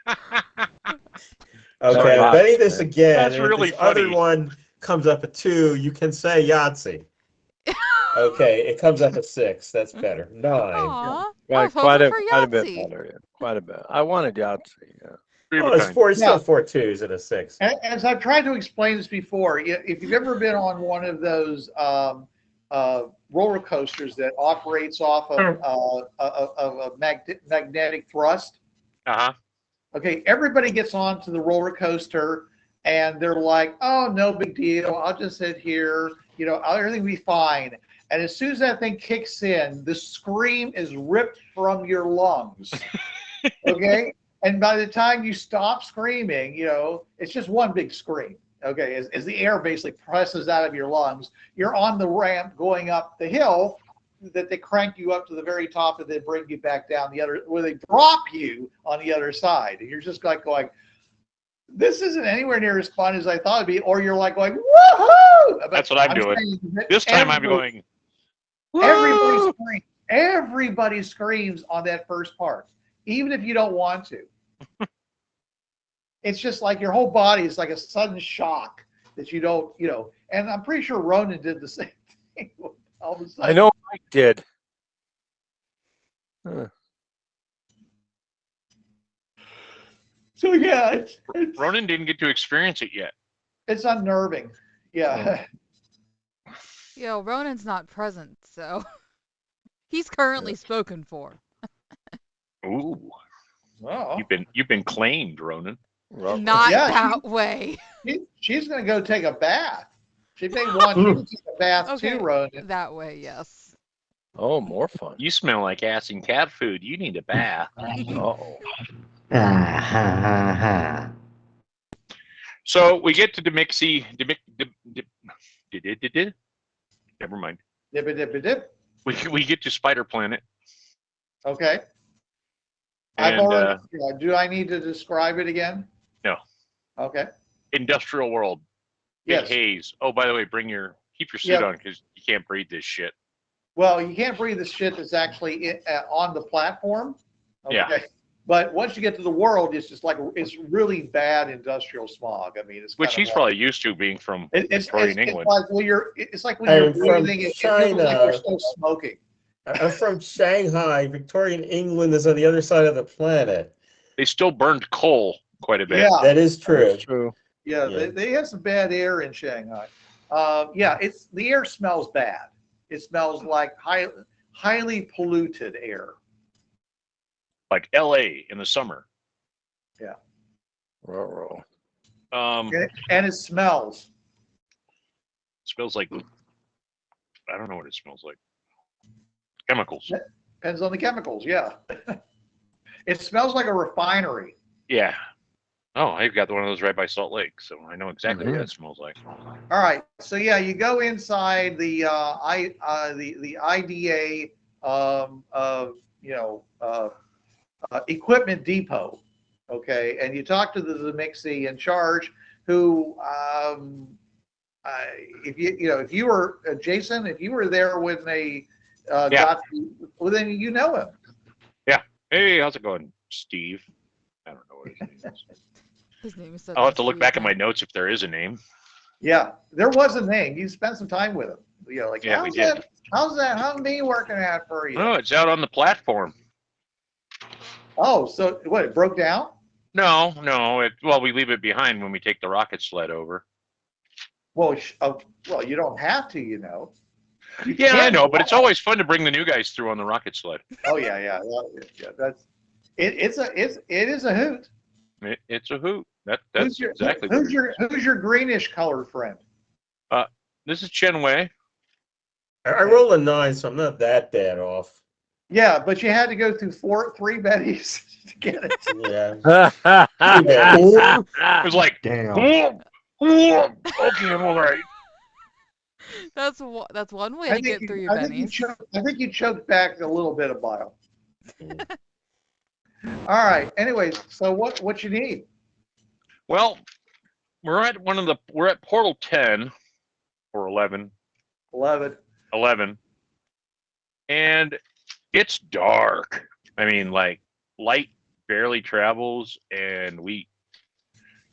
Okay, Sorry, I'm Benny this man. again. That's and if really this other funny. one comes up a 2, you can say Yahtzee. Okay, it comes up a 6. That's better. 9. Aw, I was Quite hoping a, for quite a bit Yahtzee. better. Yeah. Quite a bit. I wanted Yahtzee. Yeah. Oh, it's Kind. still 4 twos and a 6. As I've tried to explain this before, if you've ever been on one of those roller coasters that operates off of a magnetic thrust, Uh-huh. okay, everybody gets onto the roller coaster and they're like, "Oh, no big deal. I'll just sit here. Everything will be fine." And as soon as that thing kicks in, the scream is ripped from your lungs. Okay, and by the time you stop screaming, it's just one big scream. Okay, as the air basically presses out of your lungs, you're on the ramp going up the hill that they crank you up to the very top and then bring you back down where they drop you on the other side. And you're just like going, this isn't anywhere near as fun as I thought it'd be. Or you're like going, woohoo! But That's what I'm doing. This time I'm going, everybody screams on that first part, even if you don't want to. It's just like your whole body is like a sudden shock that you don't, and I'm pretty sure Ronan did the same thing. All of a sudden. I know I did. Huh. So yeah, Ronan didn't get to experience it yet. It's unnerving. Yeah. Ronan's not present, so he's currently spoken for. Ooh, Well, you've been claimed, Ronan. Not that way. She's going to go take a bath. She may want you to take a bath too, Ronan. That way, yes. Oh, more fun. You smell like ass and cat food. You need a bath. Oh. So we get to Dimixi. Never mind. Dip. We get to Spider Planet. Okay. And, do I need to describe it again? No. Okay. Industrial world. Big Yes. haze. Oh, by the way, keep your suit on because you can't breathe this shit. Well, you can't breathe the shit that's actually on the platform. Okay. Yeah. But once you get to the world, it's just like it's really bad industrial smog. I mean, it's Which he's probably used to being from Victorian England. It's like when you're breathing, it feels like China. you're still smoking. I'm from Shanghai. Victorian England is on the other side of the planet. They still burned coal quite a bit. Yeah, That is true. That's true. yeah. Yeah. They have some bad air in Shanghai. The air smells bad. It smells like highly polluted air. Like LA in the summer. Ruh-roh. And it smells. Smells like, I don't know what it smells like. Chemicals. Depends on the chemicals. Yeah. It smells like a refinery. Yeah. Oh, I've got one of those right by Salt Lake, so I know exactly what it smells like. All right. So yeah, you go inside the IDA equipment depot, okay, and you talk to the Dimixi in charge, who if you were Jason, if you were there when they got well, then you know him. Yeah. Hey, how's it going, Steve? I don't know what his name is. His name is. I'll have to look back at my notes if there is a name. Yeah, there was a name. You spent some time with him. Yeah, we did. How's me working out for you? No, it's out on the platform. Oh, so what? It broke down? No. We leave it behind when we take the rocket sled over. Well, you don't have to, You Yeah, I can't know, but fly. it's always fun to bring the new guys through on the rocket sled. Oh yeah. That's it. It is a hoot. It's a hoot. That's exactly. Who's your greenish colored friend? This is Chen Wei. I rolled a 9, so I'm not that bad off. Yeah, but you had to go through 3 Bettys to get it. Yeah. It was like, Damn. okay, I'm all right. That's one way to get through your bennies. I think you choked back a little bit of bile. All right. Anyways, so what you need? Well, we're at portal 10 or 11. 11. And it's dark. I mean, like, light barely travels, and we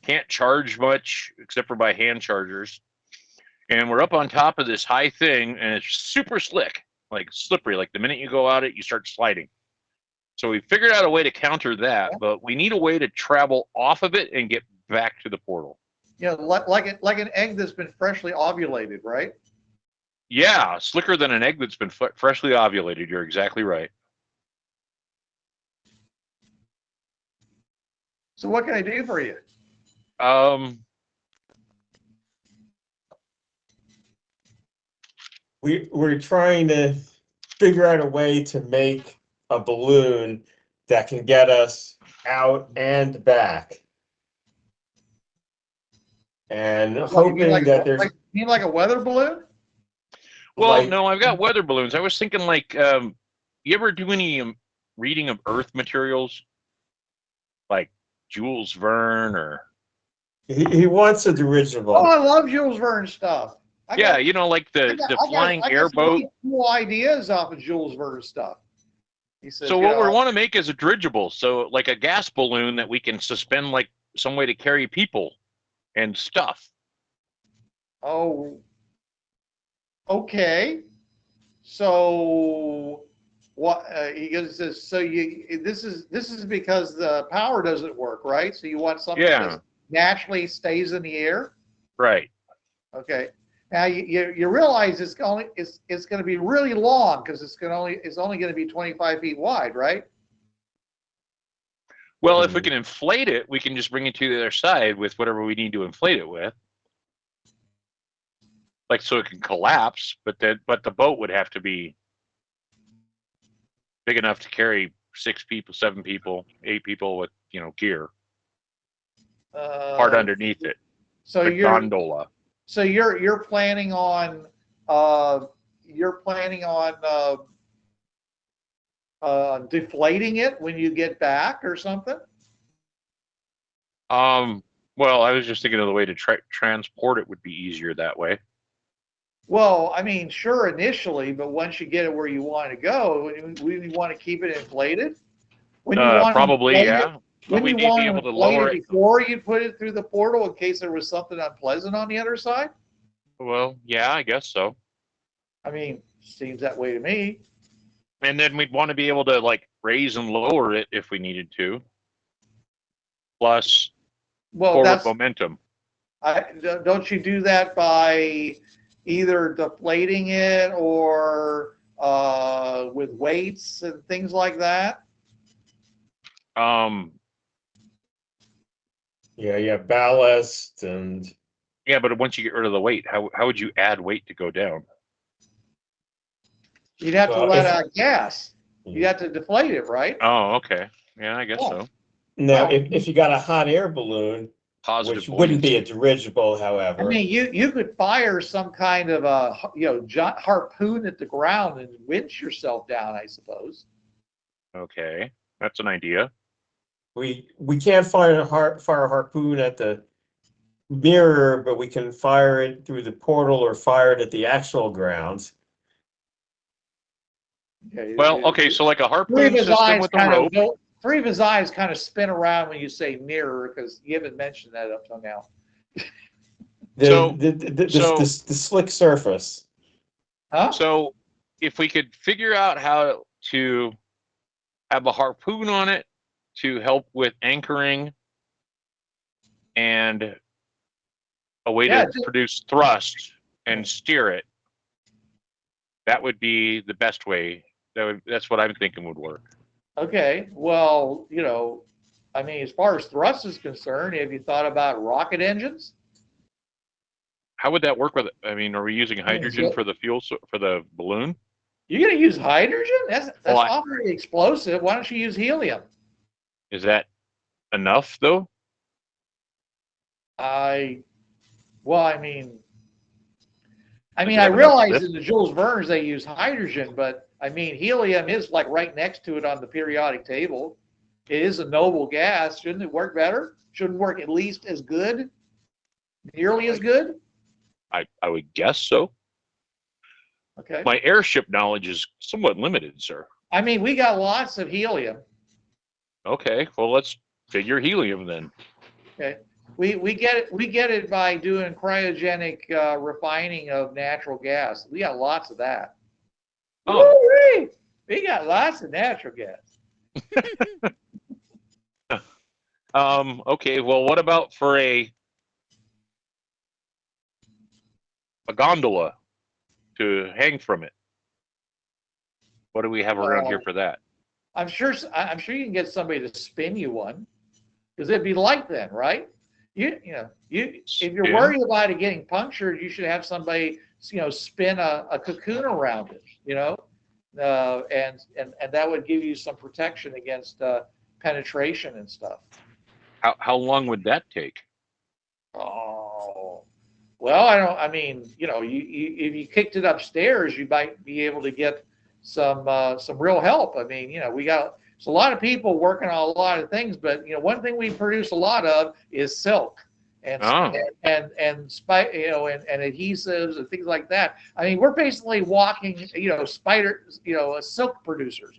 can't charge much except for by hand chargers. And we're up on top of this high thing, and it's super slick, like slippery. Like the minute you go out it, you start sliding. So we figured out a way to counter that, but we need a way to travel off of it and get back to the portal. Yeah, like an egg that's been freshly ovulated, right? Yeah, slicker than an egg that's been freshly ovulated. You're exactly right. So what can I do for you? we're trying to figure out a way to make a balloon that can get us out and back. And hoping that there's... You mean like a weather balloon? Well, like- no, I've got weather balloons. I was thinking like, you ever do any reading of Earth materials, like Jules Verne or? He wants a dirigible. Oh, I love Jules Verne stuff. Yeah, you know, like the flying airboat. Some cool ideas off of Jules Verne stuff. He says, So what we want to make is a dirigible, so like a gas balloon that we can suspend, like some way to carry people and stuff. Oh, okay. So what he says? So this is because the power doesn't work, right? So you want something that naturally stays in the air, right? Okay. Now you realize it's going to be really long because it's only going to be 25 feet wide, right? Well, if we can inflate it, we can just bring it to the other side with whatever we need to inflate it with, like so it can collapse. But the boat would have to be big enough to carry 6 people, 7 people, 8 people with gear. Hard underneath it. So the gondola. So you're planning on deflating it when you get back or something? Well, I was just thinking of the way to transport it would be easier that way. Well, I mean, sure, initially, but once you get it where you want to go, when you want to keep it inflated? When you want probably, to yeah. When we you need to want be to able to inflate lower it it. before you put it through the portal in case there was something unpleasant on the other side? Well, yeah, I guess so. I mean, seems that way to me. And then we'd want to be able to like raise and lower it if we needed to. Plus forward momentum. Don't you do that by either deflating it or with weights and things like that? Yeah, ballast and... Yeah, but once you get rid of the weight, how would you add weight to go down? You'd have to let out gas. You'd have to deflate it, right? Oh, okay. Yeah, I guess so. Now, if you got a hot air balloon, which wouldn't be a dirigible, however. I mean, you could fire some kind of a harpoon at the ground and winch yourself down, I suppose. Okay, that's an idea. We can't fire a harpoon at the mirror, but we can fire it through the portal or fire it at the actual grounds. Well, okay, so like a harpoon system with a rope. Three of his eyes kind of spin around when you say mirror because you haven't mentioned that up till now. The slick surface. Huh? So if we could figure out how to have a harpoon on it to help with anchoring and a way to produce thrust and steer it, that would be the best way. That's what I'm thinking would work. Okay, well, I mean, as far as thrust is concerned, have you thought about rocket engines? How would that work with it? I mean, are we using hydrogen for the fuel for the balloon? You're going to use hydrogen? That's already explosive. Why don't you use helium? Is that enough, though? I realize in the Jules Verne's they use hydrogen, but I mean, helium is like right next to it on the periodic table. It is a noble gas. Shouldn't it work better? Shouldn't it work at least as good? Nearly as good? I would guess so. Okay. My airship knowledge is somewhat limited, sir. I mean, we got lots of helium. Okay, well, let's figure helium then. Okay. We get it by doing cryogenic refining of natural gas. We got lots of that. Oh, woo we got lots of natural gas. Okay, well, what about for a gondola to hang from it? What do we have around here for that? I'm sure you can get somebody to spin you one, because it'd be light then, right? If you're worried about it getting punctured, you should have somebody spin a cocoon around it, and that would give you some protection against penetration and stuff. How long would that take? Oh, well, I mean, if you kicked it upstairs, you might be able to get some real help. I mean, there's a lot of people working on a lot of things, but one thing we produce a lot of is silk and and adhesives and things like that. I mean, we're basically walking, silk producers.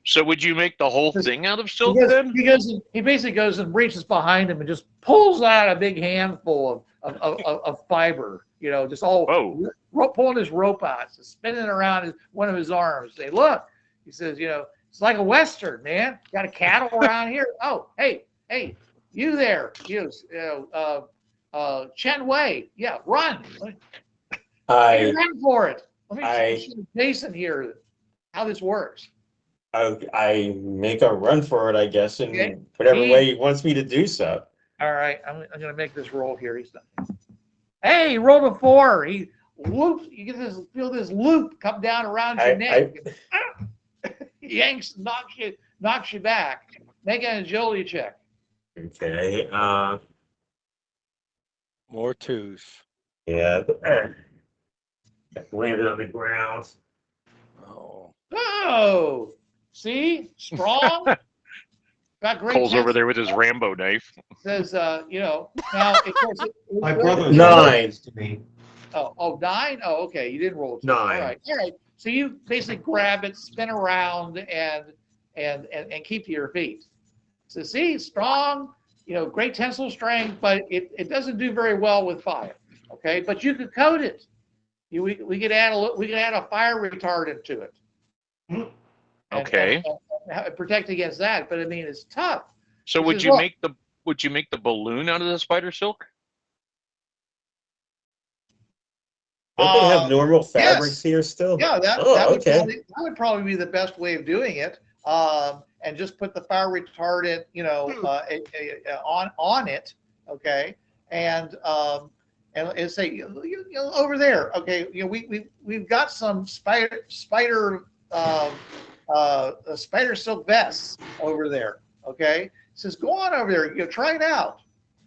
So would you make the whole thing out of silk then? He basically goes and reaches behind him and just pulls out a big handful of fiber, just all pulling his rope out, spinning around one of his arms. Say, look, he says, it's like a Western, man. Got a cattle around here. Oh, hey, you there, Chen Wei. Yeah, run. Run for it. Let me show Jason here how this works. I make a run for it, I guess, in whatever way he wants me to do so. All right, I'm going to make this roll here. He's done. Hey, he rolled a 4. He loops. You feel this loop come down around your neck. He yanks, knocks you back. Make an agility check. Okay. More 2s. Yeah. Landed on the ground. Oh, see, strong. Got great. Cole's over there with his Rambo knife. Says, now of course. My brother 9 to me. Oh, 9. Oh, okay. You didn't roll 2. 9. All right. So you basically grab it, spin around, and keep to your feet. So see, strong. Great tensile strength, but it doesn't do very well with fire. Okay, but you could coat it. We could add a fire retardant to it. Okay. And protect against that, but I mean it's tough. So would you make the balloon out of the spider silk? Don't they have normal fabrics here still? Yeah, that would probably be the best way of doing it. And just put the fire retardant, on it, okay, and say, over there, okay, we've got some spider silk vests over there, okay. It says, go on over there, try it out.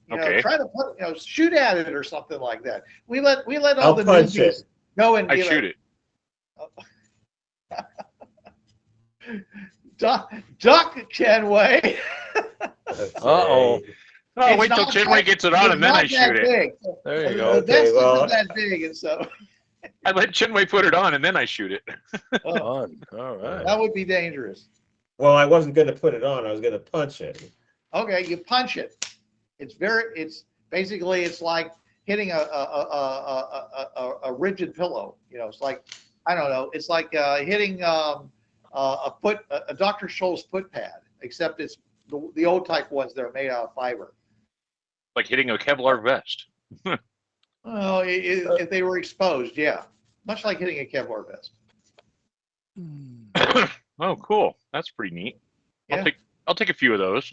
Try to put, shoot at it or something like that. We let all the newbies go and shoot it. Duck Chen Wei. Uh-oh. Oh, wait till Chen Wei gets it on and then I shoot it. There you go. The vest isn't that big, and so I let Chen Wei put it on and then I shoot it. All right. that would be dangerous. Well, I wasn't going to put it on. I was going to punch it. Okay, you punch it. It's basically like hitting a rigid pillow. It's like, I don't know. It's like hitting a Dr. Scholl's foot pad, except it's the old type ones that are made out of fiber. Like hitting a Kevlar vest. Well, if they were exposed, yeah. Much like hitting a Kevlar vest. Oh, cool. That's pretty neat. Yeah. I'll take a few of those.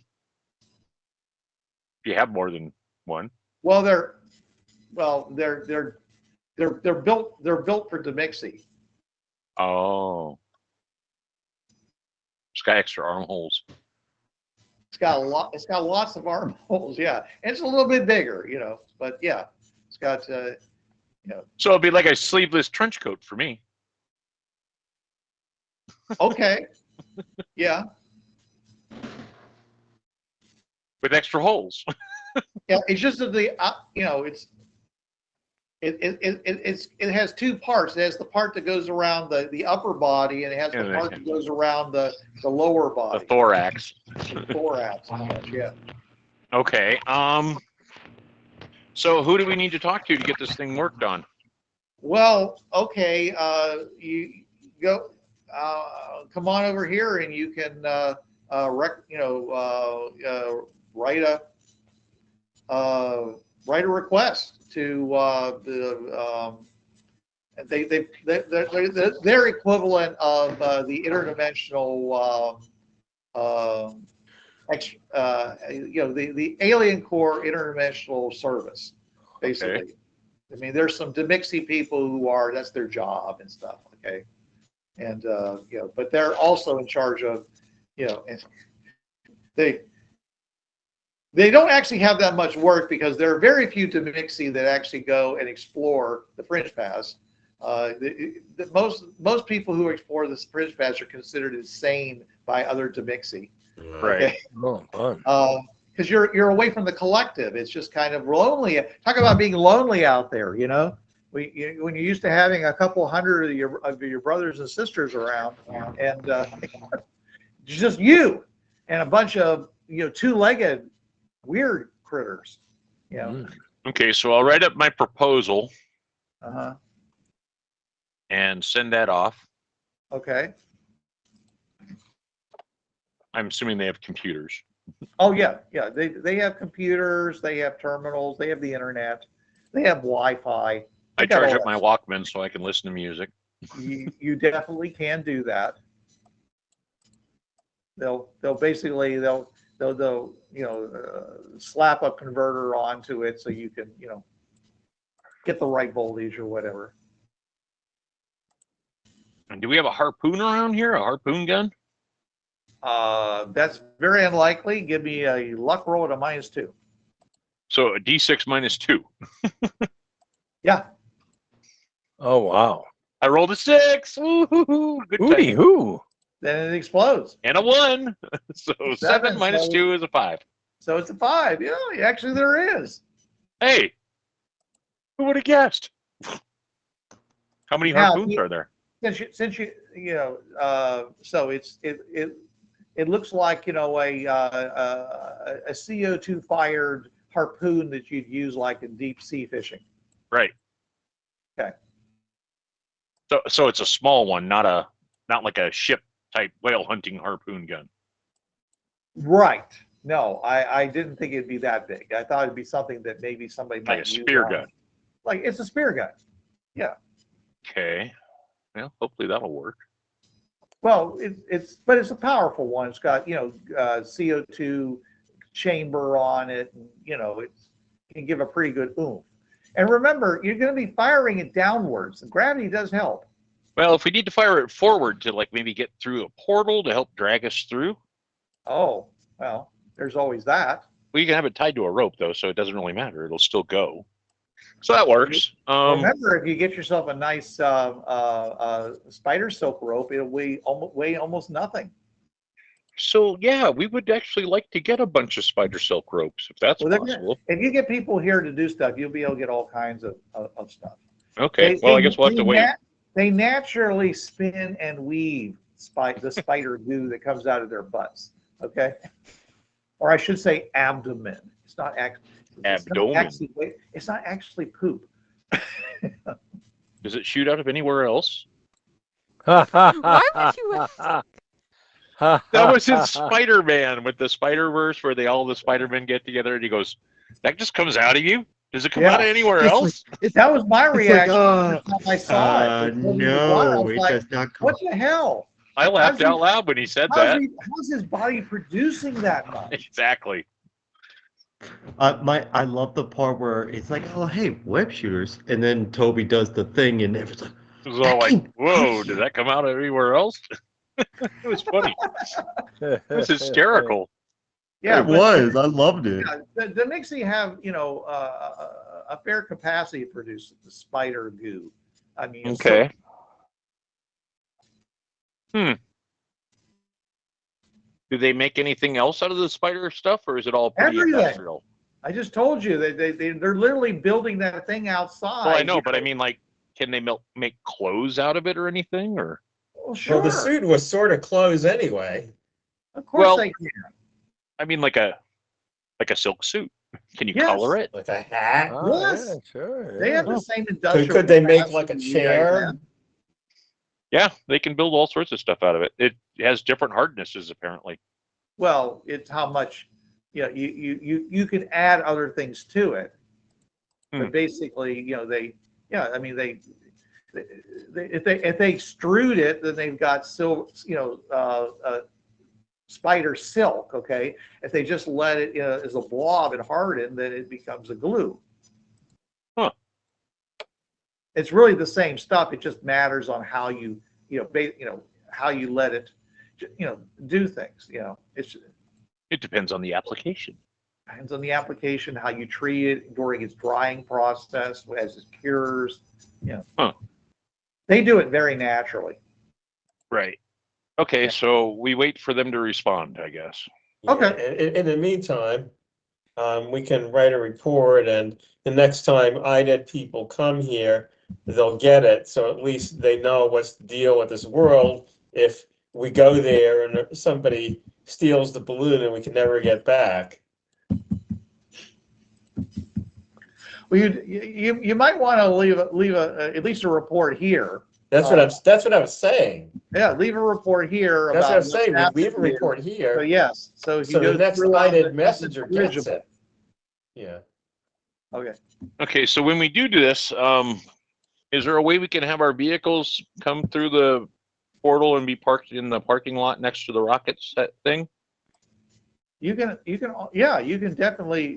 If you have more than one. Well, they're built for Dimixi. Oh. It's got extra armholes. It's got lots of armholes, yeah. And it's a little bit bigger, but yeah. It's got So it'll be like a sleeveless trench coat for me. Okay. Yeah. With extra holes. Yeah, it's just that it has two parts. It has the part that goes around the upper body, and it has the part that goes around the lower body. The thorax. The thorax, yeah. Okay. So who do we need to talk to get this thing worked on? Well, okay. You go. Come on over here, and you can write a request to their equivalent of the interdimensional the Alien Corps interdimensional service, basically. I mean, there's some Dimixi people who are, that's their job and stuff, okay? And, you know, but they're also in charge of, you know, and they don't actually have that much work because there are very few Dimixi that actually go and explore the Fringe Pass. Most people who explore the Fringe Pass are considered insane by other Dimixi. Right. Okay? Oh, fun. Because you're away from the collective. It's just kind of lonely. Talk about being lonely out there, you know? When you're used to having a couple hundred of your brothers and sisters around, and just you and a bunch of, you know, two-legged weird critters, you know. Okay, so I'll write up my proposal Uh-huh. and send that off. Okay. I'm assuming they have computers. Oh yeah, yeah. They have computers, they have terminals, they have the internet, they have Wi-Fi. I charge up my Walkman so I can listen to music. You definitely can do that. They'll basically you know, slap a converter onto it so you can, you know, get the right voltage or whatever. And do we have a harpoon around here? A harpoon gun? That's very unlikely. Give me a luck roll at a -2. So a D6 -2. Yeah. Oh, wow. I rolled a 6. Woo-hoo-hoo. Good Hooty time. hoo. Then it explodes. And a 1. So 7 so- -2 is a 5. So it's a 5. Yeah, actually there is. Hey, who would have guessed? How many Now, harpoons are there? Since you know, so it looks like, you know, a CO2 fired harpoon that you'd use like in deep sea fishing. Right. Okay. So it's a small one, not like a ship type whale hunting harpoon gun. Right. No, I didn't think it'd be that big. I thought it'd be something that maybe somebody Like might a use spear on- gun. Like it's a spear gun. Yeah. Okay. Well, hopefully that'll work. Well, but it's a powerful one. It's got, you know, CO2 chamber on it, and, you know, it can give a pretty good oomph. And remember, you're going to be firing it downwards. And gravity does help. Well, if we need to fire it forward to like maybe get through a portal to help drag us through, Oh, well, there's always that. we can have it tied to a rope though, so it doesn't really matter. It'll still go. So that works. Remember, if you get yourself a nice spider silk rope, it'll weigh almost nothing. So yeah, we would actually like to get a bunch of spider silk ropes if that's Well, possible. if you get people here to do stuff, you'll be able to get all kinds of stuff. Okay. Well, I guess we'll have to wait. They naturally spin and weave the spider goo that comes out of their butts. Okay, or I should say abdomen. It's not actually Abdomen. It's not actually poop. Does it shoot out of anywhere else? Why would you ask? That was in Spider-Man with the Spider-Verse where all the Spider-Men get together and he goes, that just comes out of you? Does it come out of anywhere else? That was my reaction like, the time I saw it. No, it like, does not come. what the hell? I laughed out loud when he said that. How's his body producing that much? Exactly. I love the part where it's like, oh hey, web shooters, and then Toby does the thing, and everyone's like, It was all like, whoa, did that come out of anywhere else? It was funny. It was hysterical. Yeah, it was. I loved it. Yeah, the Dimixi have, you know, a fair capacity to produce the spider goo. I mean, Okay. Do they make anything else out of the spider stuff, or is it all pretty Everything. industrial? I just told you that they're literally building that thing outside. Well, I know, but I mean, like, can they make clothes out of it or anything, or? Well, sure. Well, the suit was sort of clothes anyway. Of course Well, they can. I mean, like a silk suit. Can you Yes. color it? With a hat. Oh, Yes. yeah, sure. They Yeah. have the same industrial. Could they make capacity like a you guys chair? have. Yeah, they can build all sorts of stuff out of it. It has different hardnesses, apparently. Well, it's how much, you know, you can add other things to it, but basically, you know, I mean, if they extrude it, then they've got spider silk. Okay, if they just let it, you know, as a blob and harden, then it becomes a glue. Huh. it's really the same stuff. It just matters on how you how you let it do things. It depends on the application. Depends on the application, how you treat it during its drying process, as it cures. They do it very naturally. Right. Okay, Yeah. so we wait for them to respond, I guess. Okay. In the meantime, we can write a report, and the next time IDET people come here, they'll get it. So at least they know what's the deal with this world. If we go there and somebody steals the balloon and we can never get back. Well, you might want to leave at least a report here. That's what I was saying. Yeah, leave a report here. That's about what I'm saying. happened Leave a to you. report here. So yes, so if you So go the next through all IDET the messenger gets original. it. Yeah. Okay. Okay, so when we do this, is there a way we can have our vehicles come through the portal and be parked in the parking lot next to the rocket set thing? You can definitely,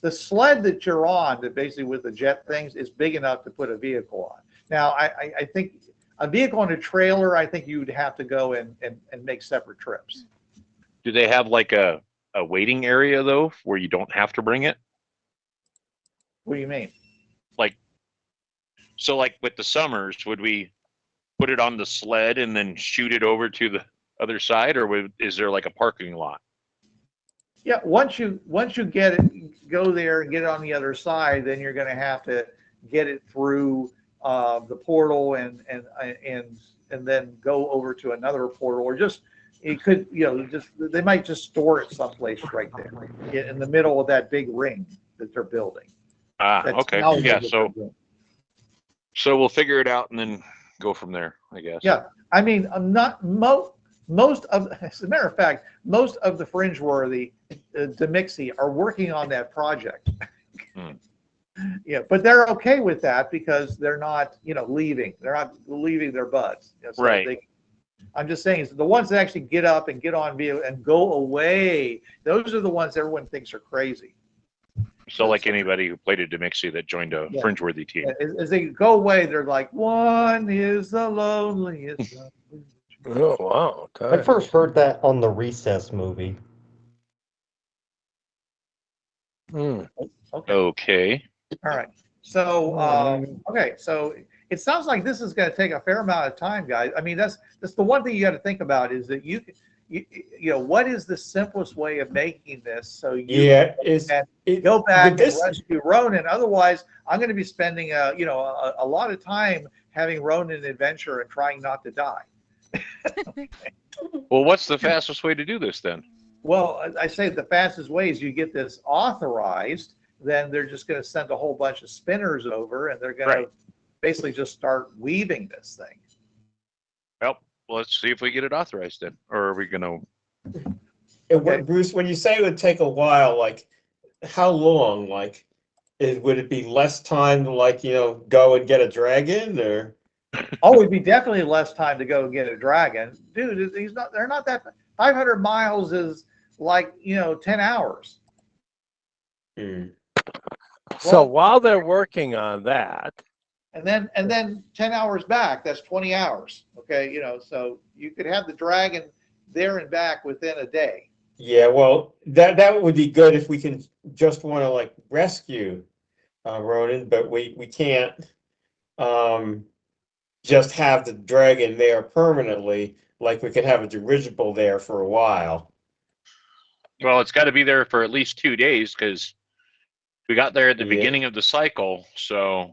the sled that you're on, that basically with the jet things, is big enough to put a vehicle on. Now, I think a vehicle on a trailer, I think you'd have to go and make separate trips. Do they have like a waiting area though, where you don't have to bring it? What do you mean? So like with the Summers, would we put it on the sled and then shoot it over to the other side, or is there like a parking lot? Yeah, once you get it, go there and get it on the other side, then you're going to have to get it through the portal and then go over to another portal, or just it could they might just store it someplace right there in the middle of that big ring that they're building. Okay. Yeah. So we'll figure it out and then go from there, I guess. Yeah, I mean, I'm not most of, as a matter of fact, most of the Fringeworthy Dimixi are working on that project. Yeah, but they're okay with that because they're not, leaving. They're not leaving their buds. So right. I'm just saying, the ones that actually get up and get on video and go away, those are the ones everyone thinks are crazy. So like anybody who played a Dimixi that joined a Fringeworthy team. As they go away, they're like, one is the loneliest. Oh, wow. I first heard that on the Recess movie. Okay. All right. So, okay. So it sounds like this is going to take a fair amount of time, guys. I mean, that's the one thing you got to think about is that what is the simplest way of making this so you can go back and rescue Ronan? Otherwise, I'm going to be spending a lot of time having Ronan adventure and trying not to die. Well, what's the fastest way to do this then? Well, I say the fastest way is you get this authorized, then they're just going to send a whole bunch of spinners over and they're going to basically just start weaving this thing. Well, let's see if we get it authorized then. Or are we going to... Okay. Bruce, when you say it would take a while, like how long? Like, would it be less time to go and get a dragon, or? Oh, it'd be definitely less time to go and get a dragon, dude. They're not that. 500 miles is like 10 hours. So while they're working on that, and then 10 hours back, that's 20 hours. Okay, so you could have the dragon there and back within a day. Yeah, well, that would be good if we can just want to rescue Ronan, but we can't just have the dragon there permanently. Like we could have a dirigible there for a while. Well, it's got to be there for at least 2 days because we got there at the beginning of the cycle. So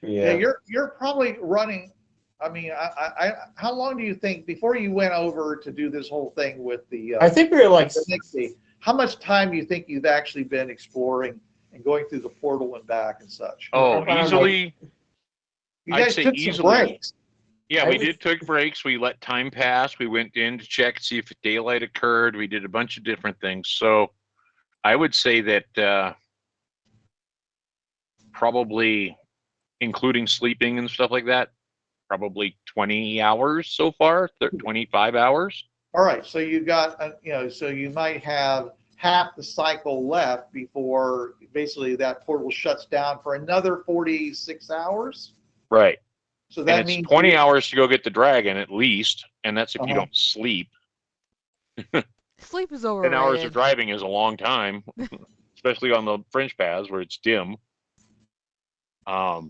yeah, you're probably running. I mean, how long do you think before you went over to do this whole thing with the? I think we were like. How much time do you think you've actually been exploring and going through the portal and back and such? Oh, easily. You guys took some breaks. Yeah, we did take breaks. We let time pass. We went in to check, see if daylight occurred. We did a bunch of different things. So I would say that probably, including sleeping and stuff like that, probably 20 hours so far, 25 hours. All right. So you got, so you might have half the cycle left before basically that portal shuts down for another 46 hours. Right. So that And means it's 20 hours to go get the dragon at least, and that's if you Uh-huh. don't sleep. Sleep is 10 hours of overrated. driving is a long time, especially on the fringe paths where it's dim. I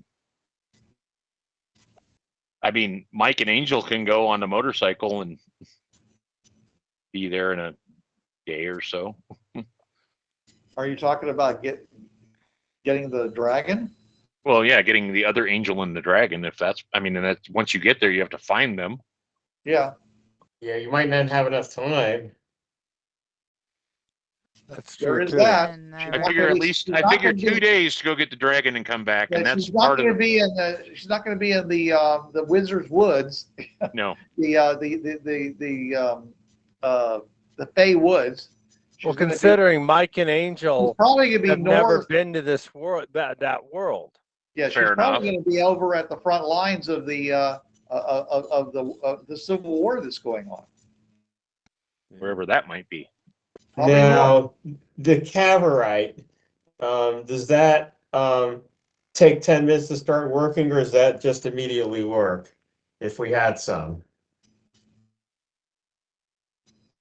mean, Mike and Angel can go on the motorcycle and be there in a day or so. Are you talking about getting the dragon? Well, yeah, getting the other Angel and the dragon. If that's, I mean, and that's once you get there, you have to find them. Yeah. Yeah, you might not have enough time. That's There true is too. that. Never. I figure at least She's I not figure gonna 2 be- days to go get the dragon and come back, and that's she's not part of going to be in the. She's not going to be in the Wizard's Woods. no. The Fey Woods. She's Well, gonna be- considering Mike and she's Angel probably going to be have never north. been to this world, that world. Yeah, she's Fair probably enough. going to be over at the front lines of the Civil War that's going on. Wherever that might be. Probably Now, the Cavorite, does that take 10 minutes to start working, or is that just immediately work if we had some?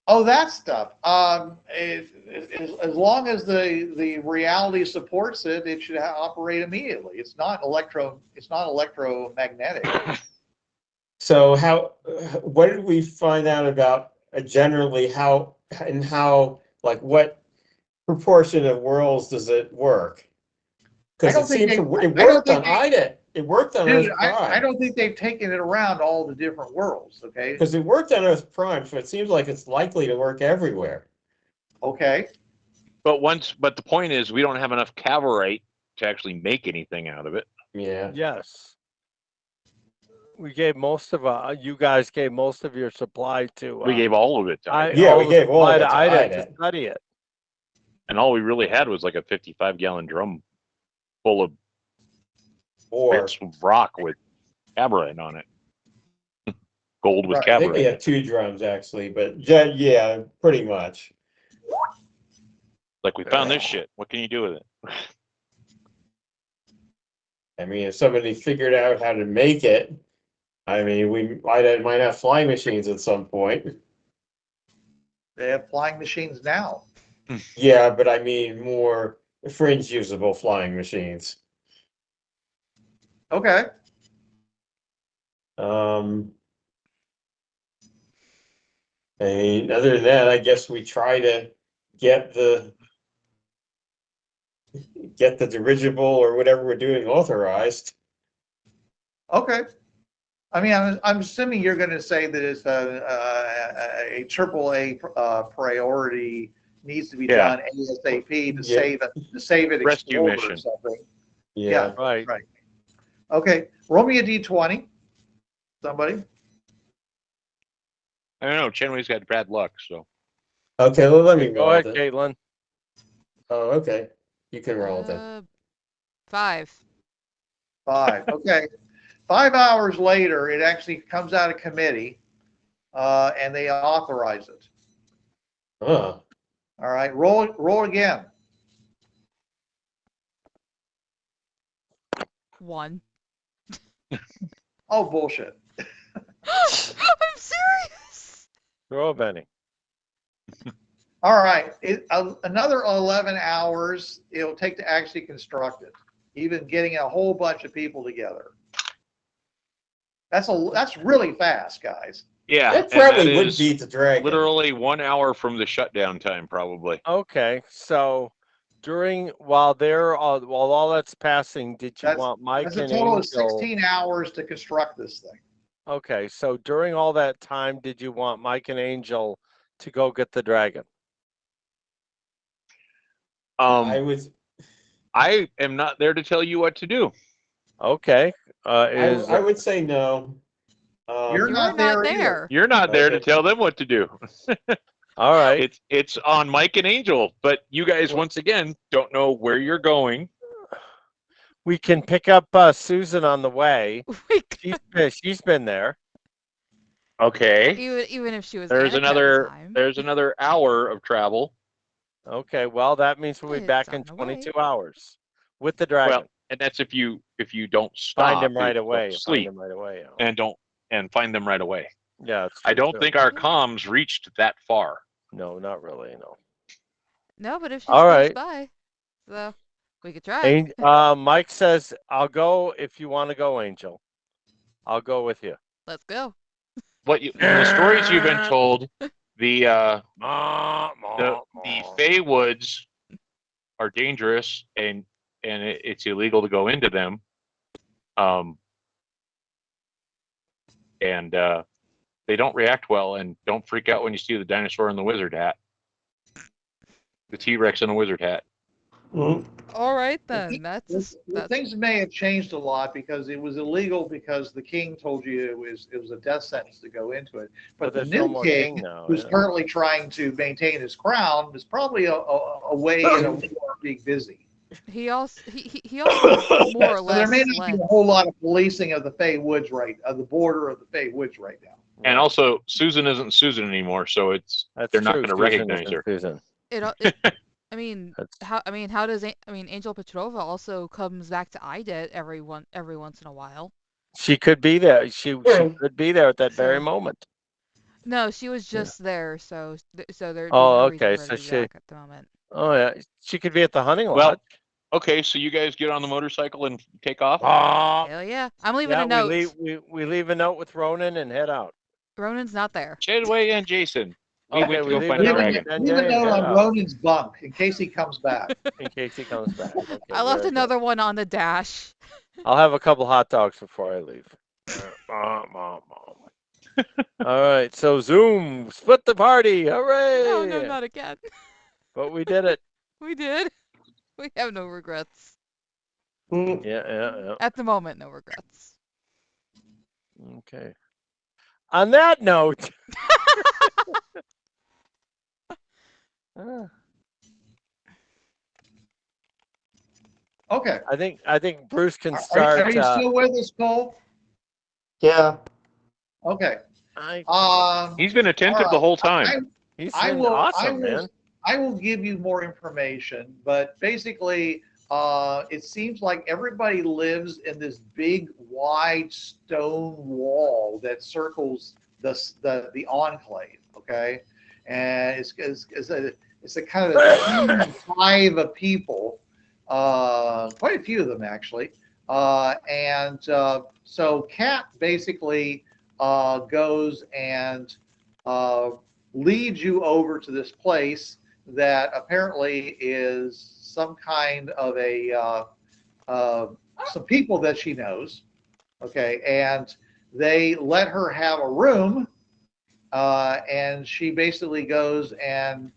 Oh, that stuff. As long as the reality supports it, it should operate immediately. It's not electromagnetic. So what did we find out about generally how, like what proportion of worlds does it work? I Because don't it think seems they- it I don't worked on think IDET. It worked on Dude, Earth I Prime. don't think they've taken it around all the different worlds. Okay. Because it worked on Earth Prime, so it seems like it's likely to work everywhere. Okay. But the point is, we don't have enough Cavorite to actually make anything out of it. Yeah. Yes. We gave most of you guys gave most of your supply to. We gave all of it to IDET. Yeah, all we the gave all supply of it to to IDET IDET. to study it. And all we really had was like a 55-gallon drum full of Or bits of rock with Cavorite on it. Gold with Right, I think we Cavorite. had 2 drums actually, but yeah, pretty much. Like, we found this shit. What can you do with it? I mean, if somebody figured out how to make it, I mean, we might have flying machines at some point. They have flying machines now. Yeah, but I mean more fringe usable flying machines. Okay. I mean, other than that, I guess we try to get the dirigible or whatever we're doing authorized. Okay. I mean, I'm assuming you're going to say that it's a AAA priority needs to be Yeah. done ASAP to Yeah. save it Rescue explorer or mission. something. Yeah. Right. Right. Okay. Roll me a d20. Somebody. I don't know. Chenway's got bad luck, so. Okay, well, let me Go roll ahead, it. Kaitlin. Oh, okay. You can roll it. 5. 5. Okay. 5 hours later, it actually comes out of committee, and they authorize it. Oh. All right. Roll again. 1. Oh, bullshit. I'm serious. Throw a penny. All right. Another 11 hours it'll take to actually construct it, even getting a whole bunch of people together. That's really fast, guys. Yeah. It and probably that would is beat the dragon. literally 1 hour from the shutdown time, probably. Okay, so while all that's passing, did you want Mike That's a and total of Angel? 16 hours to construct this thing. Okay, so during all that time, did you want Mike and Angel to go get the dragon? I was I am not there to tell you what to do. Okay, I would say no. You're You not were there not either. there. You're not there to Okay. tell them what to do. all right. It's on Mike and Angel, but you guys once again don't know where you're going. We can pick up Susan on the way. She's been there. Okay. Even if she was There's Annika at the another time. there's another hour of travel. Okay, well that means we'll be It's back on in the way. 22 hours with the dragon. Well, And that's if you don't stop. Find him right if you don't away. Find Sleep him right away. and find them right away. Yeah, it's I true, don't too. think our comms reached that far. No, not really. No. No, but if she's All close right. by, so we could try. Mike says, "I'll go if you want to go, Angel. I'll go with you." Let's go. In the stories you've been told, the The Fey Woods are dangerous and it's illegal to go into them. And they don't react well, and don't freak out when you see the dinosaur and the wizard hat. The T-Rex and the wizard hat. All right then. That's Things may have changed a lot because it was illegal because the king told you it was a death sentence to go into it. But the there's no new more king, now, who's currently trying to maintain his crown, is probably away in a war being busy. he also more or So there less may not be led. a whole lot of policing of the Fey Woods of the border of the Fey Woods right now. And also, Susan isn't Susan anymore, so they're not going to recognize her. Susan. I mean, how does Angel Petrova also comes back to IDET every once in a while? She could be there. She could be there at that very So- moment. No, she was just there, so there'd be Oh, no okay, reason for her so to be back at the moment. Oh yeah, she could be at the hunting Well, lodge. Okay, so you guys get on the motorcycle and take off? Hell yeah. I'm leaving a note. We leave a note with Ronan and head out. Ronan's not there. Chadway and Jason. We Okay, went to we go leave find a the note dragon. with Leave a NJ and note head on out Ronan's bunk in case he comes back. in case he comes back. Okay, I left very good. another one on the dash. I'll have a couple hot dogs before I leave. All right, so Zoom, split the party, hooray! No, not again. But we did it. We did. We have no regrets. Yeah. At the moment, no regrets. Okay. On that note. Okay. I think Bruce can start. Are you still with us, Cole? Yeah. Okay. He's been attentive the whole time. He's been awesome, man. I will give you more information, but basically, it seems like everybody lives in this big, wide stone wall that circles the enclave. Okay, and it's a kind of hive of people, quite a few of them actually, and so Kat basically goes and leads you over to this place that apparently is some kind of some people that she knows, okay, and they let her have a room, and she basically goes and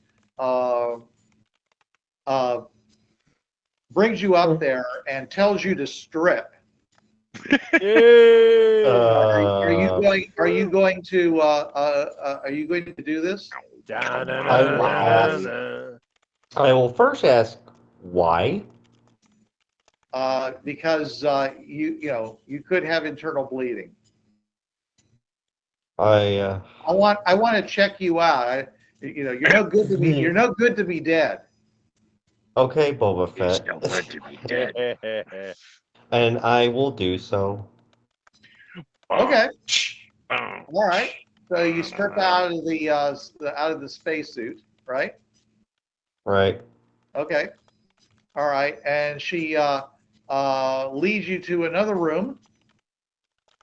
brings you up there and tells you to strip. Are you going to do this? I will first ask why. Because you could have internal bleeding. I want to check you out. You're no good to me. You're no good to be dead. Okay, Boba Fett. no good to be dead. And I will do so. Okay. All right. So you strip out of the spacesuit, right? Right. Okay. All right. And she leads you to another room,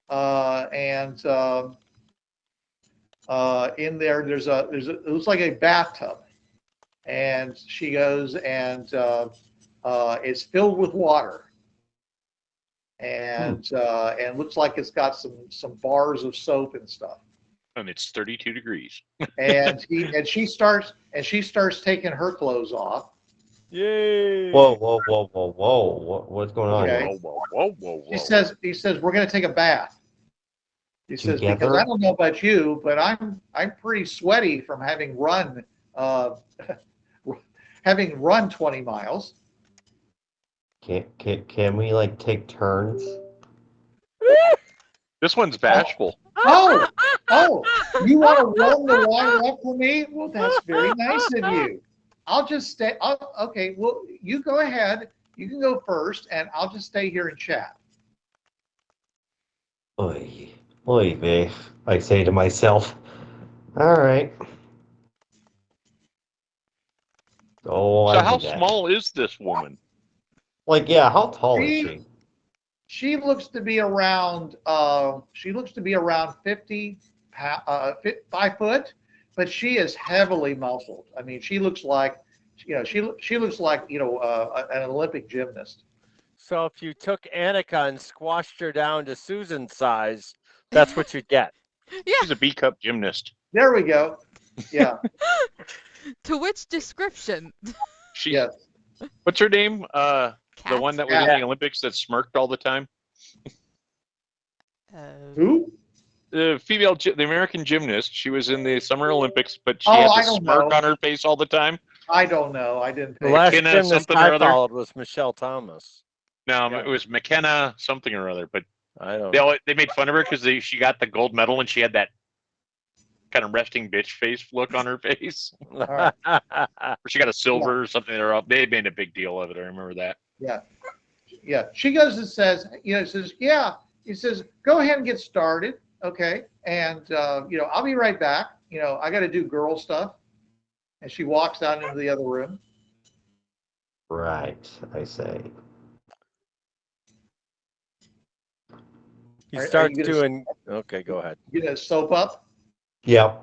and in there it looks like a bathtub, and she goes and it's filled with water, and looks like it's got some bars of soap and stuff. And it's 32 degrees. And she starts taking her clothes off. Yay! Whoa! What's going on? Okay. Whoa. He says we're going to take a bath. He says, Together? because I don't know about you, but I'm pretty sweaty from having run 20 miles. Can we like take turns? This one's bashful. Oh, you want to warm the water up for me? Well, that's very nice of you. I'll just stay. Okay, well, you go ahead. You can go first, and I'll just stay here and chat. Oy, oy vey, I say to myself. All right. Oh, So I'll how do that. small is this woman? Like, yeah, how tall is She she? she looks to be around 50, 5 foot, but she is heavily muscled. I mean, she looks like she looks like an Olympic gymnast. So if you took Annika and squashed her down to Susan's size, that's what you get. Yeah. She's a B cup gymnast. There we go. Yeah. To which description? She. Yeah. What's her name? The Cat? one that was in Yeah. the Olympics that smirked all the time. Who? The the American gymnast. She was in the Summer Olympics, but she Oh, had I the don't smirk know. on her face all the time. I don't know. I didn't The pay. last McKenna gymnast something or I other. followed was Michelle Thomas. No, Yeah. it was McKenna something or other. But I don't know. they made fun of her because she got the gold medal and she had that kind of resting bitch face look on her face. right. Or she got a silver or something. They made a big deal of it. I remember that. Yeah. Yeah. She goes and says, yeah. He says, go ahead and get started. Okay. And, I'll be right back. I got to do girl stuff. And she walks out into the other room. Right, I say. He Are starts you gonna, doing. Okay, go ahead. you gonna soap up? Yep.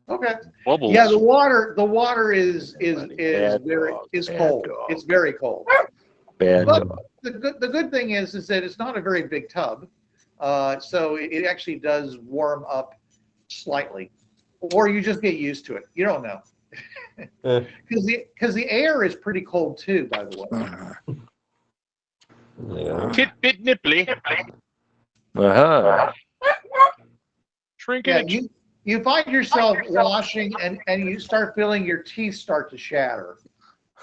Okay. Bubbles. Yeah, the water is Bad very dog, is bad cold. dog. It's very cold. Bad But dog. the good thing is that it's not a very big tub, so it actually does warm up slightly, or you just get used to it. You don't know Eh, because the air is pretty cold too. By the way, yeah. Tit nipply. Uh-huh. Shrinking yeah, it. you find yourself washing and you start feeling your teeth start to shatter.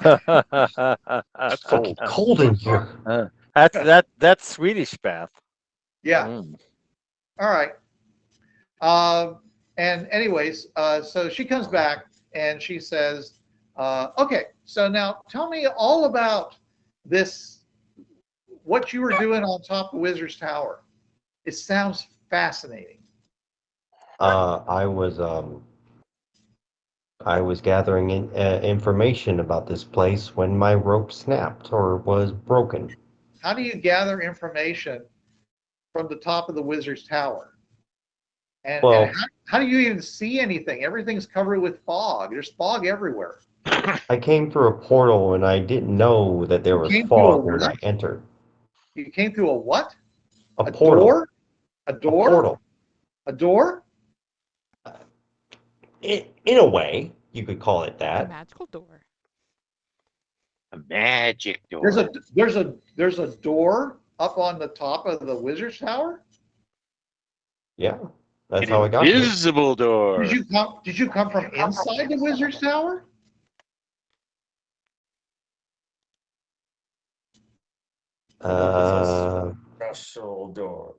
That's Fucking cold. cold in here. That's Swedish bath. Yeah. Mm. All right. And anyways, so she comes back and she says, okay, so now tell me all about this, what you were doing on top of Wizard's Tower. It sounds fascinating. I was gathering information about this place when my rope snapped or was broken. How do you gather information from the top of the Wizard's Tower? And Well, how do you even see anything? Everything's covered with fog. There's fog everywhere. I came through a portal and I didn't know that there You was came through a fog when I what? entered. You came through a what? A A portal. door? A A door? portal. A door? In a way, you could call it A that. magical door. A magic door. There's a door up on the top of the Wizard's Tower? Yeah, that's An how I got here. invisible door. Did you come from inside the Wizard's Tower? Special door.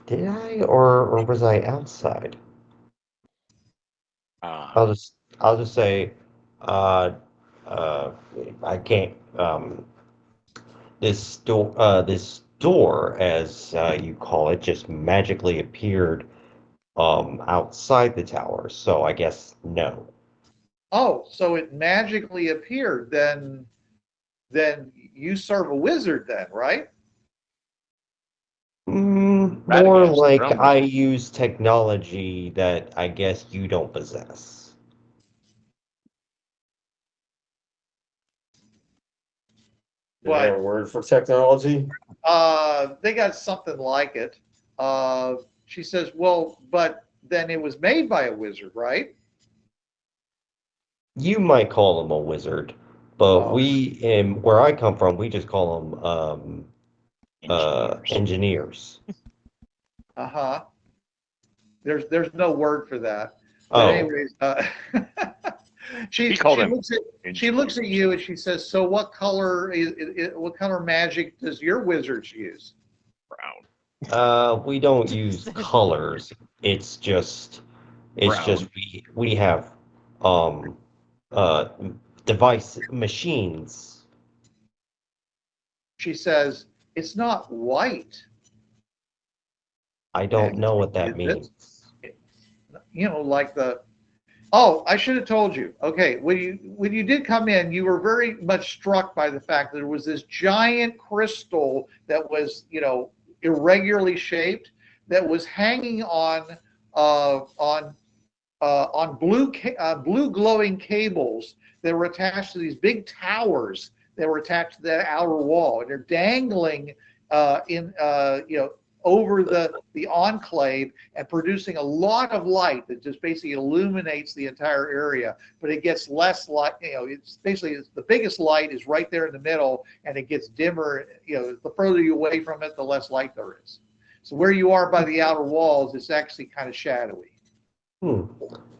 Did I or was I outside? I'll just say, uh, uh, I can't. This door, as you call it, just magically appeared outside the tower. So I guess no. Oh, so it magically appeared. Then you serve a wizard then, right? More Radagast, like realm I wizard. use technology that I guess you don't possess. Do you have a word for technology? They got something like it. She says, well, but then it was made by a wizard, right? You might call them a wizard, but Oh. where I come from, we just call them engineers. Uh-huh. There's no word for that. But Oh, anyways, He called him she looks at you and she says, so what color what color magic does your wizards use? brown. we don't use colors. It's just Brown. we have um device machines she says, it's not white. I don't know what that Is means. it? You know, like the, oh, I should have told you. Okay, when you did come in, you were very much struck by the fact that there was this giant crystal that was, you know, irregularly shaped, that was hanging on blue glowing cables that were attached to these big towers that were attached to that outer wall, and they're dangling you know, over the enclave and producing a lot of light that just basically illuminates the entire area. But it gets less light. You know, it's basically the biggest light is right there in the middle, and it gets dimmer. You know, the further you away from it, the less light there is. So where you are by the outer walls, it's actually kind of shadowy. Hmm.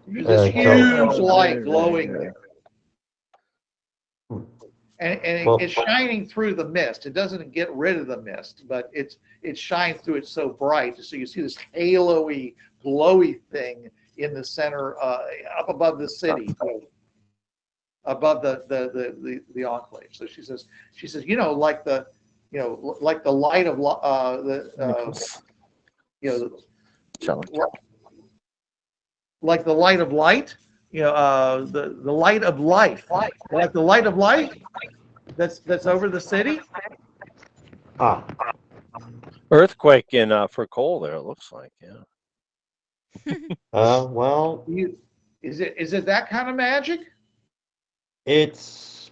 There's this huge light glowing Right. there. And Well- it's shining through the mist. It doesn't get rid of the mist, but it shines through it so bright. So you see this halo-y, glowy thing in the center, up above the city, above the enclave. So she says, you know, like the light of you know, Angelica. like the light of light, you know, the light of life, like the light of light that's over the city. Ah, Earthquake in for coal there, it looks like, yeah. well, Is it that kind of magic? it's.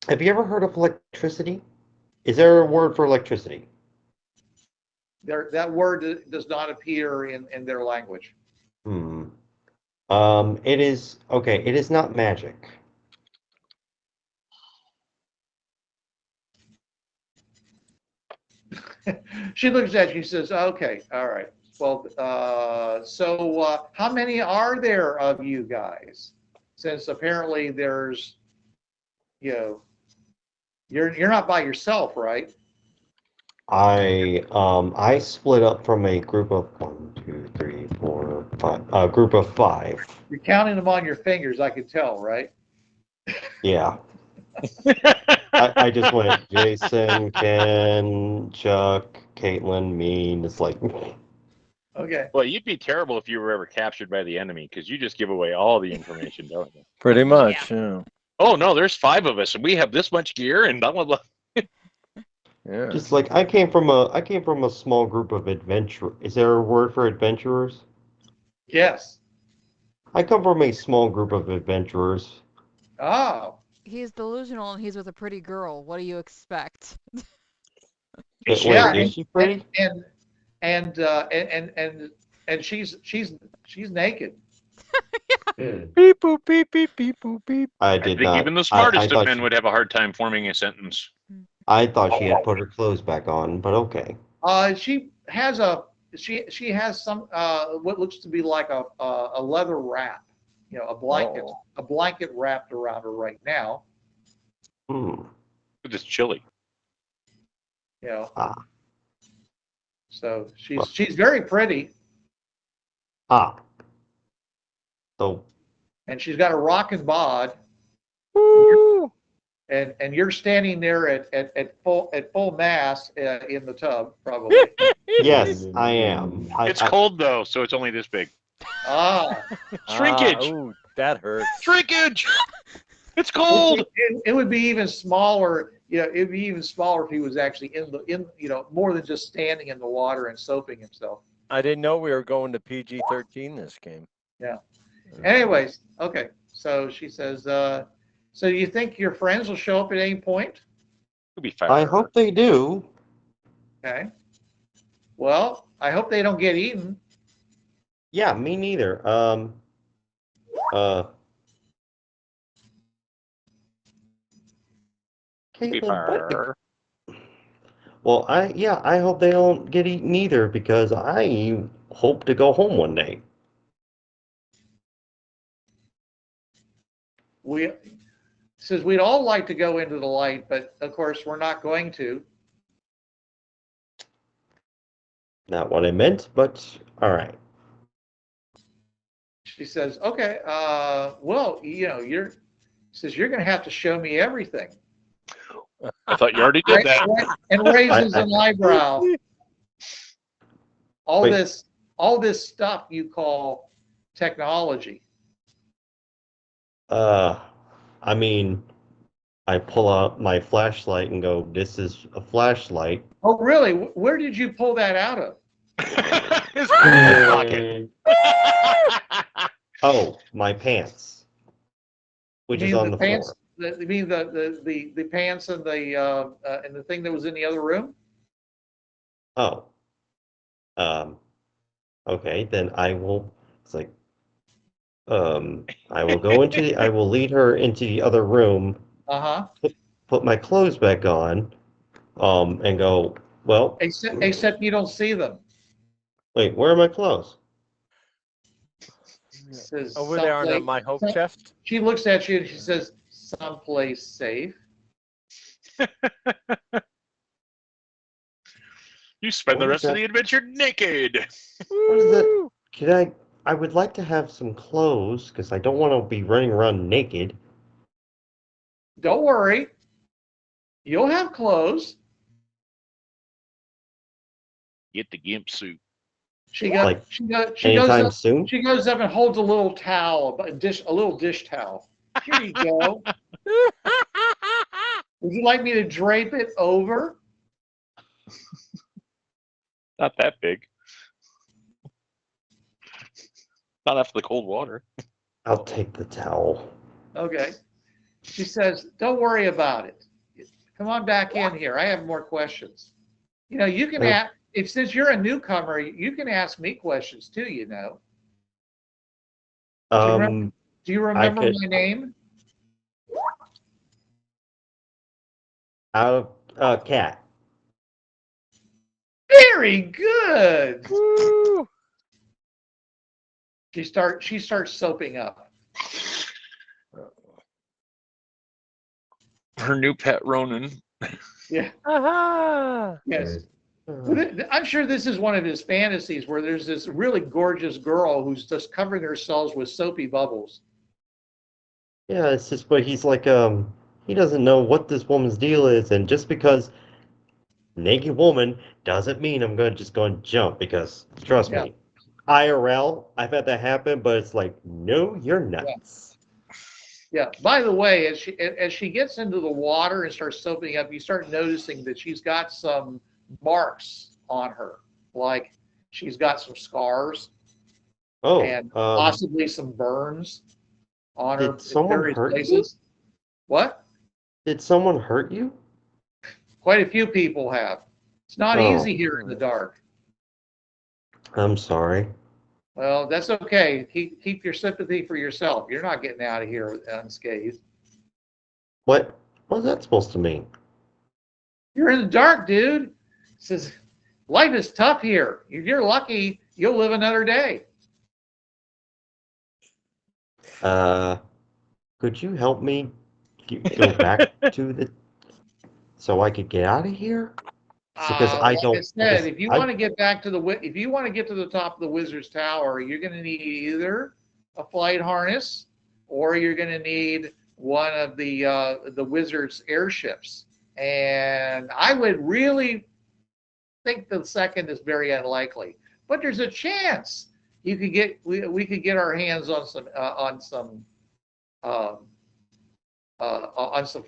Have you ever heard of electricity? Is there a word for electricity? That word does not appear in their language. Hmm. It is okay. It is not magic. She looks at you and says, okay, all right. Well, so how many are there of you guys? Since apparently there's, you know, you're not by yourself, right? I split up from a group of 1, 2, 3, 4, 5. A group of 5. You're counting them on your fingers, I could tell, right? Yeah. I just went Jason, Ken, Chuck, Kaitlin, me, and it's like Okay. Well, you'd be terrible if you were ever captured by the enemy because you just give away all the information, don't you? Pretty much, yeah. Oh no, there's 5 of us and we have this much gear and blah blah blah. Yeah. just like I came from a small group of adventure. Is there a word for adventurers? Yes. I come from a small group of adventurers. Oh. He's delusional and he's with a pretty girl. What do you expect? Wait, Yeah, is she pretty? and she's naked. Beep boop beep beep beep boop beep. I I did think not. even the I smartest of thought men she, would have a hard time forming a sentence. I thought she had put her clothes back on, but okay. She has she has some what looks to be like a leather wrap, you know, a blanket wrapped around her right now. Hmm. It's chilly. You know. Ah. So she's very pretty, Ah. So and she's got a rocking bod, Woo! and you're standing there at full mass in the tub probably. yes, I am. It's cold though, so it's only this big. Ah. Shrinkage! Ooh, that hurts. Shrinkage! It's cold! It would be even smaller. You know, it'd be even smaller if he was actually in you know, more than just standing in the water and soaping himself. I didn't know we were going to PG-13 this game. Yeah. Anyways, okay. So she says, so you think your friends will show up at any point? It'll be fine. I hope they do. Okay. Well, I hope they don't get eaten. Yeah, me neither. Be Caitlin, what? fine. Well, I hope they don't get eaten either because I hope to go home one day. We says we'd all like to go into the light, but of course we're not going to. Not what I meant, but all right. She says, okay, well, you know, you're going to have to show me everything. I thought you already did that. And raises an eyebrow. All Wait. this stuff you call technology. I mean, I pull out my flashlight and go, "This is a flashlight." Oh, really? Where did you pull that out of? His pocket. Oh, my pants, which is on the pants? floor. You mean the pants and the thing that was in the other room? Oh, okay, then I will. It's like, I will go into I will lead her into the other room, Uh-huh. put my clothes back on, and go, well, Except you don't see them. wait, where are my clothes? Says Over there on my hope chest. She looks at you and she says, "Someplace safe." You spend the rest of the adventure naked. What is that? Can I would like to have some clothes because I don't want to be running around naked. Don't worry. You'll have clothes. Get the gimp suit. She Like, goes anytime up. soon? She goes up and holds a little towel, a little dish towel. Here you go. Would you like me to drape it over? Not that big. Not after the cold water. I'll take the towel. Okay. She says, "Don't worry about it. Come on back in here. I have more questions." You know, you can ask, since you're a newcomer, you can ask me questions too, you know. Do you remember my name? Cat. Very good. Woo! She starts soaping up. Her new pet, Ronan. Yeah. Aha! Yes. I'm sure this is one of his fantasies where there's this really gorgeous girl who's just covering herself with soapy bubbles. Yeah, it's just, but he's like, he doesn't know what this woman's deal is, and just because naked woman doesn't mean I'm just going to jump, because trust Yeah. me, IRL, I've had that happen, but it's like, no, you're nuts. Yeah. By the way, as she gets into the water and starts soaping up, you start noticing that she's got some marks on her, like she's got some scars Oh, and possibly some burns on her did someone various hurt places. you? What? Did someone hurt you? Quite a few people have. It's not easy here in the dark. I'm sorry. Well, that's okay. Keep your sympathy for yourself. You're not getting out of here unscathed. What's that supposed to mean? You're in the dark, dude. It says life is tough here. If you're lucky, you'll live another day. Could you help me go back to so I could get out of here? Because I Like I don't. said, if you want to get back to if you want to get to the top of the Wizard's Tower, you're going to need either a flight harness or you're going to need one of the Wizard's airships. And I would really think the second is very unlikely, but there's a chance you could get we could get our hands on some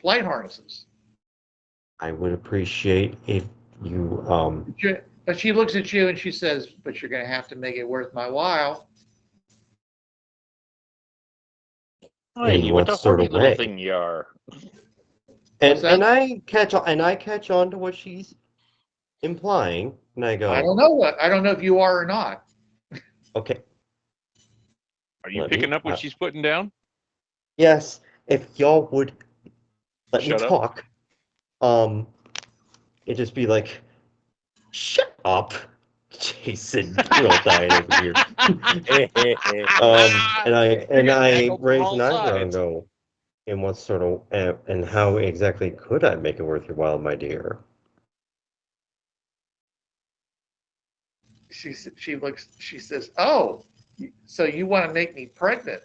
flight harnesses. I would appreciate if you But she looks at you and she says, "But you're going to have to make it worth my while." Hey, what a horny little thing you are. And I catch on to what she's implying, and I go, I don't know if you are or not. okay. Are you picking up what she's putting down? Yes, if y'all would let me Shut up. talk. It'd just be like, shut up, Jason. We're all dying over here. And I raise an eyebrow and go, and what sort of, and how exactly could I make it worth your while, my dear? She says, "Oh, so you want to make me pregnant?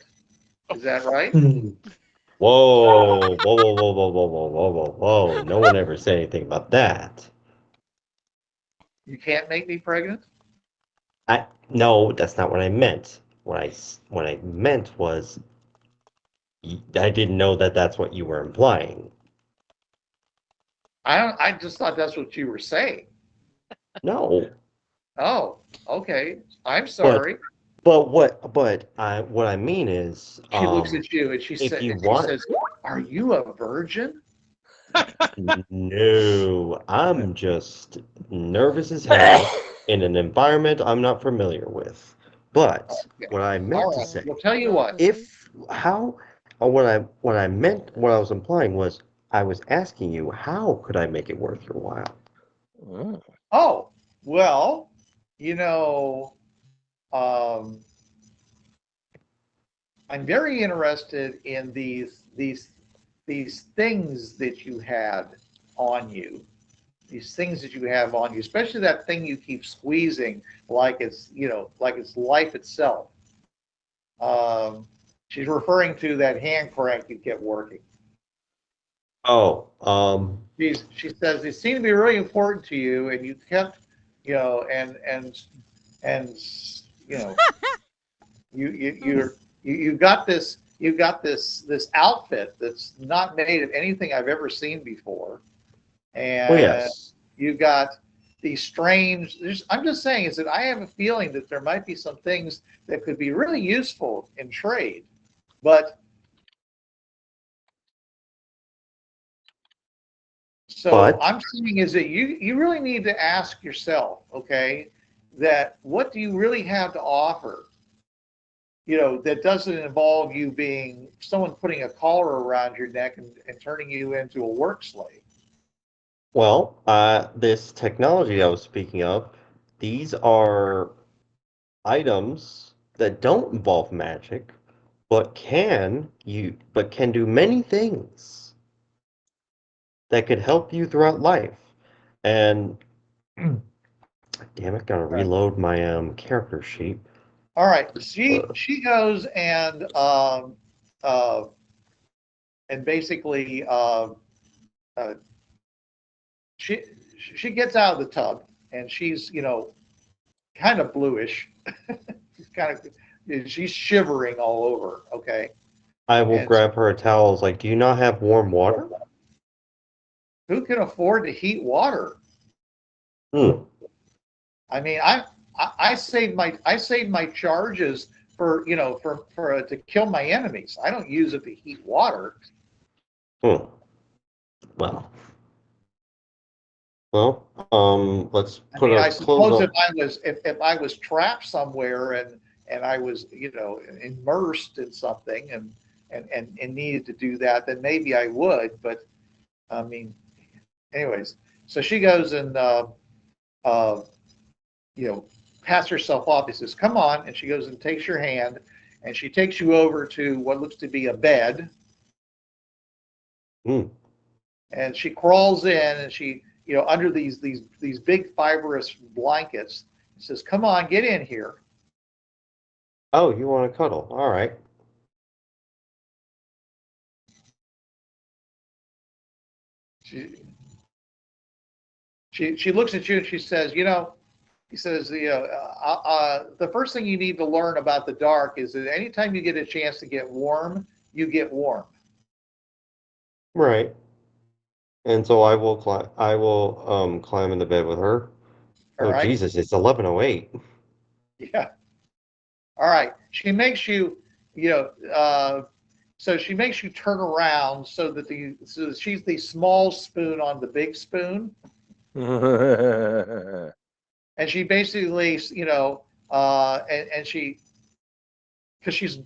Is that right?" Whoa, whoa, whoa, whoa, whoa, whoa, whoa, whoa, whoa, whoa. No one ever said anything about that. You can't make me pregnant? No, that's not what I meant. What I meant was I didn't know that that's what you were implying. I just thought that's what you were saying. No, Oh, okay. I'm but sorry. what I mean is, She looks at you and if you she want, says, "Are you a virgin?" no, I'm just nervous as hell in an environment I'm not familiar with. But Okay. what I meant All to right. say, Well, tell you what. Probably. if how, or what I meant, what I was implying was, I was asking you, how could I make it worth your while? Mm. Oh, well, you know, um, I'm very interested in these things that you had on you. These things that you have on you, especially that thing you keep squeezing like it's, like it's life itself. Um, she's referring to that hand crank you kept working. Oh, She says it seemed to be really important to you, and you kept, and you know, you got this outfit that's not made of anything I've ever seen before, well, and yes. you got these strange. I'm just saying is that I have a feeling that there might be some things that could be really useful in trade, but so But I'm saying is that you really need to ask yourself, okay, that what do you really have to offer? That doesn't involve you being someone putting a collar around your neck and turning you into a work slave. well, this technology I was speaking of, these are items that don't involve magic, but can do many things that could help you throughout life. And damn it, gotta Right. reload my character sheet. All right. Uh, She goes uh, and basically uh, she she gets out of the tub and she's kind of bluish. She's kind of she's shivering all over. Okay, I will and grab her a towel. I was like, "Do you not have warm water?" who can afford to heat water? Hmm. I mean, I saved my charges for to kill my enemies. I don't use it to heat water. Hmm. Well, let's I put mean, our I clothes suppose on. if I was trapped somewhere and I was immersed in something and needed to do that, then maybe I would. But I mean, anyways, so she goes and uh, you know pats herself off. He says, "Come on," and she goes and takes your hand, and she takes you over to what looks to be a bed, Hmm. and she crawls in and she under these big fibrous blankets. He says, "Come on, get in here." Oh, you want to cuddle? All right. She she looks at you and she says, he says, the first thing you need to learn about the dark is that anytime you get a chance to get warm, you get warm. Right. And so I will climb. I will climb in the bed with her. All Oh right? Jesus! It's 11:08. Yeah. All right. She makes you, you know, so she makes you turn around so she's the small spoon on the big spoon, and she basically, and she because she's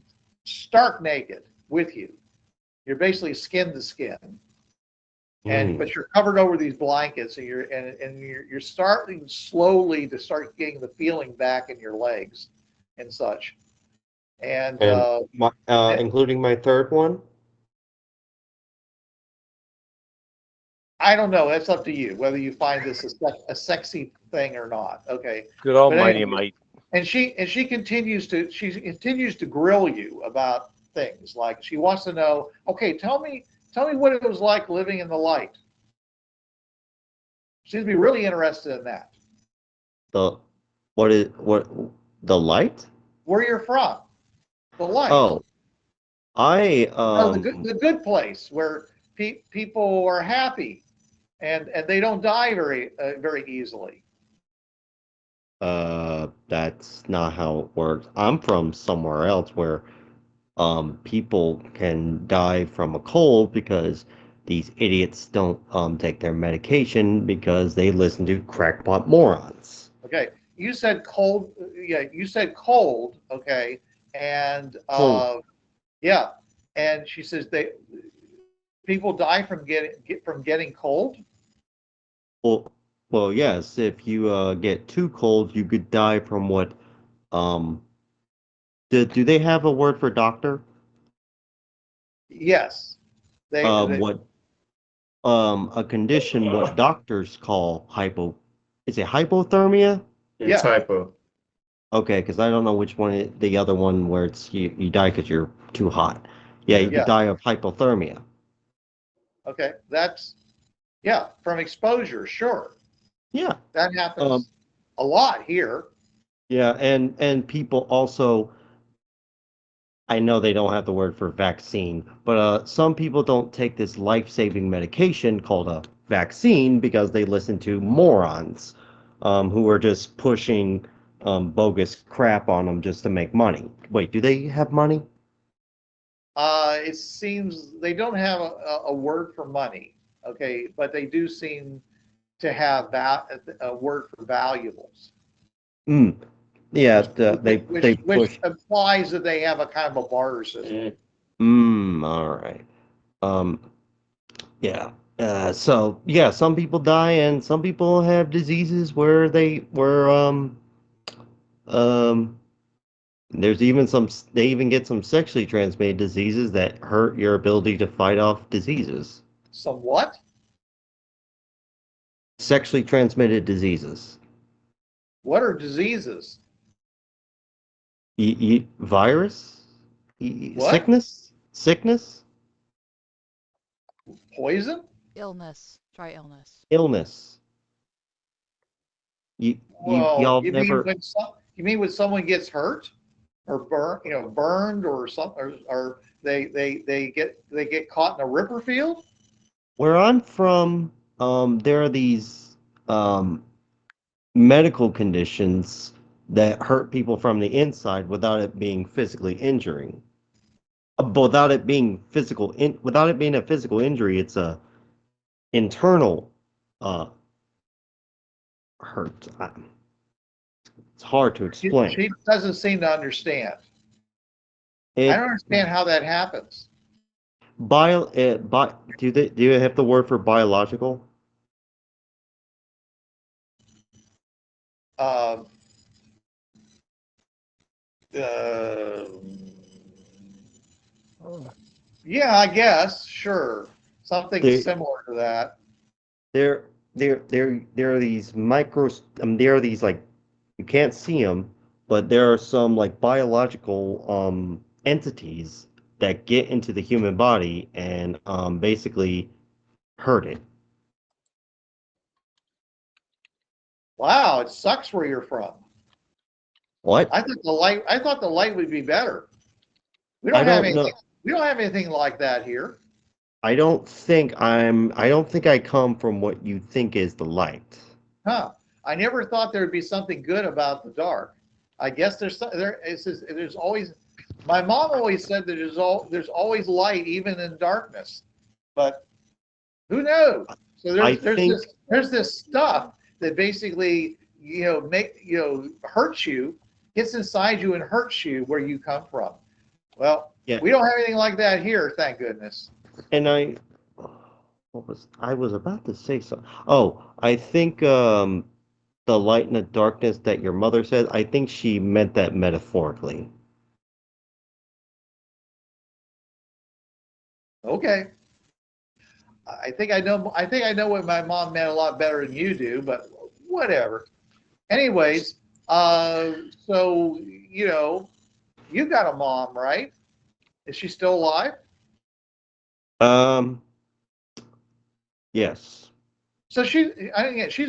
stark naked with you. You're basically skin to skin, Hmm. but you're covered over these blankets, and you're starting slowly to start getting the feeling back in your legs and such. And And including my third one. I don't know. That's up to you whether you find this a sexy thing or not. Okay, Good but almighty anyway, might. and she continues to grill you about things. Like she wants to know, okay, tell me what it was like living in the light. She'd be really interested in that. The what the light? Where you're from, the light. Oh, I Oh, the good place where people are happy and they don't die very easily. that's not how it works. I'm from somewhere else where people can die from a cold because these idiots don't take their medication because they listen to crackpot morons. Okay, you said cold. Yeah, you said cold. Okay, and Cold. yeah, and she says people die from getting cold. Well, well, yes. If you get too cold, you could die from what? Um, do they have a word for doctor? Yes, they What a condition what doctors call hypo? Is it hypothermia? It's yeah. hypo. Okay, because I don't know which one the other one where it's you die because you're too hot. Yeah, you could Yeah. die of hypothermia. Okay, that's yeah from exposure. Sure, Yeah. that Um, happens a lot here. yeah, and people also, I know they don't have the word for vaccine, but some people don't take this life-saving medication called a vaccine because they listen to morons who are just pushing bogus crap on them just to make money. Wait, do they have money? It seems they don't have a word for money. Okay, but they do seem to have a word for valuables, Mm. Yeah, which they which push. implies that they have a kind of a barter system. All right. Um, yeah. So yeah, some people die and some people have diseases where um there's even they even get some sexually transmitted diseases that hurt your ability to fight off diseases. Somewhat. Sexually transmitted diseases. What are diseases? Virus? What? Sickness? Sickness? Poison? Illness. Try illness. Illness. Well, Y'all never. you mean when someone gets hurt or burned or something, or they get caught in a ripper field? Where I'm from, there are these um, medical conditions that hurt people from the inside without it being physically injuring. Without it being without it being a physical injury, it's a internal uh, hurt. It's hard to explain. She doesn't seem to understand. I It don't understand how that happens. do you have the word for biological? Um, uh, yeah, I guess, sure. Something They similar to that. there there are these there are these like you can't see them, but there are some like biological entities that get into the human body and basically hurt it. Wow, it sucks where you're from. What? I thought the light would be better. We I don't have don't know. anything. We don't have anything like that here. I don't think I come from what you think is the light. Huh. I never thought there'd be something good about the dark. I guess there's always. My mom always said that there's always light even in darkness, but who knows? So I think there's this stuff that basically hurts you, gets inside you and hurts you where you come from. Well, yeah, we don't have anything like that here, thank goodness. and I was about to say something. Oh, I think the light and the darkness that your mother said, I think she meant that metaphorically. Okay. I think I know what my mom meant a lot better than you do, but whatever. Anyways, so you got a mom, right? Is she still alive? Yes. So she's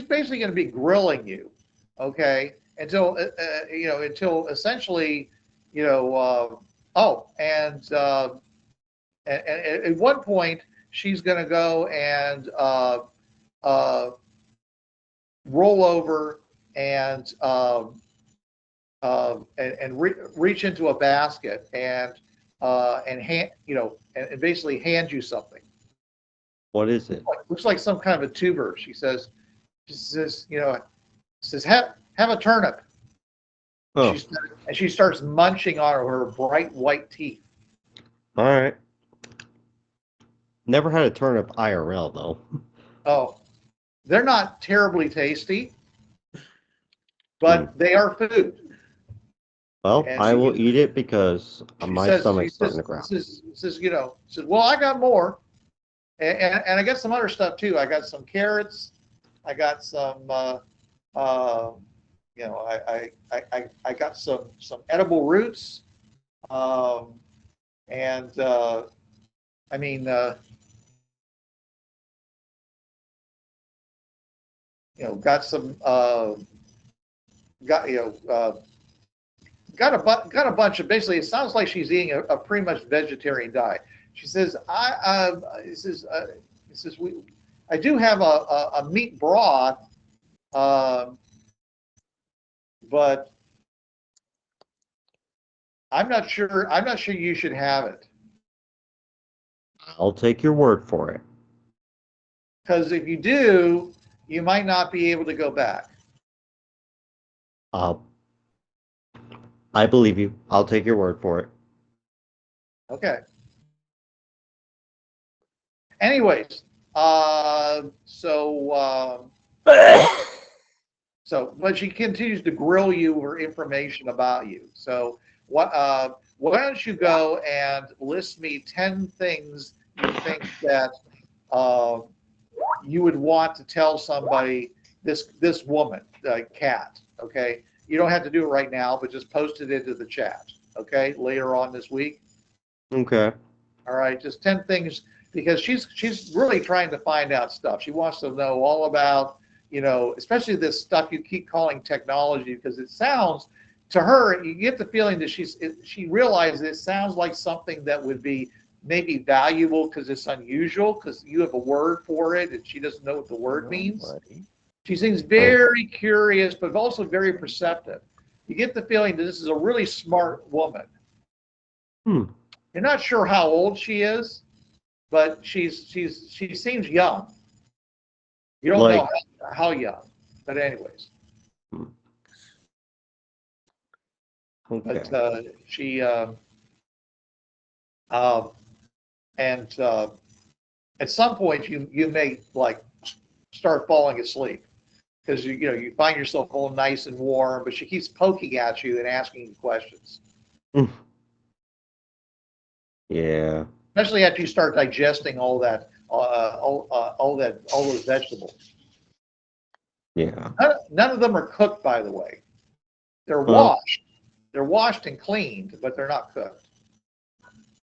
basically going to be grilling you, okay, until until essentially, and at one point she's going to go and roll over and reach into a basket and hand and basically hand you something. What is it? Looks like some kind of a tuber. She says, have a turnip. Oh, And she starts munching on her bright white teeth. all right. Never had a turnip IRL though. Oh, they're not terribly tasty, but they are food. Well, And I will eat it because my stomach's starting to growl. Says, well, I got more. And I got some other stuff too. I got some carrots. I got some, I got some edible roots. Got some, got a bunch of, basically it sounds like she's eating a pretty much vegetarian diet. She says, I do have a meat broth, but I'm not sure you should have it. I'll take your word for it. Because if you do, you might not be able to go back. I believe you. I'll take your word for it. Okay. Anyways, but she continues to grill you for information about you. So why don't you go and list me 10 things you think that you would want to tell somebody, this woman, Kat, okay? You don't have to do it right now, but just post it into the chat, okay? Later on this week. Okay. All right, just 10 things, because she's really trying to find out stuff. She wants to know all about, especially this stuff you keep calling technology, because it sounds to her, you get the feeling that she realizes it sounds like something that would be maybe valuable because it's unusual, because you have a word for it and she doesn't know what the word means. She seems very curious, but also very perceptive. You get the feeling that this is a really smart woman. You're not sure how old she is, but she seems young. You don't know how young, but anyways. Okay. But she at some point you may start falling asleep, because you find yourself all nice and warm, but she keeps poking at you and asking you questions. Yeah. Especially after you start digesting all those vegetables. Yeah. None of them are cooked, by the way. They're washed. They're washed and cleaned, but they're not cooked.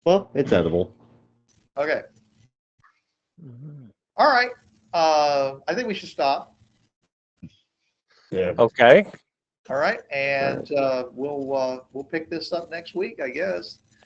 Well, it's edible. Okay. All right. I think we should stop. Yeah. Okay. All right, and we'll pick this up next week, I guess.